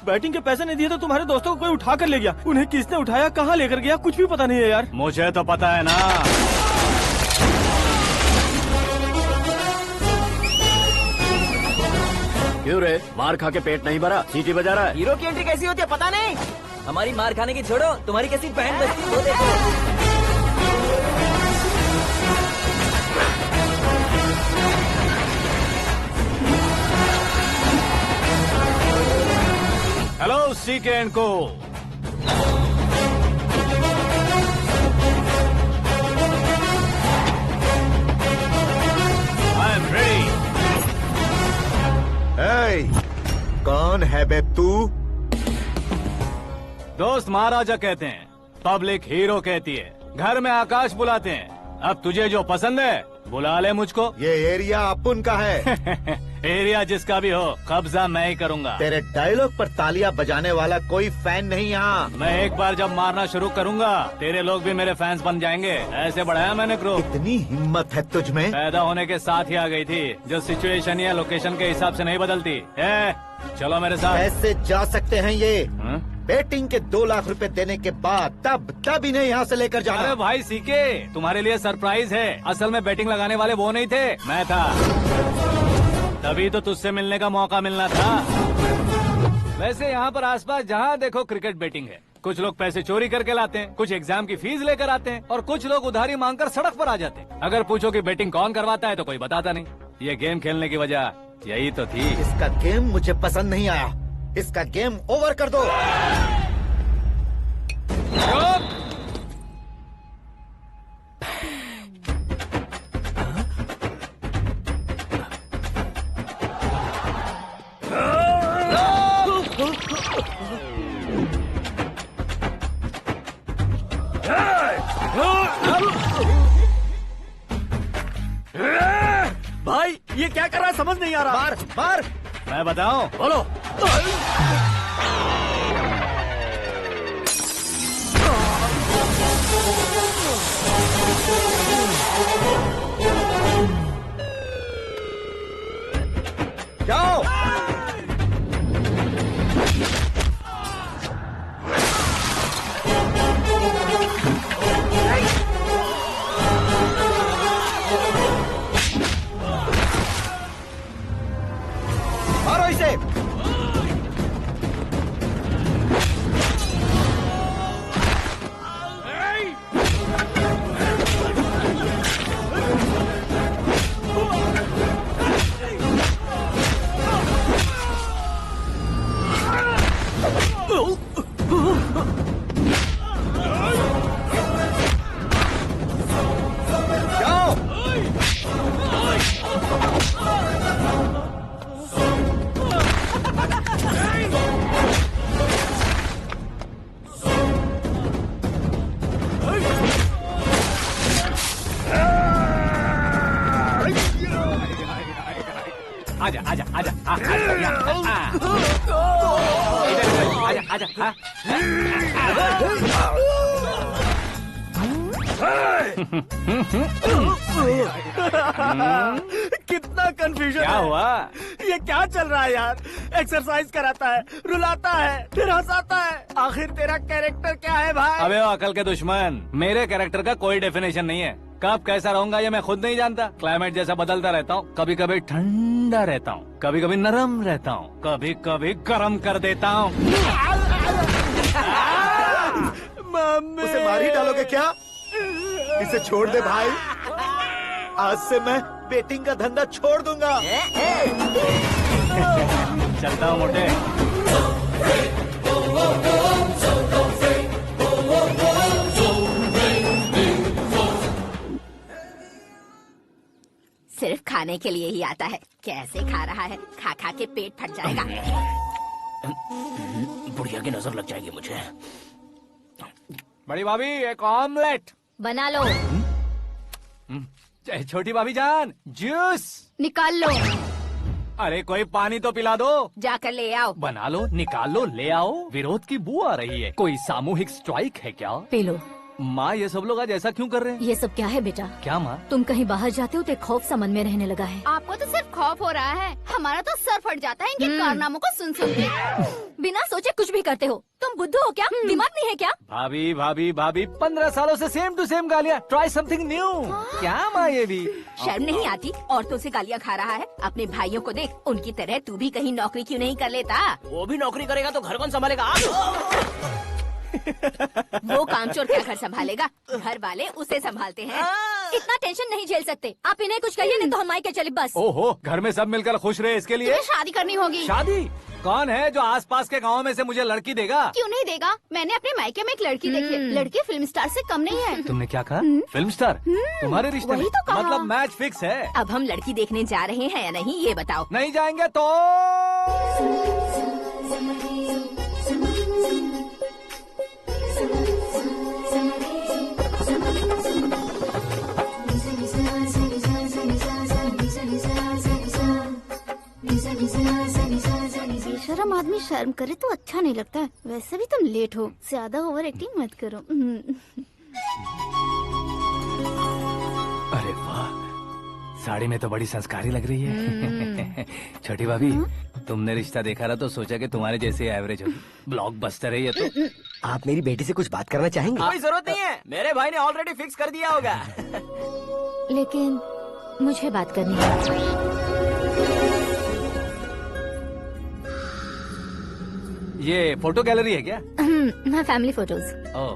Batting के पैसे नहीं दिए तो तुम्हारे दोस्तों को कोई उठा कर ले गया। उन्हें किसने उठाया, कहाँ लेकर गया, कुछ भी पता नहीं है यार। मुझे तो पता है ना। क्यों रे, मार खा के पेट नहीं भरा, सीटी बजा रहा है? हीरो की एंट्री कैसी होती है पता नहीं। हमारी मार खाने की छोड़ो, तुम्हारी कैसी बहन बजती है वो देखो। हेलो सीके एंड को। I am ready. कौन है बे तू? दोस्त महाराजा कहते हैं, पब्लिक हीरो कहती है, घर में आकाश बुलाते हैं। अब तुझे जो पसंद है बुला ले मुझको। ये एरिया अपुन का है। एरिया जिसका भी हो, कब्जा मैं ही करूंगा। तेरे डायलॉग पर तालियां बजाने वाला कोई फैन नहीं यहाँ। मैं एक बार जब मारना शुरू करूंगा, तेरे लोग भी मेरे फैंस बन जाएंगे। ऐसे बढ़ाया मैंने ग्रुप। इतनी हिम्मत है तुझ में? पैदा होने के साथ ही आ गई थी, जो सिचुएशन या लोकेशन के हिसाब से नहीं बदलती। चलो मेरे साथ। कैसे जा सकते हैं ये? हाँ? बेटिंग के 2 लाख रुपए देने के बाद तब इन्हें यहाँ से लेकर जाना। अरे भाई सीके, तुम्हारे लिए सरप्राइज है। असल में बैटिंग लगाने वाले वो नहीं थे, मैं था। तभी तो तुझसे मिलने का मौका मिलना था। वैसे यहाँ पर आसपास जहाँ देखो क्रिकेट बैटिंग है। कुछ लोग पैसे चोरी करके लाते हैं, कुछ एग्जाम की फीस लेकर आते हैं, और कुछ लोग उधारी मांगकर सड़क पर आ जाते हैं। अगर पूछो कि बैटिंग कौन करवाता है तो कोई बताता नहीं। ये गेम खेलने की वजह यही तो थी। इसका गेम मुझे पसंद नहीं आया। इसका गेम ओवर कर दो। भाई ये क्या कर रहा है, समझ नहीं आ रहा। मार मार। मैं बताऊं? बोलो। जाओ। मारो इसे। आजा आजा आजा आजा आजा। कितना कंफ्यूजन क्या है। हुआ? ये क्या चल रहा है यार? एक्सरसाइज कराता है, रुलाता है, फिर हंसाता है। आखिर तेरा कैरेक्टर क्या है भाई? अबे ओ अकल के दुश्मन, मेरे कैरेक्टर का कोई डेफिनेशन नहीं है। कब कैसा रहूंगा ये मैं खुद नहीं जानता। क्लाइमेट जैसा बदलता रहता हूँ, कभी कभी ठंडा रहता हूँ, कभी कभी नरम रहता हूँ, कभी कभी गर्म कर देता हूँ। मम्मी उसे मार ही डालोगे क्या? इसे छोड़ दे भाई। आज से मैं बेटिंग का धंधा छोड़ दूंगा। चलता हूँ मोटे। सिर्फ खाने के लिए ही आता है। कैसे खा रहा है, खा खा के पेट फट जाएगा। बुढ़िया की नजर लग जाएगी मुझे। बड़ी भाभी एक ऑमलेट। बना लो। छोटी भाभी जान जूस। निकाल लो। अरे कोई पानी तो पिला दो। जाकर ले आओ। बना लो, निकाल लो, ले आओ। विरोध की बू आ रही है। कोई सामूहिक स्ट्राइक है क्या? P low. माँ ये सब लोग आज ऐसा क्यों कर रहे हैं? ये सब क्या है बेटा? क्या माँ? तुम कहीं बाहर जाते हो तो एक खौफ सा मन में रहने लगा है। आपको तो सिर्फ खौफ हो रहा है, हमारा तो सर फट जाता है इनके कारनामों को सुन सुन के। बिना सोचे कुछ भी करते हो। तुम बुद्धू हो क्या? दिमाग नहीं है क्या? भाभी भाभी भाभी 15 सालों से सेम टू सेम गालियाँ। Try something new. क्या माँ ये भी? शर्म नहीं आती? औरतों से गालियाँ खा रहा है। अपने भाइयों को देख, उनकी तरह तू भी कहीं नौकरी क्यों नहीं कर लेता? वो भी नौकरी करेगा तो घर कौन संभालेगा? वो कामचोर क्या घर संभालेगा? घर वाले उसे संभालते हैं। इतना टेंशन नहीं झेल सकते। आप इन्हें कुछ कहिए नहीं तो हम मायके चले बस। ओहो, घर में सब मिलकर खुश रहे इसके लिए। तुम्हें शादी करनी होगी। शादी? कौन है जो आसपास के गाँव में से मुझे लड़की देगा? क्यों नहीं देगा? मैंने अपने मायके में एक लड़की देखी है। लड़की फिल्म स्टार से कम नहीं है। तुमने क्या कहा? Film star? तुम्हारे रिश्ते में? वही तो कहा। मतलब मैच फिक्स है? अब हम लड़की देखने जा रहे हैं या नहीं, ये बताओ। नहीं जाएंगे तो? बेशरम आदमी शर्म करे तो अच्छा नहीं लगता है। वैसे भी तुम लेट हो, ज्यादा ओवर एक्टिंग मत करो। अरे वाह, साड़ी में तो बड़ी संस्कारी लग रही है। छोटी भाभी, तुमने रिश्ता देखा था तो सोचा कि तुम्हारे जैसे एवरेज होगी। ब्लॉकबस्टर है ये तो। आप मेरी बेटी से कुछ बात करना चाहेंगे? कोई जरूरत नहीं है, मेरे भाई ने ऑलरेडी फिक्स कर दिया होगा। लेकिन मुझे बात करनी है। ये फोटो गैलरी है क्या? मैं फैमिली फोटोज। ओह,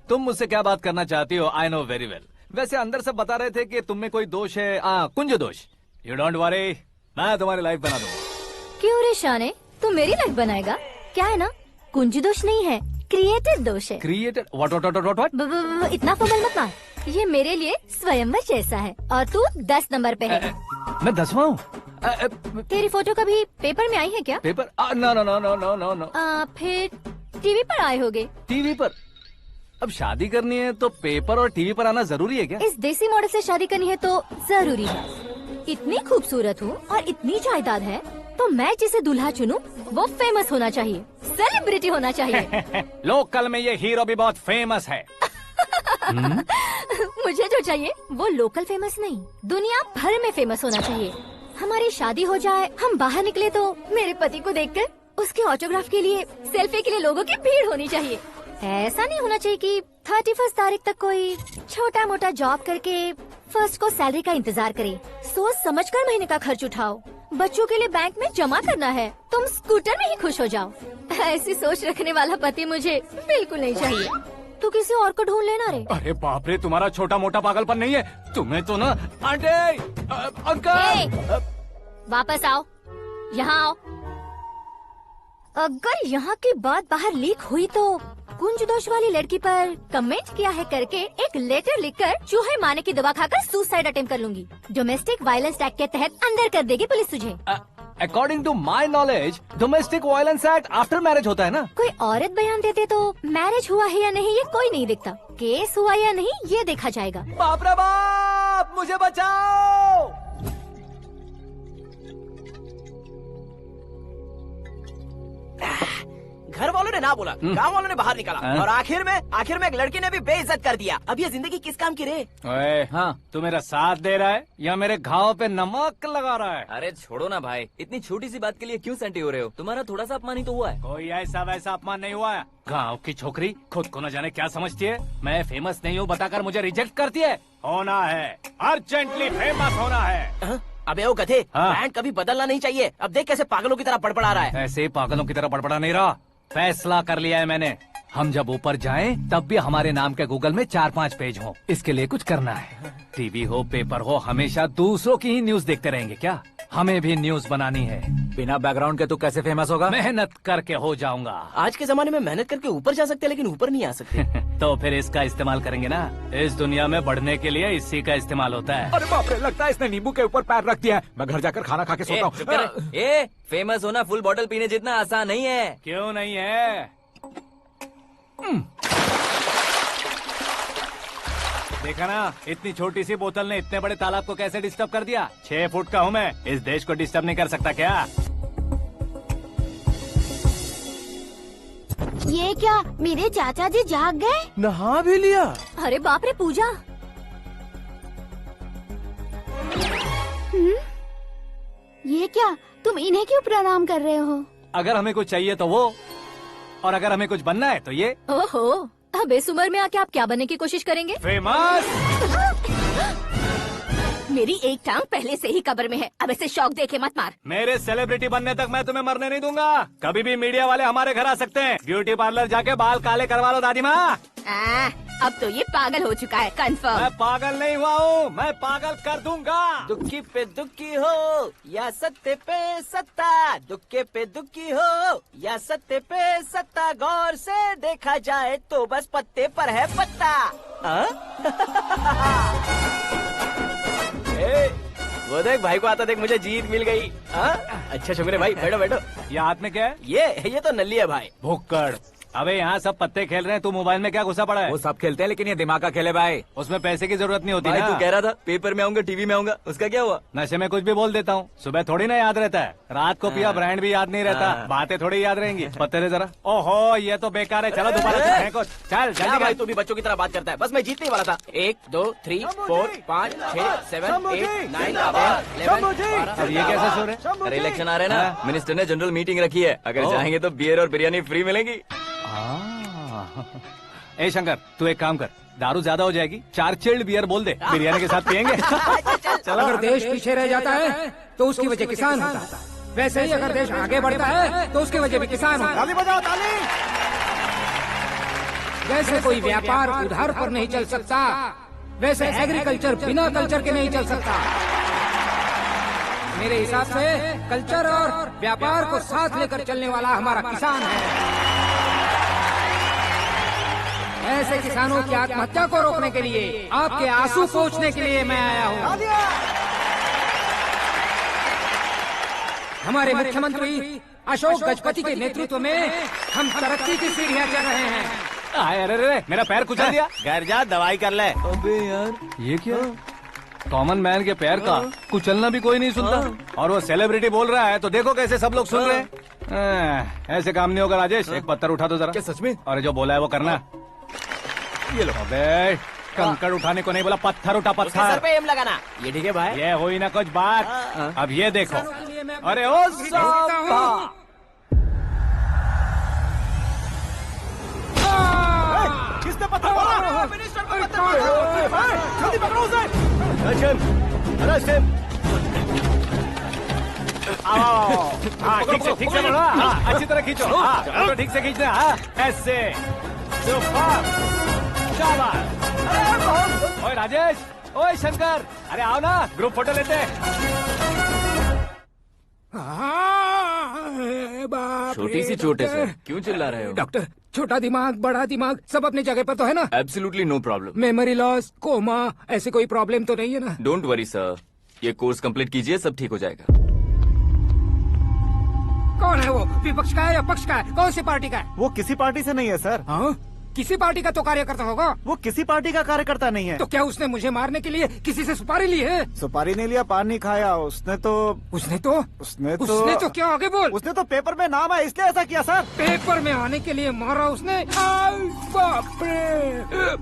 तुम मुझसे क्या बात करना चाहती हो? I know very well. वैसे अंदर सब बता रहे थे कि तुम में कोई दोष है, कुंज दोष। यू डोंट वरी, मैं तुम्हारी लाइफ बना दूंगा। क्यों रे शाने, तू मेरी लाइफ बनाएगा? क्या है ना, कुंज दोष नहीं है, क्रिएटेड दोष है। क्रिएटेड? व्हाट? इतना फबल मत मार। ये मेरे लिए स्वयंवर जैसा है और तू 10 नंबर पे है। मैं 10वां हूँ? तेरी फोटो कभी पेपर में आई है क्या? Paper? No no no no no no no. फिर टीवी पर आए होगे। टीवी पर? अब शादी करनी है तो पेपर और टीवी पर आना जरूरी है क्या? इस देसी मॉडल से शादी करनी है तो जरूरी है। इतनी खूबसूरत हूँ और इतनी जायदाद है तो मैं जिसे दूल्हा चुनूं वो फेमस होना चाहिए, सेलिब्रिटी होना चाहिए। लोकल में ये हीरो भी बहुत फेमस है। मुझे जो चाहिए वो लोकल फेमस नहीं, दुनिया भर में फेमस होना चाहिए। हमारी शादी हो जाए, हम बाहर निकले तो मेरे पति को देखकर उसके ऑटोग्राफ के लिए, सेल्फी के लिए लोगों की भीड़ होनी चाहिए। ऐसा नहीं होना चाहिए कि 31 तारीख तक कोई छोटा मोटा जॉब करके फर्स्ट को सैलरी का इंतजार करे। सोच समझकर महीने का खर्च उठाओ। बच्चों के लिए बैंक में जमा करना है, तुम स्कूटर में ही खुश हो जाओ। ऐसी सोच रखने वाला पति मुझे बिल्कुल नहीं चाहिए। तू किसी और को ढूंढ लेना रे। अरे बाप रे, तुम्हारा छोटा मोटा पागलपन नहीं है? तुम्हें तो ना आंटी, अंकल। वापस आओ, यहाँ आओ। अगर यहाँ की बात बाहर लीक हुई तो कुंज दोष वाली लड़की पर कमेंट किया है करके एक लेटर लिखकर चूहे मारने की दवा खाकर सुसाइड अटेम्प्ट कर लूंगी। डोमेस्टिक वायलेंस एक्ट के तहत अंदर कर देगी पुलिस तुझे। According to my knowledge domestic violence act after marriage होता है ना? कोई औरत बयान देते तो मैरिज हुआ है या नहीं ये कोई नहीं देखता, केस हुआ या नहीं ये देखा जाएगा। बाप रे बाप, मुझे बचाओ। घर वालों ने ना बोला, गांव वालों ने बाहर निकाला, हाँ? और आखिर में एक लड़की ने भी बेइज्जत कर दिया। अब ये जिंदगी किस काम की रे? ओए, हाँ, तू मेरा साथ दे रहा है या मेरे घाव पे नमक लगा रहा है? अरे छोड़ो ना भाई, इतनी छोटी सी बात के लिए क्यों सेंटी हो रहे हो? तुम्हारा थोड़ा सा अपमान ही तो हुआ है। कोई ऐसा वैसा अपमान नहीं हुआ है। गाँव की छोकरी खुद को न जाने क्या समझती है। मैं फेमस नहीं हूँ बताकर मुझे रिजेक्ट करती है। होना है, अर्जेंटली फेमस होना है। अबे ओ गधे, हाँ? ब्रांड कभी बदलना नहीं चाहिए। अब देख कैसे पागलों की तरह बड़बड़ा रहा है। ऐसे ही पागलों की तरह बड़बड़ा नहीं रहा। फैसला कर लिया है मैंने। हम जब ऊपर जाएं तब भी हमारे नाम के गूगल में 4-5 पेज हो। इसके लिए कुछ करना है। टीवी हो, पेपर हो, हमेशा दूसरों की ही न्यूज देखते रहेंगे क्या? हमें भी न्यूज बनानी है। बिना बैकग्राउंड के तू कैसे फेमस होगा? मेहनत करके हो जाऊंगा। आज के जमाने में मेहनत करके ऊपर जा सकते हैं, लेकिन ऊपर नहीं आ सकते। तो फिर इसका इस्तेमाल करेंगे ना। इस दुनिया में बढ़ने के लिए इसी का इस्तेमाल होता है। अरे बाप रे, लगता है इसने नींबू के ऊपर पैर रख दिया है। मैं घर जाकर खाना खा के सोता हूँ। चुप कर। ए, फेमस होना फुल बॉटल पीने जितना आसान नहीं है। क्यों नहीं है? देखा ना, इतनी छोटी सी बोतल ने इतने बड़े तालाब को कैसे डिस्टर्ब कर दिया। 6 फुट का हूँ मैं, इस देश को डिस्टर्ब नहीं कर सकता क्या? ये क्या, मेरे चाचा जी जाग गए? नहा भी लिया? अरे बाप रे पूजा। ये क्या, तुम इन्हें क्यों प्रणाम कर रहे हो? अगर हमें कुछ चाहिए तो वो, और अगर हमें कुछ बनना है तो ये। ओहो, अब इस उम्र में आके आप क्या बनने की कोशिश करेंगे? फेमस। मेरी एक टांग पहले से ही कब्र में है, अब ऐसे शौक देके मत मार। मेरे सेलिब्रिटी बनने तक मैं तुम्हें मरने नहीं दूंगा। कभी भी मीडिया वाले हमारे घर आ सकते हैं। ब्यूटी पार्लर जाके बाल काले करवा लो दादी माँ। अब तो ये पागल हो चुका है, कंफर्म। मैं पागल नहीं हुआ हूँ, मैं पागल कर दूंगा। दुखी पे दुखी हो या सत्ते पे सत्ता, दुखे पे दुखी हो या सत्ते पे सत्ता, गौर से देखा जाए तो बस पत्ते पर है पत्ता। वो देख भाई को आता देख, मुझे जीत मिल गई। अच्छा शुक्र भाई, बैठो बैठो। ये हाथ में क्या है? ये तो नल्ली है भाई। भुक्कड़। अबे यहाँ सब पत्ते खेल रहे हैं, तू मोबाइल में क्या घुसा पड़ा है? वो सब खेलते हैं, लेकिन ये दिमाग का खेल है भाई। उसमें पैसे की जरूरत नहीं होती भाई ना। तू कह रहा था पेपर में आऊंगा, टीवी में आऊंगा, उसका क्या हुआ? नशे में कुछ भी बोल देता हूँ, सुबह थोड़ी ना याद रहता है। रात को पिया ब्रांड भी याद नहीं रहता, बातें थोड़ी याद रहेंगी। पत्ते दे जरा। ओहो, ये तो बेकार है। चलो दोबारा से फेंको। चल क्या जल्दी भाई, कर। तू भी बच्चों की तरह बात करता है। बस मैं जीतने ही वाला था। 1 2 3 4 5 6 7 8 9 10 11 अब ये कैसे शोर है? अरे इलेक्शन आ रहे हैं ना, मिनिस्टर ने जनरल मीटिंग रखी है। अगर जाएंगे तो बियर और बिरयानी फ्री मिलेगी। ए शंकर, तू एक काम कर, दारू ज्यादा हो जाएगी, 4 चिल्ड बियर बोल दे, बिरयानी के साथ पियेंगे। चलो। अगर देश पीछे रह जाता है तो उसकी वजह किसान होता है। वैसे ही अगर देश आगे बढ़ता है तो उसकी वजह भी किसान होता है। ताली बजाओ, ताली। जैसे कोई व्यापार उधार पर नहीं चल सकता, वैसे एग्रीकल्चर बिना कल्चर के नहीं चल सकता। मेरे हिसाब से कल्चर और व्यापार को साथ लेकर चलने वाला हमारा किसान है। ऐसे किसानों की आत्महत्या को रोकने के लिए, आपके आंसू पोंछने के लिए मैं आया हूँ। हमारे मुख्यमंत्री अशोक गजपति के नेतृत्व में हम तरक्की की सीढ़ियाँ चढ़ रहे हैं। अरे अरे, मेरा पैर कुचल दिया। घर जा, दवाई कर ले। अबे यार, ये क्या? कॉमन मैन के पैर का कुचलना भी कोई नहीं सुनता, और वो सेलिब्रिटी बोल रहा है तो देखो कैसे सब लोग सुन रहे हैं। ऐसे काम नहीं होगा राजेश, एक पत्थर उठा दो जरा। क्या सच में? और जो बोला है वो करना। ये लो। अबे कंकड़ उठाने को नहीं बोला, पत्थर उठा, उसके सर पत्थर। पे एम लगाना। ये ठीक है भाई। ये हुई ना कुछ बात। अब ये देखो। अरे ओ साहब, किसने पत्थर मारा? जल्दी पकड़ो उसे। हाँ ठीक से बढ़ो। हाँ अच्छी तरह खींचो। हाँ तो ठीक से खींचना। हाँ ऐसे। शाबाश। ओए राजेश, ओए शंकर, अरे आओ ना, ग्रुप फोटो लेते हैं। छोटी सी चोट है सर, क्यों चिल्ला रहे हो? डॉक्टर, छोटा दिमाग बड़ा दिमाग सब अपनी जगह पर तो है ना? Absolutely no problem. Memory loss, coma, ऐसी कोई प्रॉब्लम तो नहीं है ना? डोंट वरी सर, ये कोर्स कंप्लीट कीजिए, सब ठीक हो जाएगा। कौन है वो? विपक्ष का है या पक्ष का है? कौन सी पार्टी का है? वो किसी पार्टी से नहीं है सर। हाँ? किसी पार्टी का तो कार्यकर्ता होगा। वो किसी पार्टी का कार्यकर्ता नहीं है। तो क्या उसने मुझे मारने के लिए किसी से सुपारी ली है? सुपारी नहीं लिया, पान नहीं खाया। उसने तो क्या आगे बोल। उसने तो पेपर में नाम है इसलिए ऐसा किया सर। पेपर में आने के लिए मारा उसने? बाप रे,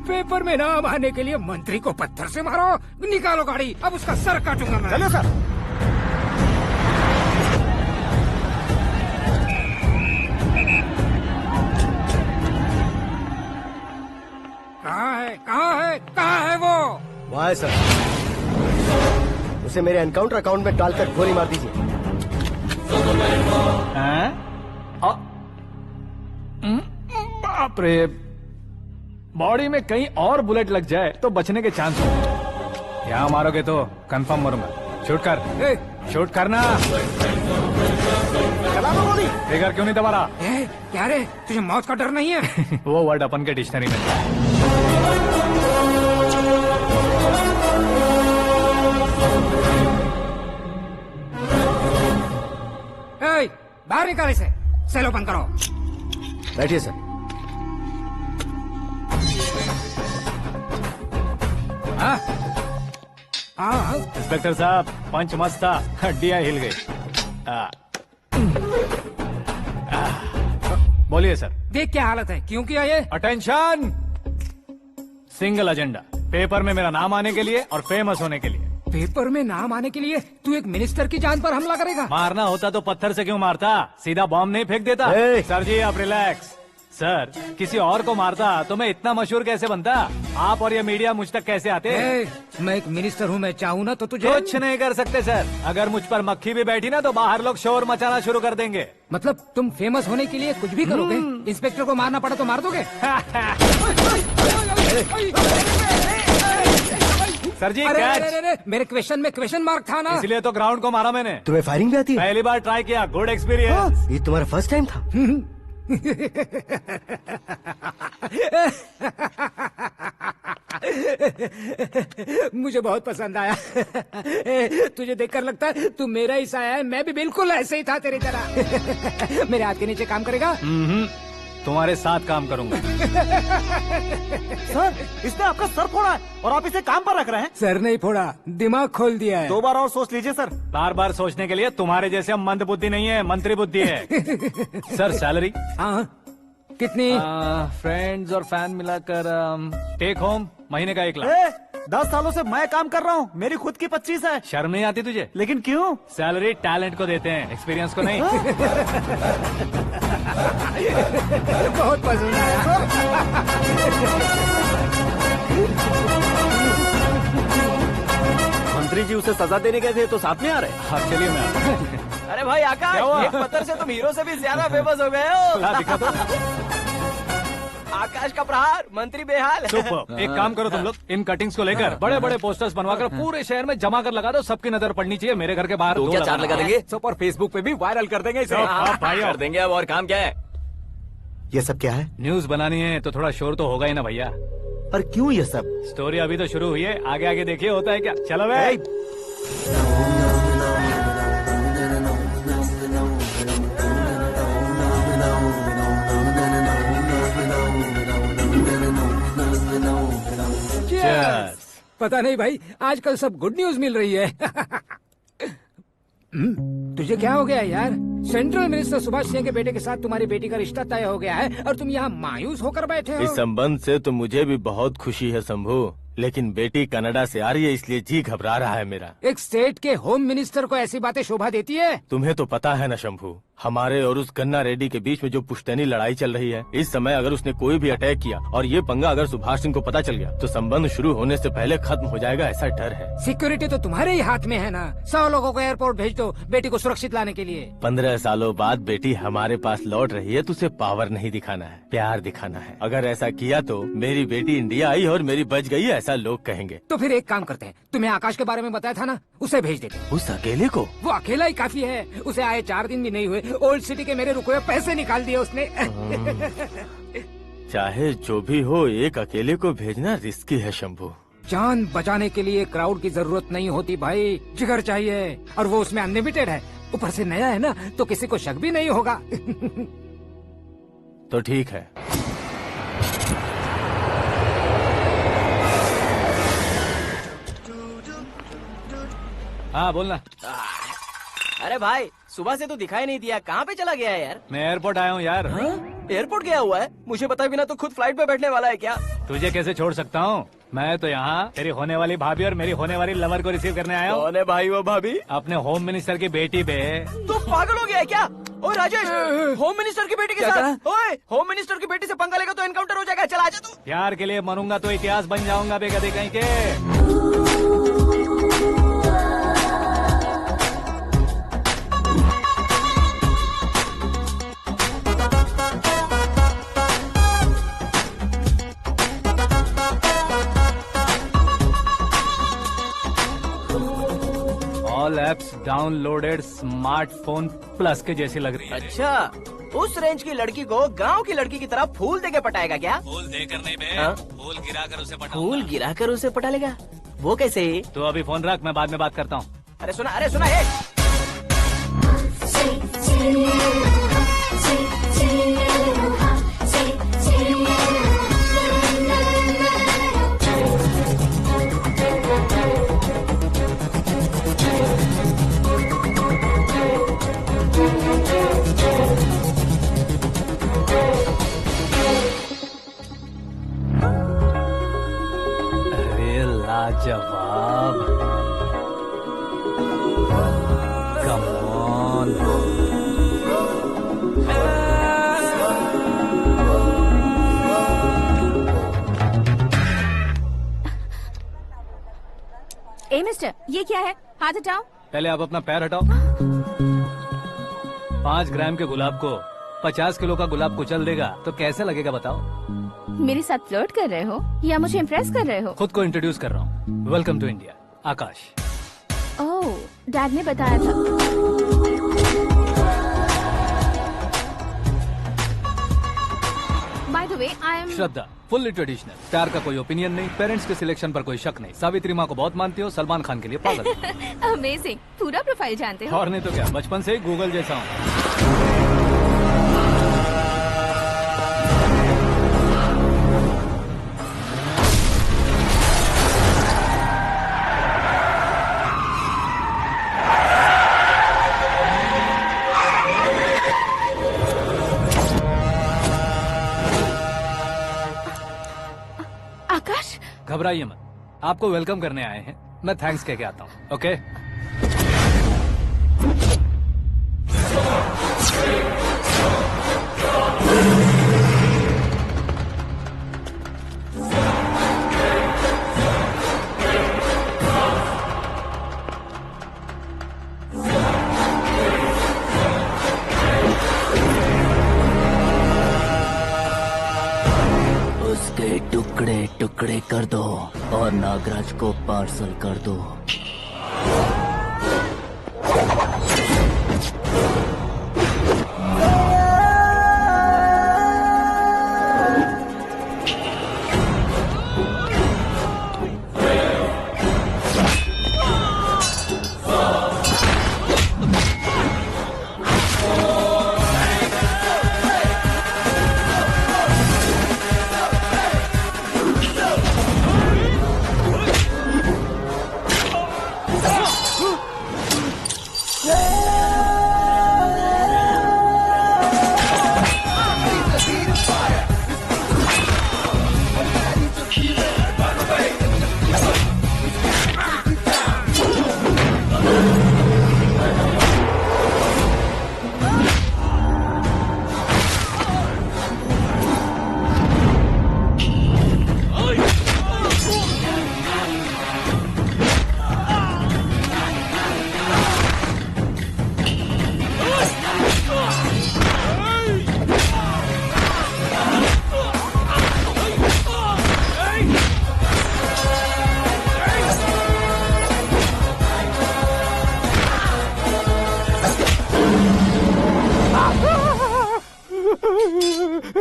पेपर में नाम आने के लिए मंत्री को पत्थर से मारो। निकालो गाड़ी, अब उसका सर काटूंगा मैं। चलो सर। कहाँ है वो? वहाँ है सर। उसे मेरे एनकाउंटर अकाउंट में डालकर गोली मार दीजिए। बाप रे, बॉडी में कहीं और बुलेट लग जाए तो बचने के चांस हो। यहाँ मारोगे तो कंफर्म मरूंगा। शूट कर, शूट करना। चला दो गोली। फिगर क्यों नहीं दबा रहा? क्या रे, तुझे मौत का डर नहीं है? वो वर्ड अपन के डिक्शनरी में है। बाहर निकाल इसे। सेल ओपन करो। बैठिए सर। इंस्पेक्टर साहब, पंच मस्त था, हड्डियां हिल गई। बोलिए सर। देख क्या हालत है, क्यों किया ये? अटेंशन, सिंगल एजेंडा, पेपर में मेरा नाम आने के लिए और फेमस होने के लिए। पेपर में नाम आने के लिए तू एक मिनिस्टर की जान पर हमला करेगा? मारना होता तो पत्थर से क्यों मारता, सीधा बॉम्ब नहीं फेंक देता। सर जी आप रिलैक्स। सर, किसी और को मारता तो मैं इतना मशहूर कैसे बनता? आप और ये मीडिया मुझ तक कैसे आते? मैं एक मिनिस्टर हूँ, मैं चाहूँ ना तो तुझे कुछ नहीं कर सकते सर। अगर मुझ पर मक्खी भी बैठी ना तो बाहर लोग शोर मचाना शुरू कर देंगे। मतलब तुम फेमस होने के लिए कुछ भी करोगे? इंस्पेक्टर को मारना पड़ा तो मार दोगे? सर जी अरे, मेरे क्वेश्चन में क्वेश्चन मार्क था ना, इसलिए तो ग्राउंड को मारा मैंने। तुम्हें फायरिंग भी आती है? पहली बार ट्राई किया, गुड एक्सपीरियंस। ये तुम्हारा फर्स्ट टाइम था? मुझे बहुत पसंद आया। तुझे देखकर लगता है तू मेरा ही साया है। मैं भी बिल्कुल ऐसे ही था तेरी तरह। मेरे हाथ के नीचे काम करेगा? तुम्हारे साथ काम करूंगा। सर, इसने आपका सर फोड़ा है और आप इसे काम पर रख रहे हैं? सर नहीं फोड़ा, दिमाग खोल दिया है। 2 बार और सोच लीजिए सर। बार बार सोचने के लिए तुम्हारे जैसे मंद बुद्धि नहीं है, मंत्री बुद्धि है। Sir salary? हाँ, कितनी? फ्रेंड्स और फैन मिलाकर टेक होम महीने का 1 लाख। 10 सालों से मैं काम कर रहा हूँ, मेरी खुद की 25 है। शर्म नहीं आती तुझे? लेकिन क्यों? सैलरी टैलेंट को देते हैं, एक्सपीरियंस को नहीं। बहुत पसंद आया। मंत्री जी उसे सजा देने गए थे तो साथ में आ रहे? हाँ चलिए मैं। अरे भाई आकाश, एक पत्थर से तुम हीरो से भी ज्यादा फेमस हो गए हो। दिखा दो। आकाश का प्रहार, मंत्री बेहाल। सुपर। एक काम करो तुम लोग, इन कटिंग्स को लेकर बड़े बड़े पोस्टर्स बनवाकर पूरे शहर में जमा कर लगा दो। सबकी नजर पड़नी चाहिए मेरे घर के बाहर। तो क्या 4 लगा देंगे? सुपर, फेसबुक पे भी वायरल कर देंगे इसे। भाई कर देंगे। अब और काम क्या है? ये सब क्या है? न्यूज बनानी है तो थोड़ा शोर तो होगा ही ना भैया। पर क्यों ये सब? स्टोरी अभी तो शुरू हुई है, आगे आगे देखिए होता है क्या। चलो भाई। पता नहीं भाई, आजकल सब गुड न्यूज मिल रही है। तुझे क्या हो गया यार? सेंट्रल मिनिस्टर सुभाष सिंह के बेटे के साथ तुम्हारी बेटी का रिश्ता तय हो गया है और तुम यहाँ मायूस होकर बैठे हो। इस संबंध से तो मुझे भी बहुत खुशी है शंभू, लेकिन बेटी कनाडा से आ रही है इसलिए जी घबरा रहा है मेरा। एक स्टेट के होम मिनिस्टर को ऐसी बातें शोभा देती है? तुम्हें तो पता है ना शंभू, हमारे और उस गन्ना रेड्डी के बीच में जो पुश्तैनी लड़ाई चल रही है। इस समय अगर उसने कोई भी अटैक किया और ये पंगा अगर सुभाष सिंह को पता चल गया तो संबंध शुरू होने से पहले खत्म हो जाएगा, ऐसा डर है। सिक्योरिटी तो तुम्हारे ही हाथ में है ना। 100 लोगों को एयरपोर्ट भेज दो बेटी को सुरक्षित लाने के लिए। 15 सालों बाद बेटी हमारे पास लौट रही है तो उसे पावर नहीं दिखाना है, प्यार दिखाना है। अगर ऐसा किया तो मेरी बेटी इंडिया आई और मेरी बच गई, ऐसा लोग कहेंगे। तो फिर एक काम करते हैं, तुम्हें आकाश के बारे में बताया था ना, उसे भेज देते। उस अकेले को? वो अकेला ही काफी है। उसे आए 4 दिन भी नहीं हुए, ओल्ड सिटी के मेरे रुके हुए पैसे निकाल दिए उसने। चाहे जो भी हो, एक अकेले को भेजना रिस्की है शंभू। जान बचाने के लिए क्राउड की जरूरत नहीं होती भाई, जिगर चाहिए, और वो उसमें अनलिमिटेड है। ऊपर से नया है ना तो किसी को शक भी नहीं होगा। तो ठीक है। हाँ बोलना। अरे भाई सुबह से तो दिखाई नहीं दिया, कहाँ पे चला गया है यार? मैं एयरपोर्ट आया हूँ यार। एयरपोर्ट गया हुआ है? मुझे बताए बिना तो खुद फ्लाइट पे बैठने वाला है क्या? तुझे कैसे छोड़ सकता हूँ? मैं तो यहाँ तेरी होने वाली भाभी और मेरी होने वाली लवर को रिसीव करने आया हूँ। कौन है भाई वो भाभी? अपने होम मिनिस्टर की बेटी बे। तो पागल हो गया है क्या? ओए राजेश, होम मिनिस्टर की बेटी के साथ? ओए होम मिनिस्टर की बेटी से पंगा लेगा तो एनकाउंटर हो जाएगा, चल आजा तू। प्यार के लिए मरूंगा तो इतिहास बन जाऊंगा बेगधे कहीं के। All apps downloaded smartphone plus के जैसी लग रही है। अच्छा, उस रेंज की लड़की को गांव की लड़की की तरह फूल देके पटाएगा क्या? फूल देकर नहीं बे, हाँ? फूल गिराकर उसे पटा। फूल गिराकर उसे पटा लेगा? वो कैसे? तो अभी फोन रख, मैं बाद में बात करता हूँ। अरे सुना है। अरे लाजवाब, कम ऑन। ए मिस्टर, ये क्या है? हाथ हटाओ। पहले आप अपना पैर हटाओ। 5 ग्राम के गुलाब को 50 किलो का गुलाब कुचल देगा तो कैसे लगेगा बताओ? मेरे साथ फ्लर्ट कर रहे हो या मुझे इम्प्रेस कर रहे हो? खुद को इंट्रोड्यूस कर रहा हूँ। Welcome to India, Akash. Oh, dad ने बताया था। By the way, I am Shraddha, fully traditional. प्यार का कोई ओपिनियन नहीं, पेरेंट्स के सिलेक्शन पर कोई शक नहीं। सावित्री माँ को बहुत मानती हो, सलमान खान के लिए पागल। अमेजिंग, पूरा प्रोफाइल जानते हो। और नहीं तो क्या, बचपन से ही गूगल जैसा हूँ। आकाश, घबराइए मत, आपको वेलकम करने आए हैं। मैं थैंक्स कह के आता हूँ। ओके? उसके टुकड़े टुकड़े कर दो और नागराज को पार्सल कर दो।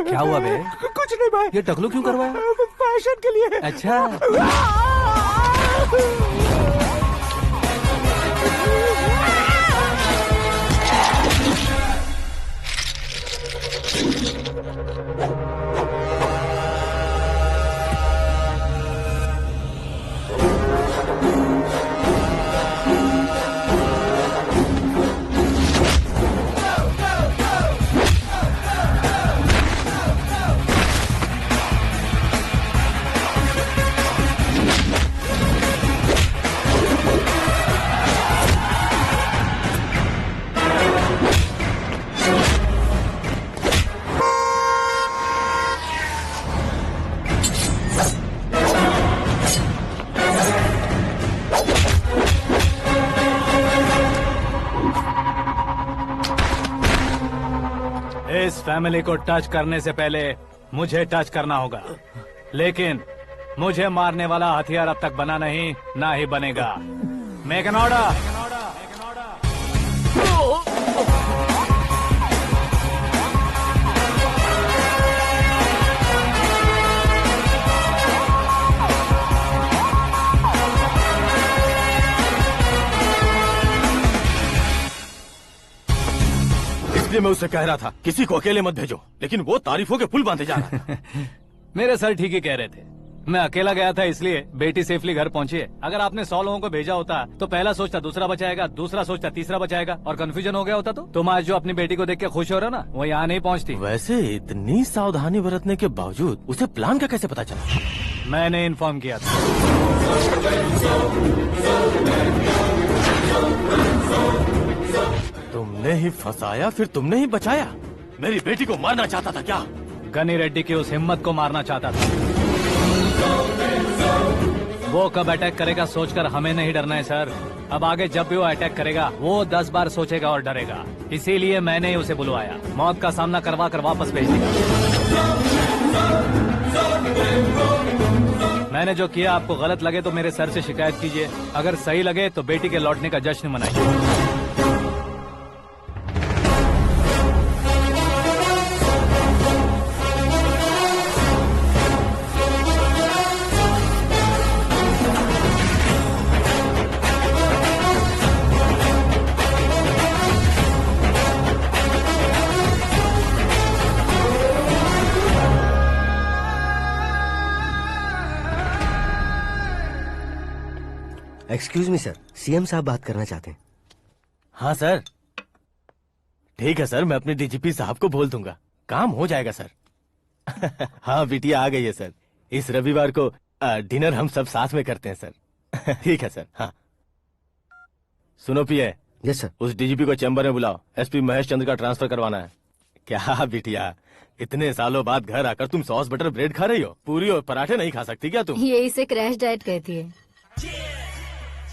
क्या हुआ बे? कुछ नहीं भाई। ये टकलू क्यों करवाया? फैशन के लिए। अच्छा, फैमिली को टच करने से पहले मुझे टच करना होगा, लेकिन मुझे मारने वाला हथियार अब तक बना नहीं, ना ही बनेगा। Make an order. इसलिए मैं उससे कह रहा था किसी को अकेले मत भेजो, लेकिन वो तारीफों के पुल बांधे जा रहा है। मेरे सर ठीक ही कह रहे थे। मैं अकेला गया था इसलिए बेटी सेफली घर पहुंची है। अगर आपने 100 लोगों को भेजा होता तो पहला सोचता दूसरा बचाएगा, दूसरा सोचता तीसरा बचाएगा, और कंफ्यूजन हो गया होता। तो तुम आज जो अपनी बेटी को देख के खुश हो रहे हो ना, वो यहाँ नहीं पहुँचती। वैसे इतनी सावधानी बरतने के बावजूद उसे प्लान का कैसे पता चला? मैंने इन्फॉर्म किया था। तुमने ही फंसाया, फिर तुमने ही बचाया। मेरी बेटी को मारना चाहता था क्या? गनी रेड्डी की उस हिम्मत को मारना चाहता था। वो कब अटैक करेगा सोचकर हमें नहीं डरना है सर। अब आगे जब भी वो अटैक करेगा वो 10 बार सोचेगा और डरेगा। इसीलिए मैंने ही उसे बुलवाया। मौत का सामना करवा कर वापस भेज दिया। मैंने जो किया आपको गलत लगे तो मेरे सर से शिकायत कीजिए, अगर सही लगे तो बेटी के लौटने का जश्न मनाइए। एक्सक्यूज मी सर, सीएम साहब बात करना चाहते हैं। हाँ सर, ठीक है सर, मैं अपने डीजीपी साहब को बोल दूंगा, काम हो जाएगा सर। हाँ बिटिया आ गई है सर। इस रविवार को डिनर हम सब साथ में करते हैं सर। ठीक है सर। हाँ सुनो पिए। Yes sir. उस डीजीपी को चैम्बर में बुलाओ, एसपी महेश चंद्र का ट्रांसफर करवाना है। क्या बिटिया, इतने सालों बाद घर आकर तुम सॉस बटर ब्रेड खा रही हो? पूरी और पराठे नहीं खा सकती क्या तुम? ये इसे क्रैश डाइट कहती है।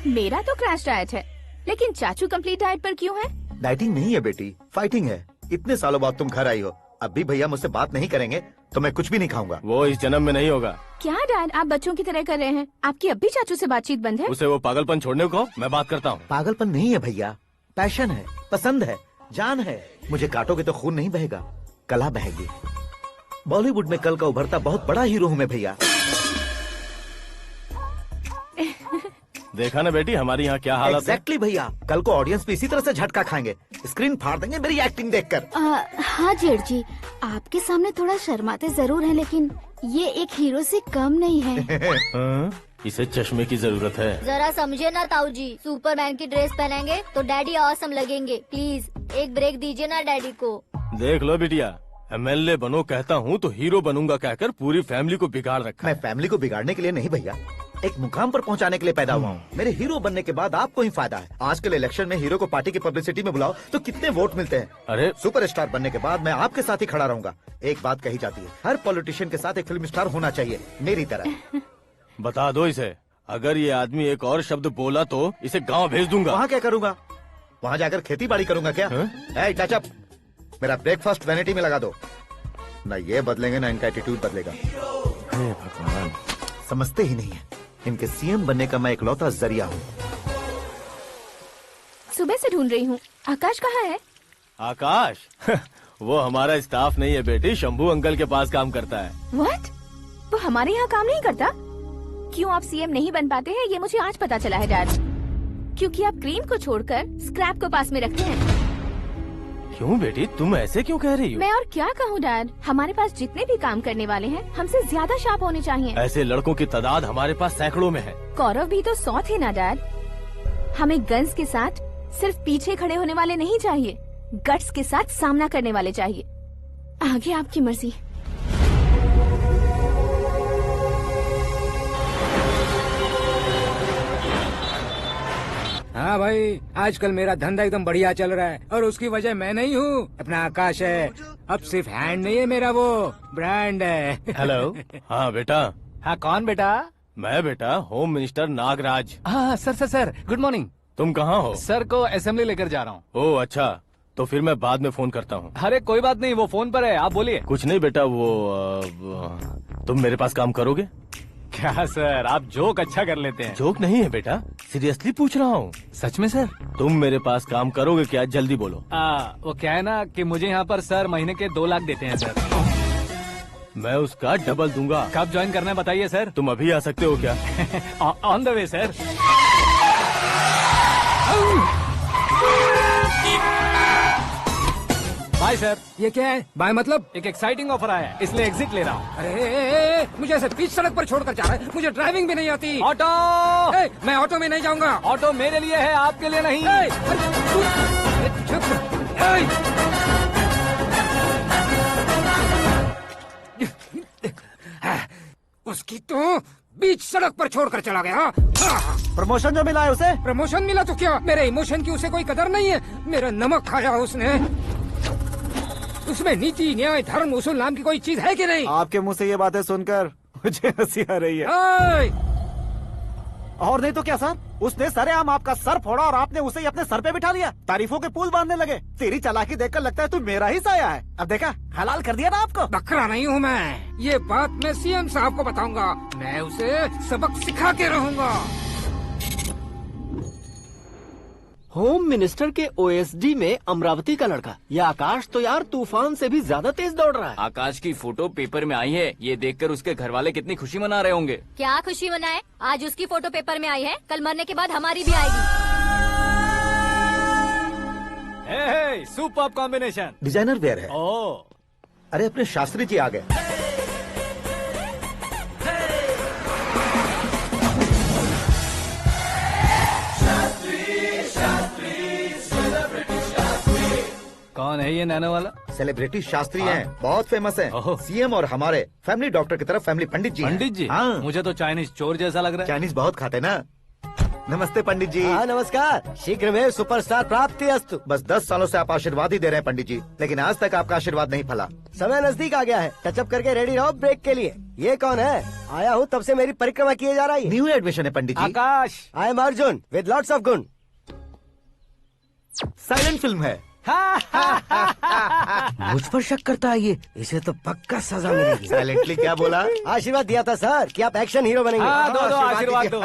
मेरा तो क्रैश डाइट है, लेकिन चाचू कंप्लीट डाइट पर क्यों है? डाइटिंग नहीं है बेटी, फाइटिंग है। इतने सालों बाद तुम घर आई हो, अब भी भैया मुझसे बात नहीं करेंगे तो मैं कुछ भी नहीं खाऊंगा। वो इस जन्म में नहीं होगा। क्या डैड, आप बच्चों की तरह कर रहे हैं? आपकी अब भी चाचू से बातचीत बंद है? उसे वो पागलपन छोड़ने को मैं बात करता हूँ। पागलपन नहीं है भैया, पैशन है, पसंद है, जान है। मुझे काटोगे तो खून नहीं बहेगा, कला बहेगी। बॉलीवुड में कल का उभरता बहुत बड़ा हीरो हूँ मैं भैया। देखा ना बेटी हमारी यहाँ क्या हालत है। एग्जैक्टली भैया, कल को ऑडियंस भी इसी तरह से झटका खाएंगे, स्क्रीन फाड़ देंगे मेरी एक्टिंग देखकर। हाँ जेठ जी, आपके सामने थोड़ा शर्माते जरूर हैं, लेकिन ये एक हीरो से कम नहीं है। इसे चश्मे की जरूरत है। जरा समझे ना ताऊ जी, सुपरमैन की ड्रेस पहनेंगे तो डैडी ऑसम लगेंगे। प्लीज एक ब्रेक दीजिए ना डैडी को। देख लो बिटिया, एमएलए बनो कहता हूँ तो हीरो बनूंगा कहकर पूरी फैमिली को बिगाड़ रखा। मैं फैमिली को बिगाड़ने के लिए नहीं भैया, एक मुकाम पर पहुंचाने के लिए पैदा हुआ हूँ। मेरे हीरो बनने के बाद आपको ही फायदा है। आजकल इलेक्शन में हीरो को पार्टी की पब्लिसिटी में बुलाओ तो कितने वोट मिलते हैं। अरे सुपरस्टार बनने के बाद मैं आपके साथ ही खड़ा रहूंगा। एक बात कही जाती है, हर पॉलिटिशियन के साथ एक फिल्म स्टार होना चाहिए, मेरी तरह। बता दो इसे, अगर ये आदमी एक और शब्द बोला तो इसे गाँव भेज दूंगा। वहाँ क्या करूँगा? वहाँ जाकर खेती बाड़ी करूँगा क्या? टच अप, मेरा ब्रेकफास्ट वैनिटी में लगा दो। न ये बदलेंगे न इनका एटीट्यूड बदलेगा। भगवान, समझते ही नहीं है, इनके सीएम बनने का मैं इकलौता जरिया हूँ। सुबह से ढूंढ रही हूँ, आकाश कहाँ है? आकाश? वो हमारा स्टाफ नहीं है बेटी, शंभू अंकल के पास काम करता है। व्हाट? वो हमारे यहाँ काम नहीं करता? क्यों आप सीएम नहीं बन पाते हैं, ये मुझे आज पता चला है डैड। क्योंकि आप क्रीम को छोड़कर स्क्रैप को पास में रखते हैं। क्यों बेटी, तुम ऐसे क्यों कह रही हो? मैं और क्या कहूँ डैड, हमारे पास जितने भी काम करने वाले हैं हमसे ज्यादा शार्प होने चाहिए। ऐसे लड़कों की तादाद हमारे पास सैकड़ों में है। कौरव भी तो 100 थे ना डैड। हमें गन्स के साथ सिर्फ पीछे खड़े होने वाले नहीं चाहिए, गट्स के साथ सामना करने वाले चाहिए। आगे आपकी मर्जी। हाँ भाई, आजकल मेरा धंधा एकदम बढ़िया चल रहा है और उसकी वजह मैं नहीं हूँ, अपना आकाश है। अब सिर्फ हैंड नहीं है मेरा, वो ब्रांड है। हेलो। हाँ बेटा। हाँ कौन बेटा? मैं बेटा होम मिनिस्टर नागराज। हाँ sir sir sir, good morning. तुम कहाँ हो? सर को असेंबली लेकर जा रहा हूँ। ओह अच्छा, तो फिर मैं बाद में फोन करता हूँ। अरे कोई बात नहीं, वो फोन पर है, आप बोलिए। कुछ नहीं बेटा, तुम मेरे पास काम करोगे? क्या सर, आप जोक अच्छा कर लेते हैं। जोक नहीं है बेटा, सीरियसली पूछ रहा हूँ। सच में सर? तुम मेरे पास काम करोगे क्या? जल्दी बोलो। वो क्या है ना कि मुझे यहाँ पर सर महीने के 2 लाख देते हैं सर। मैं उसका डबल दूंगा। कब ज्वाइन करना है बताइए सर। तुम अभी आ सकते हो क्या? On the way sir. Bye sir. ये क्या है? बाय मतलब? एक एक्साइटिंग ऑफर आया है, इसलिए एग्जिट ले रहा हूँ। अरे मुझे ऐसे बीच सड़क पर छोड़कर जा रहा है, मुझे ड्राइविंग भी नहीं आती। ऑटो! मैं ऑटो में नहीं जाऊंगा। ऑटो मेरे लिए है, आपके लिए नहीं। उसकी तो बीच सड़क पर छोड़कर चला गया। प्रमोशन जो मिला है उसे? प्रमोशन मिला तो क्या, मेरे इमोशन की उसे कोई कदर नहीं है। मेरा नमक खाया उसने। उसमें नीति, न्याय, धर्म, उसूल नाम की कोई चीज है कि नहीं? आपके मुंह से ये बातें सुनकर मुझे हंसी आ रही है। और नहीं तो क्या सर, उसने सरेआम आपका सर फोड़ा और आपने उसे ही अपने सर पे बिठा लिया। तारीफों के पुल बांधने लगे। तेरी चालाकी देखकर लगता है तू मेरा ही साया है। अब देखा, हलाल कर दिया ना आपको। बकरा नहीं हूँ मैं, ये बात मैं सीएम साहब को बताऊंगा। मैं उसे सबक सिखा के रहूंगा। होम मिनिस्टर के ओएसडी में अमरावती का लड़का, ये आकाश तो यार तूफान से भी ज्यादा तेज दौड़ रहा है। आकाश की फोटो पेपर में आई है, ये देखकर उसके घर वाले कितनी खुशी मना रहे होंगे। क्या खुशी मनाए? आज उसकी फोटो पेपर में आई है, कल मरने के बाद हमारी भी आएगी। Super combination. डिजाइनर वेयर है। अरे अपने शास्त्री जी आ गए। कौन है ये नैनो वाला? सेलिब्रिटी शास्त्री हैं, बहुत फेमस हैं। सीएम और हमारे फैमिली डॉक्टर की तरफ फैमिली पंडित जी हैं। पंडित जी? हाँ। मुझे तो चाइनीज चोर जैसा लग रहा है। चाइनीज बहुत खाते ना। नमस्ते पंडित जी। हाँ नमस्कार, शीघ्र में सुपरस्टार प्राप्ति अस्तु। बस 10 सालों से आप आशीर्वाद ही दे रहे हैं पंडित जी, लेकिन आज तक आपका आशीर्वाद नहीं फला। समय नजदीक आ गया है, टचअप करके रेडी रहो ब्रेक के लिए। ये कौन है? आया हूँ तब से मेरी परिक्रमा किए जा रही है। न्यू एडमिशन है Pandit ji. Akash. I am Arjun with lots of गुण। साइलेंट फिल्म है। मुझ पर शक करता है ये, इसे तो पक्का सजा मिलेगी। साइलेंटली क्या बोला? आशीर्वाद दिया था सर कि आप एक्शन हीरो बनेंगे। दो आशीर्वाद दो।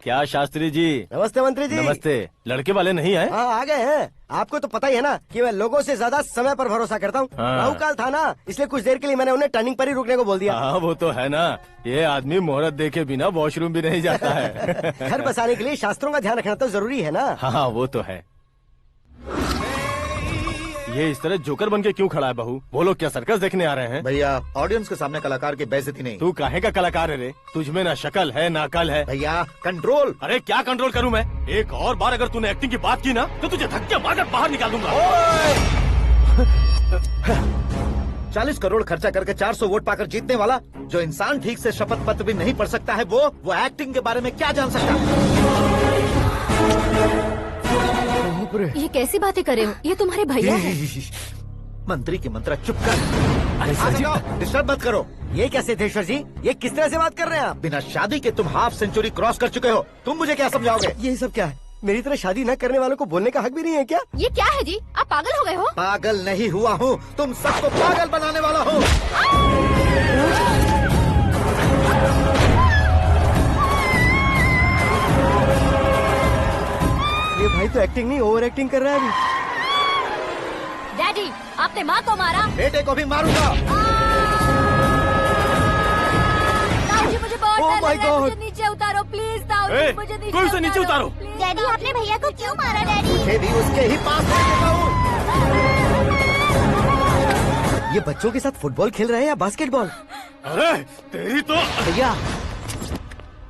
क्या शास्त्री जी? नमस्ते मंत्री जी। नमस्ते। लड़के वाले नहीं आए? हाँ आ गए हैं। आपको तो पता ही है ना कि मैं लोगों से ज्यादा समय पर भरोसा करता हूँ। राहु काल था ना, इसलिए कुछ देर के लिए मैंने उन्हें टर्निंग पर ही रुकने को बोल दिया। हाँ वो तो है ना, ये आदमी मुहूर्त देखे बिना वॉशरूम भी नहीं जाता है। घर बसाने के लिए शास्त्रों का ध्यान रखना तो जरूरी है ना। हाँ वो तो है। ये इस तरह जोकर बन के क्यों खड़ा है बहू? वो लोग क्या सर्कस देखने आ रहे हैं? भैया ऑडियंस के सामने कलाकार की बेइज्जती नहीं। तू काहे का कलाकार है रे? तुझमें ना शक्ल है ना अकल है। भैया कंट्रोल। अरे क्या कंट्रोल करूं मैं? एक और बार अगर तूने एक्टिंग की बात की ना तो तुझे धक्के मारकर बाहर निकाल दूंगा। 40 करोड़ खर्चा करके 400 वोट पाकर जीतने वाला, जो इंसान ठीक से शपथ पत्र भी नहीं पढ़ सकता है, वो एक्टिंग के बारे में क्या जान सकता है? ये कैसी बातें कर रहे हो? ये तुम्हारे भैया हैं। मंत्री की मंत्रा चुप कर। डिस्टर्ब मत करो। ये क्या सिद्धेश्वर जी, ये किस तरह से बात कर रहे हैं आप? बिना शादी के तुम हाफ सेंचुरी क्रॉस कर चुके हो, तुम मुझे क्या समझाओगे? ये सब क्या है? मेरी तरह शादी न करने वालों को बोलने का हक भी नहीं है क्या? ये क्या है जी? आप पागल हो गए हो? पागल नहीं हुआ हूँ, तुम सबको पागल बनाने वाला हूँ। ये भाई तो एक्टिंग नहीं ओवर एक्टिंग कर रहा है अभी। डैडी, आपने माँ को मारा। बेटे को भी मारूंगा। ताऊजी मुझे बहुत Oh डर my लग रहा है, God! मुझे नीचे उतारो प्लीज। ताऊजी मुझे नीचे उतारो। डैडी आपने भैया को क्यों मारा डैडी? मुझे भी उसके ही पास लेके जाऊं। ये बच्चों के साथ फुटबॉल खेल रहे हैं या बास्केटबॉल? अरे तेरी तो भैया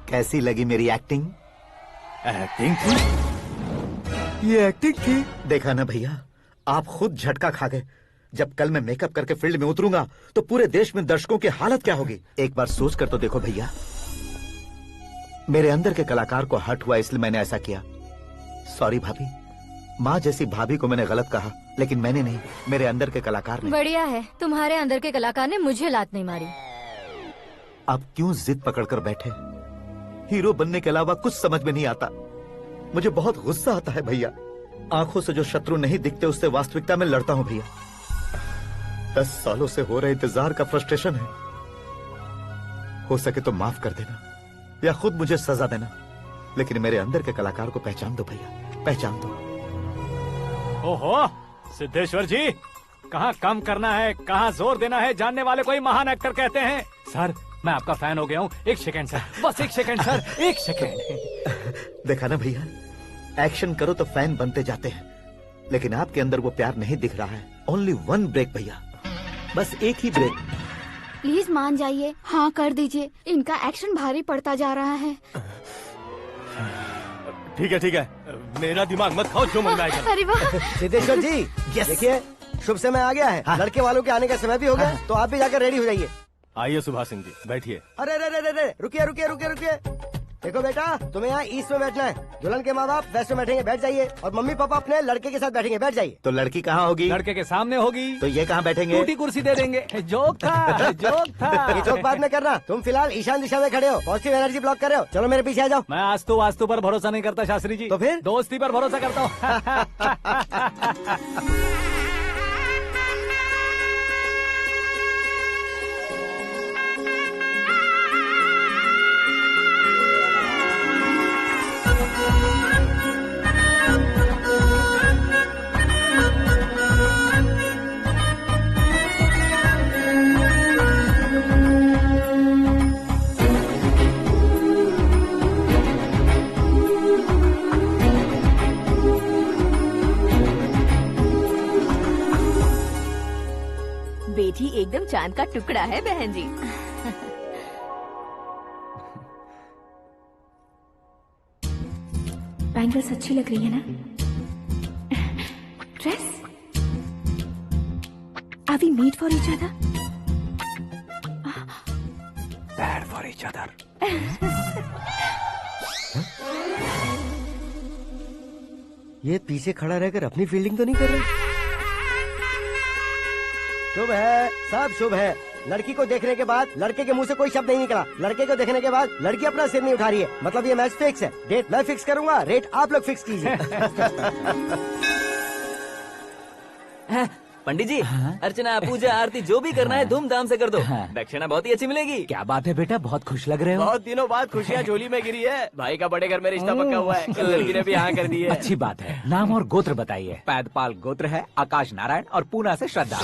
कैसी लगी मेरी एक्टिंग? एक्टिंग थी? ये एक्टिंग थी। देखा ना भैया, आप खुद झटका खा गए। जब कल मैं मेकअप करके फील्ड में उतरूंगा तो पूरे देश में दर्शकों की हालत क्या होगी? एक बार सोच कर तो देखो भैया। मेरे अंदर के कलाकार को हर्ट हुआ इसलिए मैंने ऐसा किया। सॉरी भाभी। माँ जैसी भाभी को मैंने गलत कहा, लेकिन मैंने नहीं, मेरे अंदर के कलाकार ने। बढ़िया है, तुम्हारे अंदर के कलाकार ने मुझे लात नहीं मारी। आप क्यों जिद पकड़कर बैठे? हीरो बनने के अलावा कुछ समझ में नहीं आता। मुझे बहुत गुस्सा आता है भैया। आंखों से जो शत्रु नहीं दिखते उससे वास्तविकता में लड़ता हूं भैया। 10 सालों से हो रहे इंतजार का फ्रस्ट्रेशन है। हो सके तो माफ कर देना या खुद मुझे सजा देना, लेकिन मेरे अंदर के कलाकार को पहचान दो भैया, पहचान दो। ओहो सिद्धेश्वर जी, कहाँ कम करना है कहाँ जोर देना है जानने वाले को ही महान एक्टर कहते हैं। सर मैं आपका फैन हो गया हूँ। एक सेकंड सर, बस एक सेकंड सर, एक सेकंड। देखा ना भैया, एक्शन करो तो फैन बनते जाते हैं, लेकिन आपके अंदर वो प्यार नहीं दिख रहा है। ओनली 1 ब्रेक भैया, बस एक ही ब्रेक। प्लीज मान जाइए, हाँ कर दीजिए। इनका एक्शन भारी पड़ता जा रहा है। ठीक है, मेरा दिमाग मत खाओ, जो मन में आएगा। अरे वाह सिद्धेश्वर जी, देखिए शुभ समय आ गया है। लड़के वालों के आने का समय भी हो गया, तो आप भी जाकर रेडी हो जाइए। आइए सुभाष सिंह जी, बैठिए। अरे रुकिए। देखो बेटा, तुम्हें यहाँ ईस्ट में बैठना है। दुल्हन के माँ बाप वेस्ट में बैठेंगे, बैठ जाइए। और मम्मी पापा अपने लड़के के साथ बैठेंगे, बैठ जाइए। तो लड़की कहाँ होगी? लड़के के सामने होगी। तो ये कहाँ बैठेंगे? टूटी कुर्सी दे देंगे। जोक था। ये जोक बाद में करना। तुम फिलहाल ईशान दिशा में खड़े हो, पॉजिटिव एनर्जी ब्लॉक कर रहे हो। चलो मेरे पीछे आ जाओ। मैं वास्तु पर भरोसा नहीं करता शास्त्री जी। तो फिर दोस्ती पर भरोसा करता हूँ। बेटी एकदम चांद का टुकड़ा है बहन जी। बैंगल्स अच्छी लग रही है ना? Dress? Are we made for each other? Bad for each other. ये पीछे खड़ा रहकर अपनी फील्डिंग तो नहीं कर रहा? शुभ है, सब शुभ है। लड़की को देखने के बाद लड़के के मुंह से कोई शब्द नहीं निकला। लड़के को देखने के बाद लड़की अपना सिर नहीं उठा रही है, मतलब ये मैच फिक्स है। डेट मैं फिक्स करूंगा, रेट आप लोग फिक्स कीजिए। पंडित जी, अर्चना पूजा आरती जो भी करना है धूमधाम से कर दो। दक्षिणा बहुत ही अच्छी मिलेगी। क्या बात है बेटा, बहुत खुश लग रहे हो। बहुत दिनों बाद खुशियाँ झोली में गिरी है। भाई का बड़े घर में रिश्ता पक्का हुआ है, कल लड़की ने भी हाँ कर दी है। अच्छी बात है। नाम और गोत्र बताइए। पैदपाल गोत्र है, आकाश नारायण, और पूना से श्रद्धा।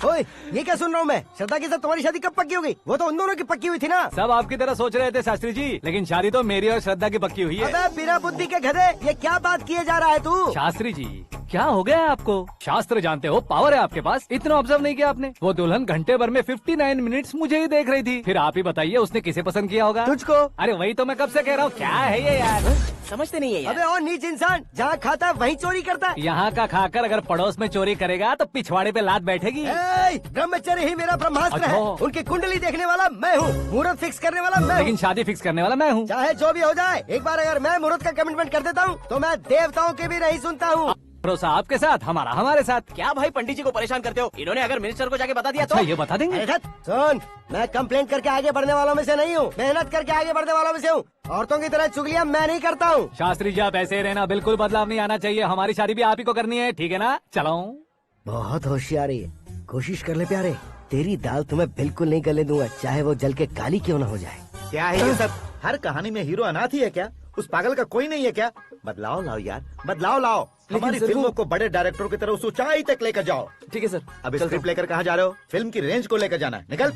ओए, ये क्या सुन रहा हूँ मैं? श्रद्धा के साथ तुम्हारी शादी कब पक्की हो गई? वो तो उन दोनों की पक्की हुई थी ना। सब आपकी तरह सोच रहे थे शास्त्री जी, लेकिन शादी तो मेरी और श्रद्धा की पक्की हुई है। अबे बिना बुद्धि के गधे, ये क्या बात किए जा रहा है तू? शास्त्री जी क्या हो गया है आपको? शास्त्र जानते हो, पावर है आपके पास। इतना ऑब्जर्व नहीं किया आपने? वो दुल्हन घंटे भर में 59 मिनट्स मुझे ही देख रही थी। फिर आप ही बताइए उसने किसे पसंद किया होगा? तुझको। अरे वही तो मैं कब से कह रहा हूँ, क्या है ये यार? समझते नहीं है यार। अबे और नीच इंसान, जहाँ खाता है वहीं चोरी करता है। यहाँ का खाकर अगर पड़ोस में चोरी करेगा तो पिछवाड़े पे लात बैठेगी। ब्रह्मचर्य ही मेरा ब्रह्मास्त्र है। अच्छा। उनकी कुंडली देखने वाला मैं हूँ, मुहूर्त फिक्स करने वाला मैं हूँ। लेकिन शादी फिक्स करने वाला मैं हूँ। चाहे जो भी हो जाए, एक बार अगर मैं मुहूर्त का कमिटमेंट कर देता हूँ तो मैं देवताओं के भी नहीं सुनता हूँ। भरोसा आपके साथ, हमारा हमारे साथ। क्या भाई पंडित जी को परेशान करते हो? इन्होंने अगर मिनिस्टर को जाके बता दिया अच्छा, तो ये बता देंगे? अरे सुन, मैं कंप्लेंट करके आगे बढ़ने वालों में से नहीं हूँ, मेहनत करके आगे बढ़ने वालों में से हूँ। औरतों की तरह चुगलियाँ मैं नहीं करता हूँ। शास्त्री जी आप ऐसे ही रहना, बिल्कुल बदलाव नहीं आना चाहिए। हमारी शादी भी आप ही को करनी है, ठीक है ना? चलो। बहुत होशियारी है, कोशिश कर ले प्यारे। तेरी दाल तुम्हें बिल्कुल नहीं गलने दूंगा, चाहे वो जल के काली क्यों न हो जाए। क्या है ये सब? हर कहानी में हीरो अनाथ ही है क्या? उस पागल का कोई नहीं है क्या? बदलाव लाओ यार, बदलाव लाओ। हमारी फिल्मों को बड़े डायरेक्टरों की तरह उस ऊंचाई तक लेकर जाओ। ठीक है सर। अब स्क्रिप्ट लेकर कहाँ जा रहे हो? फिल्म की रेंज को लेकर जाना है। निकल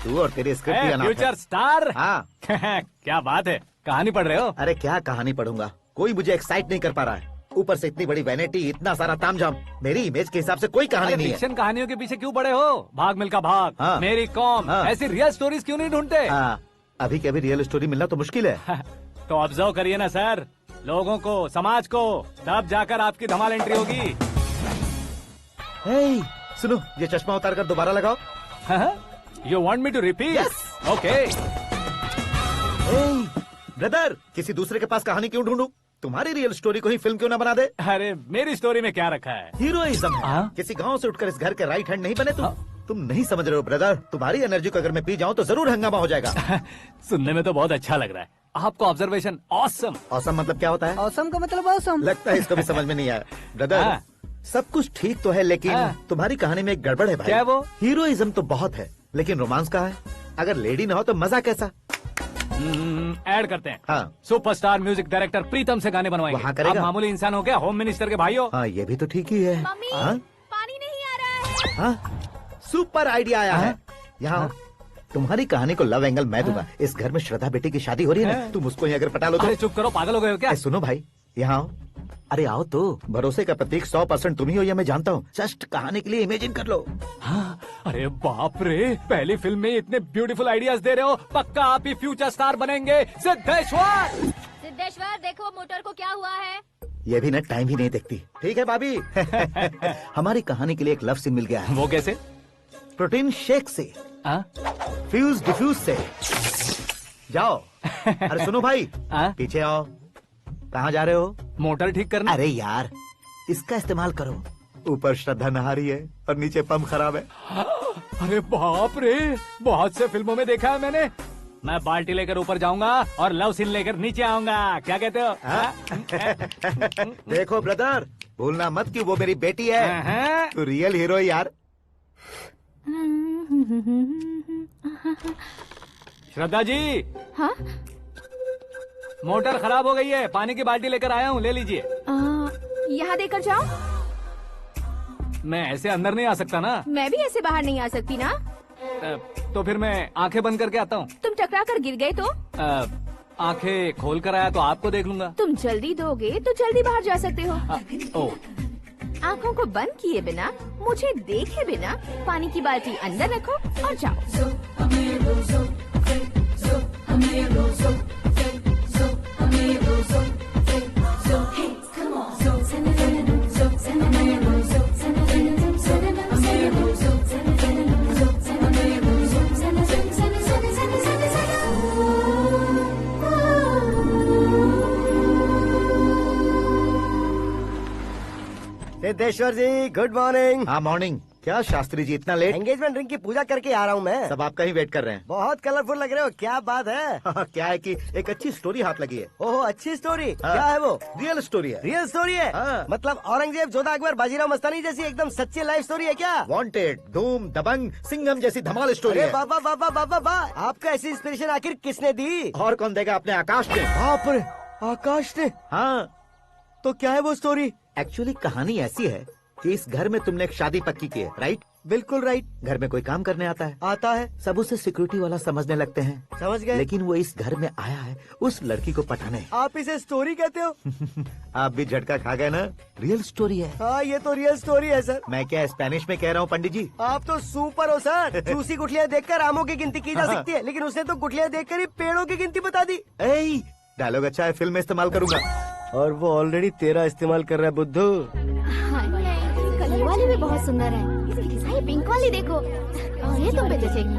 तू और तेरी स्क्रिप्ट भी अनाथ है। Future star. हाँ क्या बात है, कहानी पढ़ रहे हो? अरे क्या कहानी पढ़ूंगा, कोई मुझे एक्साइट नहीं कर पा रहा है। ऊपर से इतनी बड़ी वैनिटी, इतना सारा तामझाम। मेरी इमेज के हिसाब से कोई कहानी नहीं है। फिक्शन कहानियों के पीछे क्यों पड़े हो? भाग मिल्खा भाग, हाँ। मेरी कॉम, हाँ। ऐसी रियल स्टोरीज क्यों नहीं ढूंढते? हाँ, अभी के अभी रियल स्टोरी मिलना तो मुश्किल है। तो ऑब्जर्व करिए ना सर, लोगों को, समाज को, तब जाकर आपकी धमाल एंट्री होगी। सुनो, ये चश्मा उतार कर दोबारा लगाओ। You want me to repeat? Okay. Brother, किसी दूसरे के पास कहानी क्यों ढूंढूं? तुम्हारी रियल स्टोरी को ही फिल्म क्यों ना बना दे? अरे मेरी स्टोरी में क्या रखा है? हीरोइज्म है। किसी गांव से उठकर इस घर के राइट हैंड नहीं बने तुम नहीं समझ रहे हो ब्रदर। तुम्हारी एनर्जी को अगर मैं पी जाऊं तो जरूर हंगामा हो जाएगा। सुनने में तो बहुत अच्छा लग रहा है, आपको ऑब्जर्वेशन ऑसम। औसम मतलब क्या होता है? औसम का मतलब औसम। लगता है इसको भी समझ में नहीं आया। ब्रदर, हाँ। सब कुछ ठीक तो है, लेकिन हाँ। तुम्हारी कहानी में एक गड़बड़ है भाई। क्या है वो? हीरोइज्म तो बहुत है, लेकिन रोमांस कहाँ है? अगर लेडी ना हो तो मजा कैसा? ऐड करते हैं। हाँ। सुपरस्टार म्यूजिक डायरेक्टर प्रीतम से गाने बनवाएंगे। वहाँ करेगा? आप मामूली इंसान हो क्या, होम मिनिस्टर के भाई हो? हाँ, ये भी तो ठीक ही है। मम्मी हाँ? पानी नहीं आ रहा है। हाँ? सुपर आइडिया आया है। यहाँ तुम्हारी कहानी को लव एंगल मैं दूंगा। इस घर में श्रद्धा बेटी की शादी हो रही है ना, तुम उसको ही अगर पटा लो तो। अरे चुप करो, पागल हो गए हो क्या? सुनो भाई, यहाँ आओ। अरे आओ तो। भरोसे का प्रतीक 100% तुम ही हो, यह मैं जानता हूँ। जस्ट कहानी के लिए इमेजिन कर लो। हाँ, अरे बाप रे, पहली फिल्म में इतने ब्यूटीफुल आइडियाज दे रहे हो, पक्का आप ही फ्यूचर स्टार बनेंगे। सिद्धेश्वर, सिद्धेश्वर देखो मोटर को क्या हुआ है। ये भी ना टाइम ही नहीं देखती। ठीक है भाभी। हमारी कहानी के लिए एक लव सीन मिल गया है। वो कैसे? प्रोटीन शेक से, फ्यूज डिफ्यूज से। जाओ। अरे सुनो भाई, पीछे आओ। कहाँ जा रहे हो? मोटर ठीक करना। अरे यार, इसका इस्तेमाल करो। ऊपर श्रद्धा नहा रही है और नीचे पंप खराब है। अरे बाप रे, बहुत से फिल्मों में देखा है मैंने। मैं बाल्टी लेकर ऊपर जाऊंगा और लव सीन लेकर नीचे आऊंगा। क्या कहते हो? देखो ब्रदर, भूलना मत कि वो मेरी बेटी है। तू रियल हीरो है यार। श्रद्धा जी। हाँ? मोटर खराब हो गई है, पानी की बाल्टी लेकर आया हूँ, ले लीजिए। यहाँ देकर जाओ। मैं ऐसे अंदर नहीं आ सकता ना। मैं भी ऐसे बाहर नहीं आ सकती ना। तो फिर मैं आंखें बंद करके आता हूँ। तुम टकरा कर गिर गए तो? आंखें खोल कर आया तो आपको देख लूंगा। तुम जल्दी दोगे तो जल्दी बाहर जा सकते हो। ओ, आँखों को बंद किए बिना, मुझे देखे बिना पानी की बाल्टी अंदर रखो और जाओ। सिद्धेश्वर जी, गुड मॉर्निंग। हाँ मॉर्निंग। क्या शास्त्री जी इतना लेट? एंगेजमेंट रिंग की पूजा करके आ रहा हूँ मैं। सब आपका ही वेट कर रहे हैं। बहुत कलरफुल लग रहे हो, क्या बात है? क्या है कि एक अच्छी स्टोरी हाथ लगी है। ओह, अच्छी स्टोरी। क्या है वो? रियल स्टोरी है। रियल स्टोरी है? मतलब औरंगजेब, जोधा अकबर, बाजीराव मस्तानी जैसी एकदम सच्ची लाइफ स्टोरी है क्या? वांटेड, धूम, दबंग, सिंघम जैसी धमाल स्टोरी है। बाबा बाबा बाबा बाबा, आपको ऐसी इंस्पिरेशन आखिर किसने दी? और कौन देगा? अपने आकाश ने। बाप रे, आकाश ने? हाँ। तो क्या है वो स्टोरी? एक्चुअली कहानी ऐसी है कि इस घर में तुमने एक शादी पक्की की है, राइट? बिल्कुल राइट। घर में कोई काम करने आता है? आता है। सब उसे सिक्योरिटी वाला समझने लगते हैं। समझ गए। लेकिन वो इस घर में आया है उस लड़की को पटाने। आप इसे स्टोरी कहते हो? आप भी झटका खा गए ना? रियल स्टोरी है। हाँ, ये तो रियल स्टोरी है सर। मैं क्या स्पेनिश में कह रहा हूँ पंडित जी? आप तो सुपर हो सर। चूसी गुठलियाँ देखकर आमों की गिनती की जा सकती है, लेकिन उसने तो गुठलियाँ देखकर ही पेड़ों की गिनती बता दी। डायलॉग अच्छा है, फिल्म में इस्तेमाल करूंगा। और वो ऑलरेडी तेरा इस्तेमाल कर रहा है बुद्धू। ये वाली भी बहुत सुंदर है। ये पिंक वाली देखो, ये तुम पे जचेगी।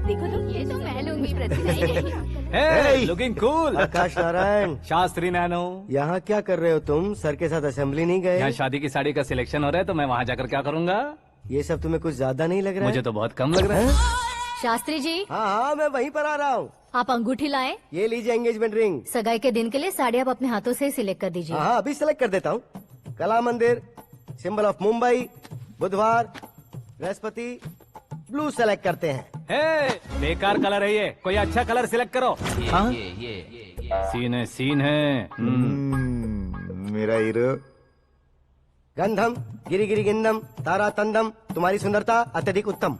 देखो तो, ये तो मैं लूंगी। Looking cool. Akash Narayan. Shastri nano. यहाँ क्या कर रहे हो तुम? सर के साथ असेंबली नहीं गए? यहाँ शादी की साड़ी का सिलेक्शन हो रहा है, तो मैं वहाँ जाकर क्या करूँगा? ये सब तुम्हें कुछ ज्यादा नहीं लग रहा है? मुझे तो बहुत कम लग रहा है। शास्त्री जी। हाँ, मैं वहीं पर आ रहा हूँ। आप अंगूठी लाएं। ये लीजिए एंगेजमेंट रिंग। सगाई के दिन के लिए साड़ी आप अपने हाथों से सिलेक्ट कर दीजिए। हाँ, अभी सिलेक्ट कर देता हूँ। कला मंदिर, सिंबल ऑफ मुंबई, बुधवार, बृहस्पति, ब्लू सेलेक्ट करते हैं। बेकार कलर है ये, कोई अच्छा कलर सिलेक्ट करो। सीन है। मेरा हीरो। गंधम, गिरी गिरी गिंदम, तारा तंदम, तुम्हारी सुंदरता अत्यधिक उत्तम।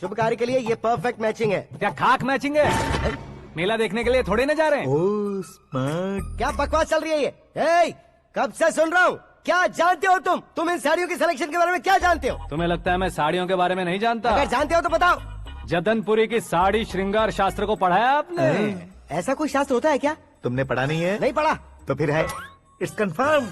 शुभ कार्य के लिए ये परफेक्ट मैचिंग है। क्या खाक मैचिंग है? मेला देखने के लिए थोड़े न जा रहे हैं। Oh smart. क्या बकवास चल रही है ये? कब से सुन रहा हूँ। क्या जानते हो तुम इन साड़ियों की सिलेक्शन के बारे में क्या जानते हो? तुम्हें लगता है मैं साड़ियों के बारे में नहीं जानता? अगर जानते हो तो बताओ। जदनपुरी की साड़ी श्रृंगार शास्त्र को पढ़ा है आपने? ऐसा कोई शास्त्र होता है क्या? तुमने पढ़ा नहीं है? नहीं पढ़ा। तो फिर है, इट्स कंफर्म।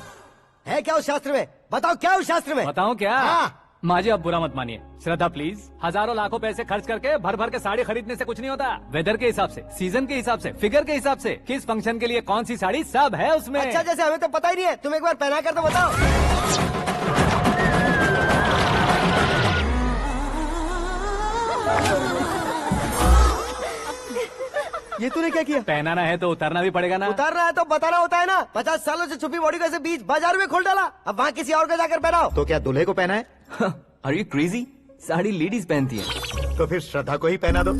है क्या उस शास्त्र में? बताओ क्या उस शास्त्र में? बताऊं क्या? हाँ। माजी, अब बुरा मत मानिए। श्रद्धा प्लीज, हजारों लाखों पैसे खर्च करके भर भर के साड़ी खरीदने से कुछ नहीं होता। वेदर के हिसाब से, सीजन के हिसाब से, फिगर के हिसाब से, किस फंक्शन के लिए कौन सी साड़ी, सब है उसमें। अच्छा, जैसे हमें तो पता ही नहीं है, तुम एक बार पहना कर तो बताओ। ये तूने क्या किया? पहनाना है तो उतारना भी पड़ेगा ना। उतारना है तो बताना होता है ना। 50 सालों से छुपी बॉडी को ऐसे बीच बाजार में खोल डाला, अब वहाँ किसी और को जाकर पहनाओ। तो क्या दूल्हे को पहना है? Are you crazy? Sari ladies पहनती हैं। तो फिर श्रद्धा को ही पहना दो।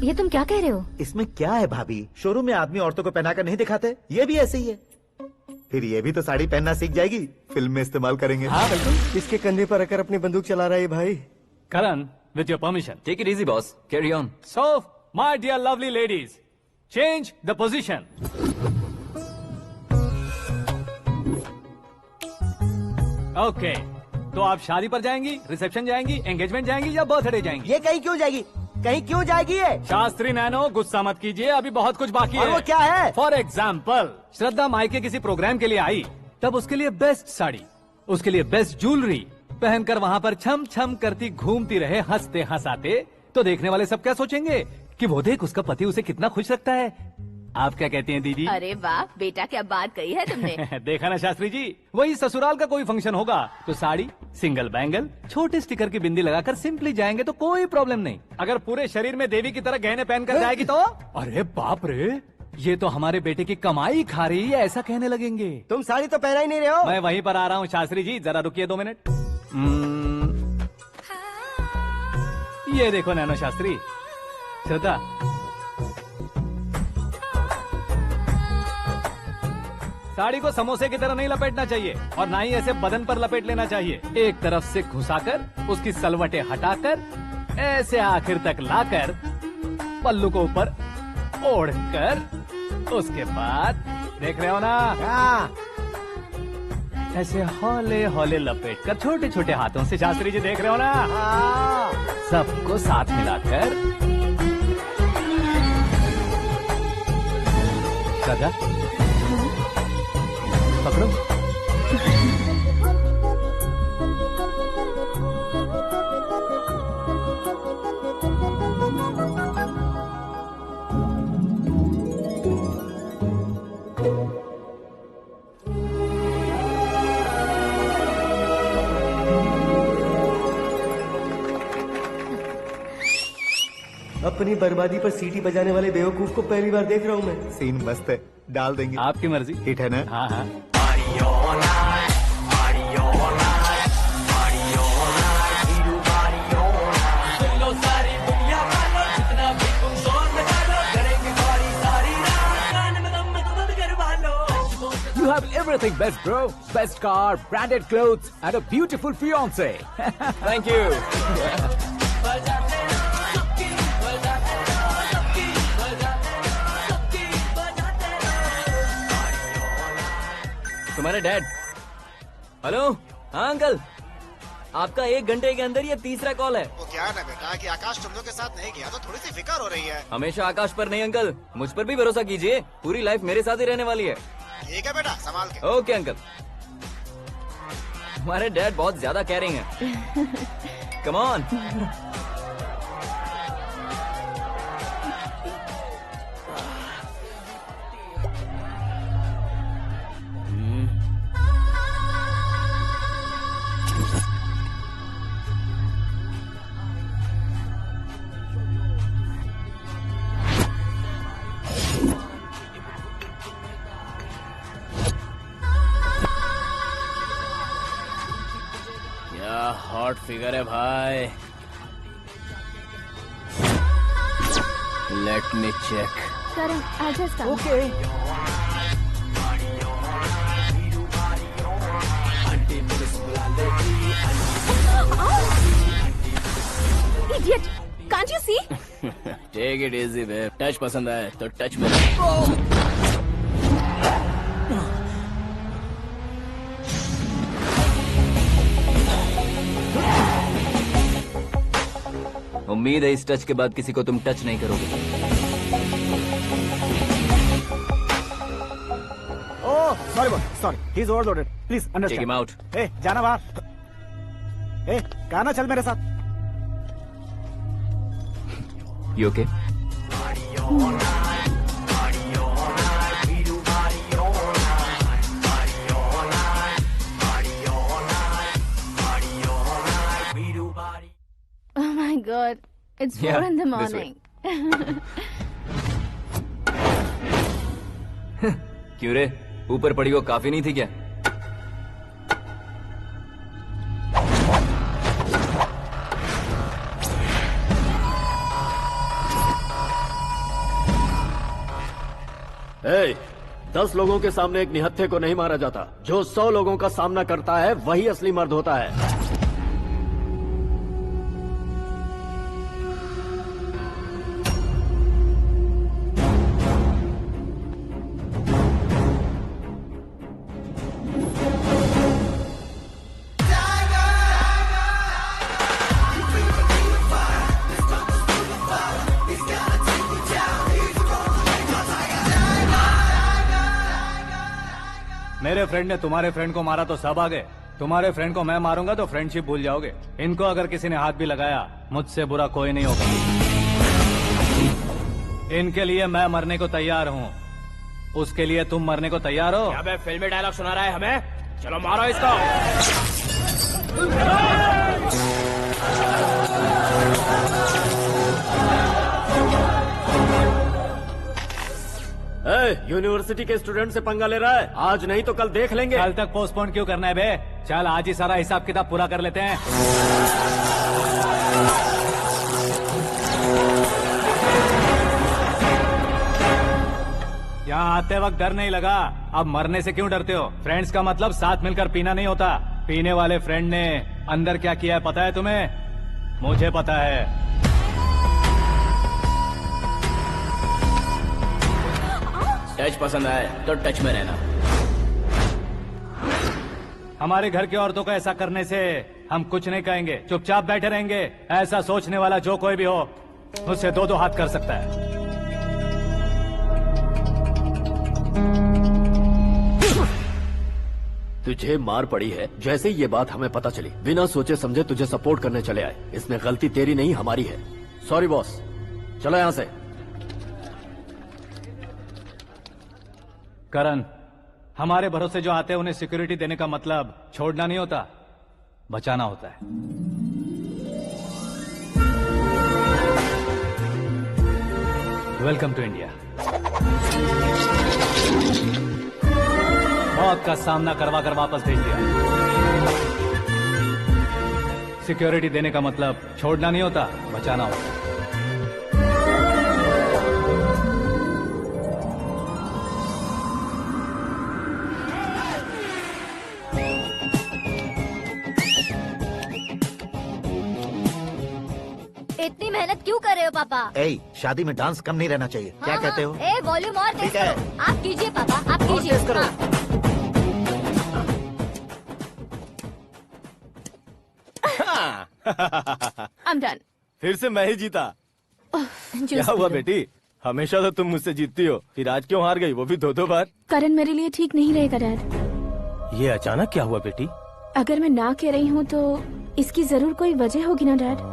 ये तुम क्या कह रहे हो? इसमें क्या है भाभी, शोरूम में आदमी औरतों को पहनाकर नहीं दिखाते, ये भी ऐसे ही है। फिर ये भी तो साड़ी पहनना सीख जाएगी, फिल्म में इस्तेमाल करेंगे। हाँ बिल्कुल। इसके कंधे पर रखकर अपनी बंदूक चला रहा है भाई। करण, with your permission. Take it easy, boss. Carry on. So, my dear lovely ladies, change the position. Okay. तो आप शादी पर जाएंगी, रिसेप्शन जाएंगी, एंगेजमेंट जाएंगी या बर्थडे जाएंगी? ये कहीं क्यों जाएगी? कहीं क्यों जाएगी ये? शास्त्री नैनो, गुस्सा मत कीजिए, अभी बहुत कुछ बाकी और है। वो क्या है? फॉर एग्जाम्पल, श्रद्धा मायके किसी प्रोग्राम के लिए आई, तब उसके लिए बेस्ट साड़ी, उसके लिए बेस्ट ज्वेलरी पहनकर वहाँ पर छम छम करती घूमती रहे हंसते हंसाते, तो देखने वाले सब क्या सोचेंगे कि वो देख उसका पति उसे कितना खुश रखता है। आप क्या कहती हैं दीदी? अरे वाह बेटा, क्या बात कही है तुमने। देखा ना शास्त्री जी, वही ससुराल का कोई फंक्शन होगा तो साड़ी, सिंगल बैंगल, छोटे स्टिकर की बिंदी लगाकर सिंपली जाएंगे तो कोई प्रॉब्लम नहीं। अगर पूरे शरीर में देवी की तरह गहने पहन कर जाएगी तो अरे बाप रे, ये तो हमारे बेटे की कमाई खा रही है, ऐसा कहने लगेंगे। तुम साड़ी तो पहना ही नहीं रहे हो। मैं वहीं पर आ रहा हूँ शास्त्री जी, जरा रुकिए 2 मिनट। ये देखो नैनो शास्त्री, श्रद्धा, साड़ी को समोसे की तरह नहीं लपेटना चाहिए और ना ही ऐसे बदन पर लपेट लेना चाहिए। एक तरफ से घुसाकर, उसकी सलवटें हटाकर, ऐसे आखिर तक लाकर, पल्लू को ऊपर ओढ़कर, उसके बाद देख रहे हो ना, ऐसे हौले हौले लपेट कर छोटे छोटे हाथों से, शास्त्री जी देख रहे हो ना, सबको साथ मिलाकर, श्रद्धा पकड़ो। अपनी बर्बादी पर सीटी बजाने वाले बेवकूफ को पहली बार देख रहा हूँ मैं। सीन मस्त है, डाल देंगे। आपकी मर्जी। हिट है ना? हाँ हाँ। You have everything best, bro. Best car, branded clothes, and a beautiful fiance. Thank you. तुम्हारे डैड। हेलो, हाँ अंकल, आपका 1 घंटे के अंदर ये तीसरा कॉल है। वो क्या है ना बेटा कि आकाश तुम लोग के साथ नहीं गया तो थोड़ी सी फिक्र हो रही है। हमेशा आकाश पर नहीं अंकल, मुझ पर भी भरोसा कीजिए, पूरी लाइफ मेरे साथ ही रहने वाली है। ठीक है बेटा, संभाल के। Okay uncle. हमारे डैड बहुत ज्यादा केयरिंग है। Come on. हॉट फिगर है भाई। Let me check. Karan, I'll just come. Okay. Idiot! Can't you see? Take it easy babe. Touch पसंद आए तो टच में। उम्मीद है इस टच के बाद किसी को तुम टच नहीं करोगे। Oh sorry, he is overloaded, please understand. Take him out. ए जाना बाहर। ए गाना चल मेरे साथ। You okay? Oh my God, it's 4 Yeah, in the this way. morning. क्यों रे, ऊपर पड़ी वो काफी नहीं थी क्या? ए, 10 लोगों के सामने एक निहत्थे को नहीं मारा जाता। जो 100 लोगों का सामना करता है वही असली मर्द होता है। मेरे फ्रेंड ने तुम्हारे फ्रेंड को मारा तो सब आ गए। तुम्हारे फ्रेंड को मैं मारूंगा तो फ्रेंडशिप भूल जाओगे। इनको अगर किसी ने हाथ भी लगाया, मुझसे बुरा कोई नहीं होगा। इनके लिए मैं मरने को तैयार हूँ। उसके लिए तुम मरने को तैयार हो? क्या फिल्मी डायलॉग सुना रहा है हमें? चलो मारो इसको। यूनिवर्सिटी के स्टूडेंट से पंगा ले रहा है। आज नहीं तो कल देख लेंगे। कल तक पोस्टपोन क्यों करना है बे? चल आज ही सारा हिसाब किताब पूरा कर लेते हैं। यहाँ आते वक्त डर नहीं लगा, अब मरने से क्यों डरते हो? फ्रेंड्स का मतलब साथ मिलकर पीना नहीं होता। पीने वाले फ्रेंड ने अंदर क्या किया है पता है तुम्हें? मुझे पता है। टच पसंद आए तो टच में रहना। हमारे घर की औरतों को ऐसा करने से हम कुछ नहीं कहेंगे, चुपचाप बैठे रहेंगे। ऐसा सोचने वाला जो कोई भी हो, उससे 2-2 हाथ कर सकता है। तुझे मार पड़ी है। जैसे ही ये बात हमें पता चली, बिना सोचे समझे तुझे सपोर्ट करने चले आए। इसमें गलती तेरी नहीं हमारी है। सॉरी बॉस, चलो यहाँ से। करण, हमारे भरोसे जो आते हैं उन्हें सिक्योरिटी देने का मतलब छोड़ना नहीं होता, बचाना होता है। Welcome to India. मौत का सामना करवा कर वापस भेज दिया। सिक्योरिटी देने का मतलब छोड़ना नहीं होता, बचाना होता है। इतनी मेहनत क्यों कर रहे हो पापा? ए, शादी में डांस कम नहीं रहना चाहिए। क्या कहते हो? ए, वॉल्यूम और तेज ठीक है। करो। आप कीजिए पापा, आप कीजिए। तेज करो। I'm done. फिर से मैं ही जीता। क्या हुआ बेटी? हमेशा तो तुम मुझसे जीतती हो, फिर आज क्यों हार गई, वो भी 2-2 बार? करण मेरे लिए ठीक नहीं रहेगा डैड। ये अचानक क्या हुआ बेटी? अगर मैं ना कह रही हूँ तो इसकी जरूर कोई वजह होगी ना डैड।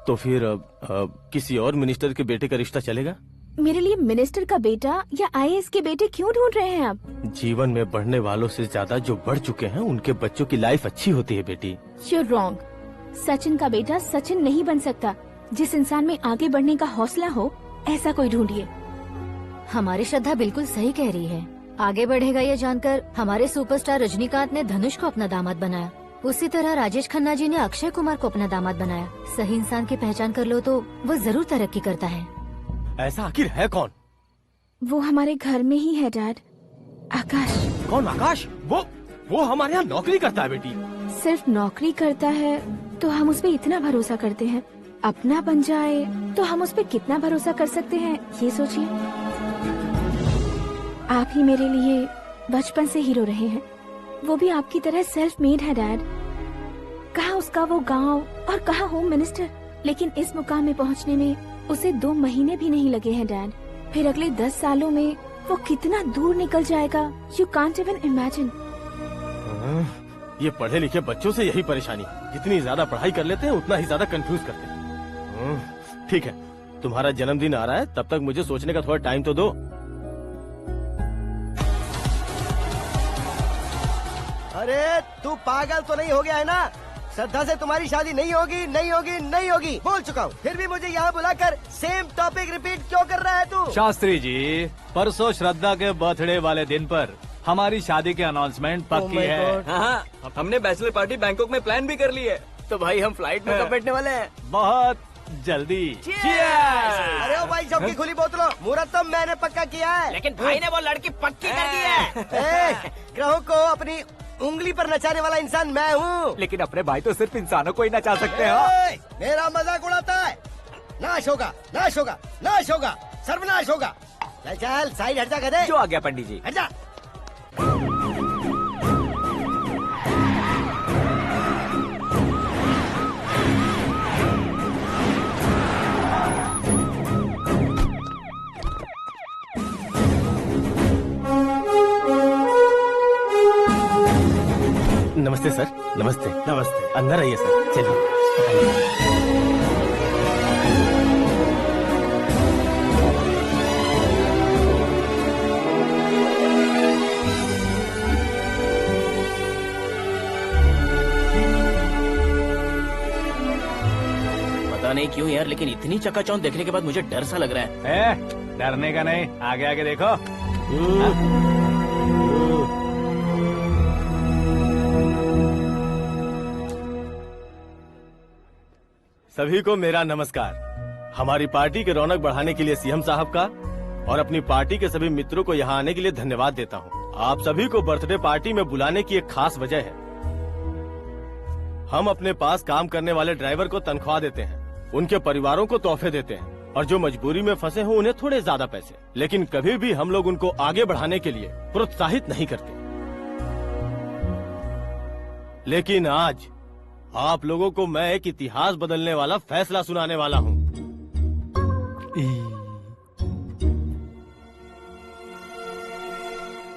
तो फिर किसी और मिनिस्टर के बेटे का रिश्ता चलेगा? मेरे लिए मिनिस्टर का बेटा या आईएएस के बेटे क्यों ढूंढ रहे हैं आप? जीवन में बढ़ने वालों से ज्यादा जो बढ़ चुके हैं उनके बच्चों की लाइफ अच्छी होती है बेटी। You're wrong. सचिन का बेटा सचिन नहीं बन सकता। जिस इंसान में आगे बढ़ने का हौसला हो, ऐसा कोई ढूंढिए। हमारी श्रद्धा बिल्कुल सही कह रही है। आगे बढ़ेगा ये जानकर हमारे सुपरस्टार रजनीकांत ने धनुष को अपना दामाद बनाया। उसी तरह राजेश खन्ना जी ने अक्षय कुमार को अपना दामाद बनाया। सही इंसान की पहचान कर लो तो वो जरूर तरक्की करता है। ऐसा आखिर है कौन? वो हमारे घर में ही है डैड। आकाश। कौन आकाश? वो हमारे यहाँ नौकरी करता है बेटी। सिर्फ नौकरी करता है तो हम उस पे इतना भरोसा करते हैं। अपना बन जाए तो हम उस पे कितना भरोसा कर सकते हैं, ये सोचिए। आप ही मेरे लिए बचपन से हीरो रहे हैं। वो भी आपकी तरह सेल्फ मेड है डैड। कहाँ उसका वो गांव और कहाँ होम मिनिस्टर, लेकिन इस मुकाम में पहुँचने में उसे 2 महीने भी नहीं लगे हैं डैड। फिर अगले 10 सालों में वो कितना दूर निकल जाएगा, यू कांट इवन इमेजिन। ये पढ़े लिखे बच्चों से यही परेशानी है। जितनी ज्यादा पढ़ाई कर लेते हैं उतना ही ज्यादा कंफ्यूज करते हैं। ठीक है, तुम्हारा जन्मदिन आ रहा है, तब तक मुझे सोचने का थोड़ा टाइम तो दो। अरे तू पागल तो नहीं हो गया है ना? श्रद्धा से तुम्हारी शादी नहीं होगी, नहीं होगी, नहीं होगी, बोल चुका हूँ। फिर भी मुझे यहाँ बुलाकर सेम टॉपिक रिपीट क्यों कर रहा है तू? शास्त्री जी, परसों श्रद्धा के बर्थडे वाले दिन पर हमारी शादी की अनाउंसमेंट पक्की है। हाँ, हमने बैचलर पार्टी बैंकॉक में प्लान भी कर ली है। तो भाई हम फ्लाइट में कब बैठने वाले हैं? बहुत जल्दी। अरे ओ भाई, सबकी खुली बोतलों, मुहूर्त तो मैंने पक्का किया है। लेकिन भाई ने वो लड़की पक्की कर दी है। ग्रहों को अपनी उंगली पर नचाने वाला इंसान मैं हूँ। लेकिन अपने भाई तो सिर्फ इंसानों को ही नचा सकते हैं। मेरा मजाक उड़ाता है। नाश होगा, नाश होगा, नाश होगा, सर्वनाश होगा। चल चल साइड हट जा गधे। जो आ गया पंडित जी। हट जा। नमस्ते सर। नमस्ते। नमस्ते। अंदर आइए सर। चलिए। पता नहीं क्यों यार, लेकिन इतनी चकाचौंध देखने के बाद मुझे डर सा लग रहा है। डरने का नहीं, आगे आगे देखो। सभी को मेरा नमस्कार। हमारी पार्टी के रौनक बढ़ाने के लिए सीएम साहब का और अपनी पार्टी के सभी मित्रों को यहाँ आने के लिए धन्यवाद देता हूँ। आप सभी को बर्थडे पार्टी में बुलाने की एक खास वजह है। हम अपने पास काम करने वाले ड्राइवर को तनख्वाह देते हैं, उनके परिवारों को तोहफे देते हैं और जो मजबूरी में फंसे हो उन्हें थोड़े ज्यादा पैसे। लेकिन कभी भी हम लोग उनको आगे बढ़ाने के लिए प्रोत्साहित नहीं करते। लेकिन आज आप लोगों को मैं एक इतिहास बदलने वाला फैसला सुनाने वाला हूँ।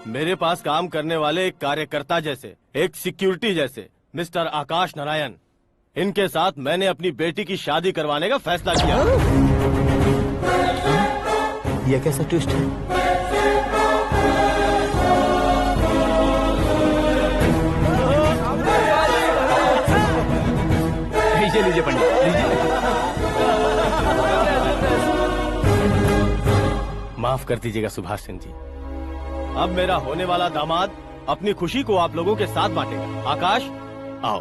मेरे पास काम करने वाले एक कार्यकर्ता जैसे, एक सिक्योरिटी जैसे मिस्टर आकाश नारायण, इनके साथ मैंने अपनी बेटी की शादी करवाने का फैसला किया। यह कैसा ट्विस्ट है? लीजिए पंडित, लीजिए। माफ कर दीजिएगा सुभाष सिंह जी। अब मेरा होने वाला दामाद अपनी खुशी को आप लोगों के साथ बांटेगा। आकाश, आओ।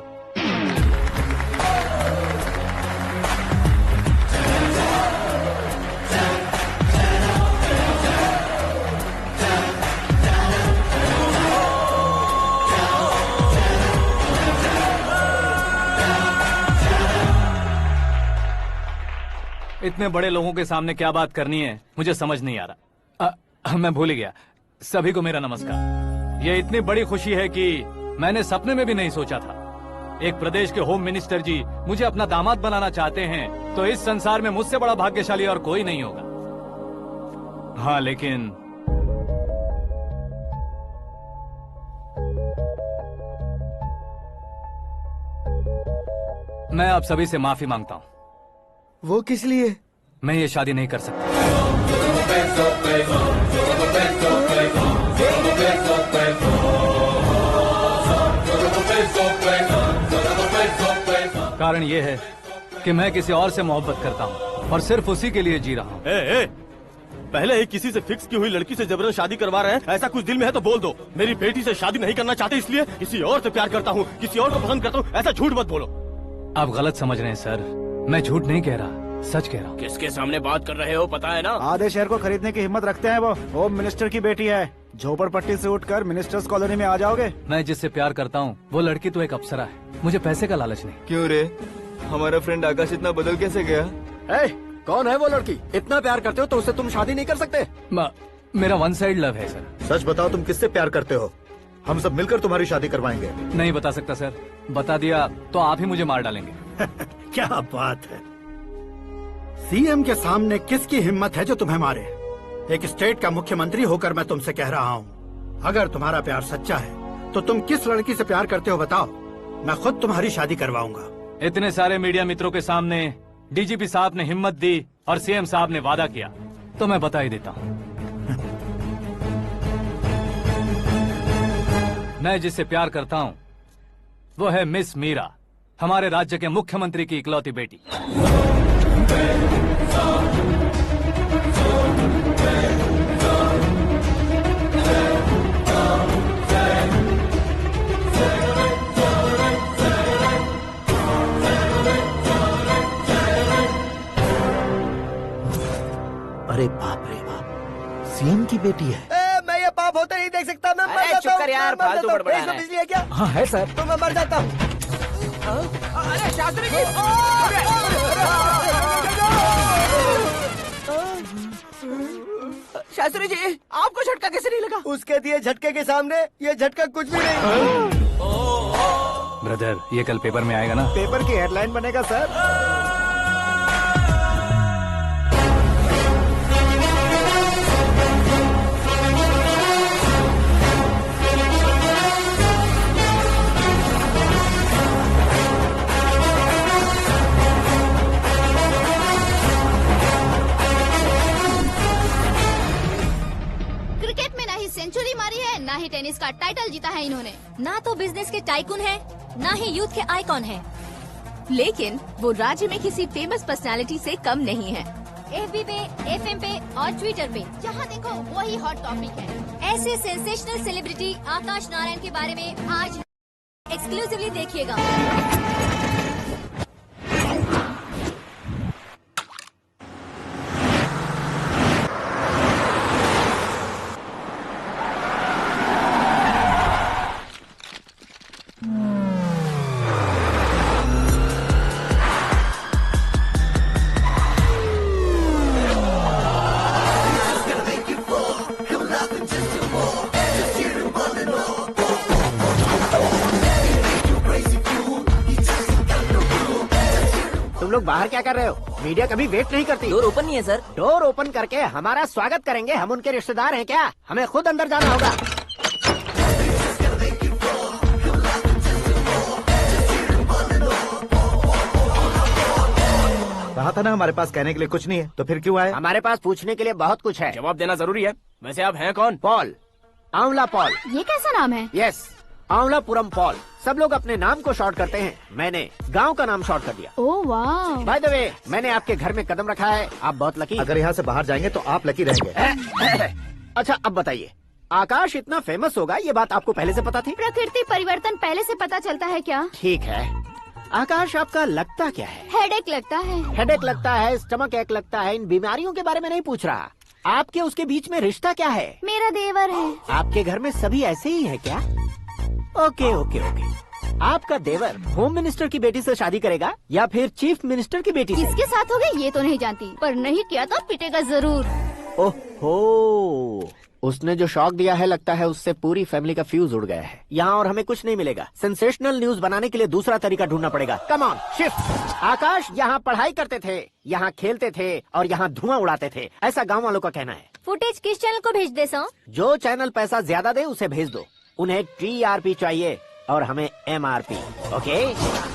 इतने बड़े लोगों के सामने क्या बात करनी है मुझे समझ नहीं आ रहा। मैं भूल ही गया। सभी को मेरा नमस्कार। ये इतनी बड़ी खुशी है कि मैंने सपने में भी नहीं सोचा था। एक प्रदेश के होम मिनिस्टर जी मुझे अपना दामाद बनाना चाहते हैं, तो इस संसार में मुझसे बड़ा भाग्यशाली और कोई नहीं होगा। हाँ, लेकिन मैं आप सभी से माफी मांगता हूँ। वो किस लिए? मैं ये शादी नहीं कर सकता। कारण ये है कि मैं किसी और से मोहब्बत करता हूँ और सिर्फ उसी के लिए जी रहा हूँ। पहले ही किसी से फिक्स की हुई लड़की से जबरन शादी करवा रहे हैं। ऐसा कुछ दिल में है तो बोल दो। मेरी बेटी से शादी नहीं करना चाहते इसलिए किसी और से प्यार करता हूँ, किसी और को पसंद करता हूँ, ऐसा झूठ मत बोलो। आप गलत समझ रहे हैं सर, मैं झूठ नहीं कह रहा, सच कह रहा हूँ। किसके सामने बात कर रहे हो पता है ना? आधे शहर को खरीदने की हिम्मत रखते हैं वो। होम मिनिस्टर की बेटी है। झोपड़पट्टी से उठकर मिनिस्टर्स कॉलोनी में आ जाओगे। मैं जिससे प्यार करता हूँ वो लड़की तो एक अप्सरा है, मुझे पैसे का लालच नहीं। क्यों रे, हमारा फ्रेंड आकाश इतना बदल कैसे गया? कौन है वो लड़की? इतना प्यार करते हो तो उससे तुम शादी नहीं कर सकते? मेरा वन साइड लव है सर। सच बताओ, तुम किससे प्यार करते हो? हम सब मिलकर तुम्हारी शादी करवाएंगे। नहीं बता सकता सर, बता दिया तो आप ही मुझे मार डालेंगे। क्या बात है, सीएम के सामने किसकी हिम्मत है जो तुम्हें मारे? एक स्टेट का मुख्यमंत्री होकर मैं तुमसे कह रहा हूँ, अगर तुम्हारा प्यार सच्चा है तो तुम किस लड़की से प्यार करते हो बताओ, मैं खुद तुम्हारी शादी करवाऊंगा। इतने सारे मीडिया मित्रों के सामने डीजीपी साहब ने हिम्मत दी और सीएम साहब ने वादा किया, तो मैं बता ही देता हूँ। मैं जिससे प्यार करता हूँ वो है मिस मीरा, हमारे राज्य के मुख्यमंत्री की इकलौती बेटी। अरे बाप रे बाप, सीएम की बेटी है। मैं ये पाप होते नहीं देख सकता। मैं मर अरे जाता चुप कर हूँ, यार, मैं मर फालतू जाता हूँ। बड़बड़ा इसमें रहा है। बिजली है क्या? हाँ है सर। तो मैं मर जाता हूँ। अरे शास्त्री जी, शास्त्री जी, आपको झटका कैसे नहीं लगा? उसके दिए झटके के सामने ये झटका कुछ भी नहीं। ब्रदर, ये कल पेपर में आएगा ना? पेपर की हेडलाइन बनेगा सर। क्रिकेट में ना ही सेंचुरी मारी है, ना ही टेनिस का टाइटल जीता है इन्होंने। ना तो बिजनेस के टाइकून है, ना ही यूथ के आइकॉन है। लेकिन वो राज्य में किसी फेमस पर्सनालिटी से कम नहीं है। FB पे, FM पे और ट्विटर पे जहाँ देखो वही हॉट टॉपिक है। ऐसे सेंसेशनल सेलिब्रिटी आकाश नारायण के बारे में आज एक्सक्लूसिवली देखिएगा। तुम लोग बाहर क्या कर रहे हो? मीडिया कभी वेट नहीं करती। डोर ओपन नहीं है सर। डोर ओपन करके हमारा स्वागत करेंगे? हम उनके रिश्तेदार हैं क्या? हमें खुद अंदर जाना होगा। कहा था ना हमारे पास कहने के लिए कुछ नहीं है, तो फिर क्यों आए? हमारे पास पूछने के लिए बहुत कुछ है। जवाब देना जरूरी है। वैसे आप हैं कौन? पॉल, आंवला पॉल। ये कैसा नाम है? Yes, Anvalapuram Paul. सब लोग अपने नाम को शॉर्ट करते हैं, मैंने गांव का नाम शॉर्ट कर दिया। ओह वाह। बाय द वे, मैंने आपके घर में कदम रखा है, आप बहुत लकी। अगर यहाँ से बाहर जाएंगे तो आप लकी रहेंगे। अच्छा अब बताइए, आकाश इतना फेमस होगा ये बात आपको पहले से पता थी? प्रकृति परिवर्तन पहले से पता चलता है क्या? ठीक है, आकाश आपका लगता क्या है? हेडेक लगता है। हेडेक लगता है, स्टमक एक लगता है। इन बीमारियों के बारे में नहीं पूछ रहा, आपके उसके बीच में रिश्ता क्या है? मेरा देवर है। आपके घर में सभी ऐसे ही है क्या? Okay okay okay. आपका देवर होम मिनिस्टर की बेटी से शादी करेगा या फिर चीफ मिनिस्टर की बेटी से? किसके साथ होगा ये तो नहीं जानती, पर नहीं किया तो पिटेगा जरूर। ओहो, उसने जो शॉक दिया है लगता है उससे पूरी फैमिली का फ्यूज उड़ गया है। यहाँ और हमें कुछ नहीं मिलेगा। सेंसेशनल न्यूज बनाने के लिए दूसरा तरीका ढूंढना पड़ेगा। Come on shift. आकाश यहाँ पढ़ाई करते थे, यहाँ खेलते थे और यहाँ धुआं उड़ाते थे, ऐसा गाँव वालों का कहना है। फुटेज किस चैनल को भेज दे सो? जो चैनल पैसा ज्यादा दे उसे भेज दो। उन्हें TRP चाहिए और हमें MRP। ओके?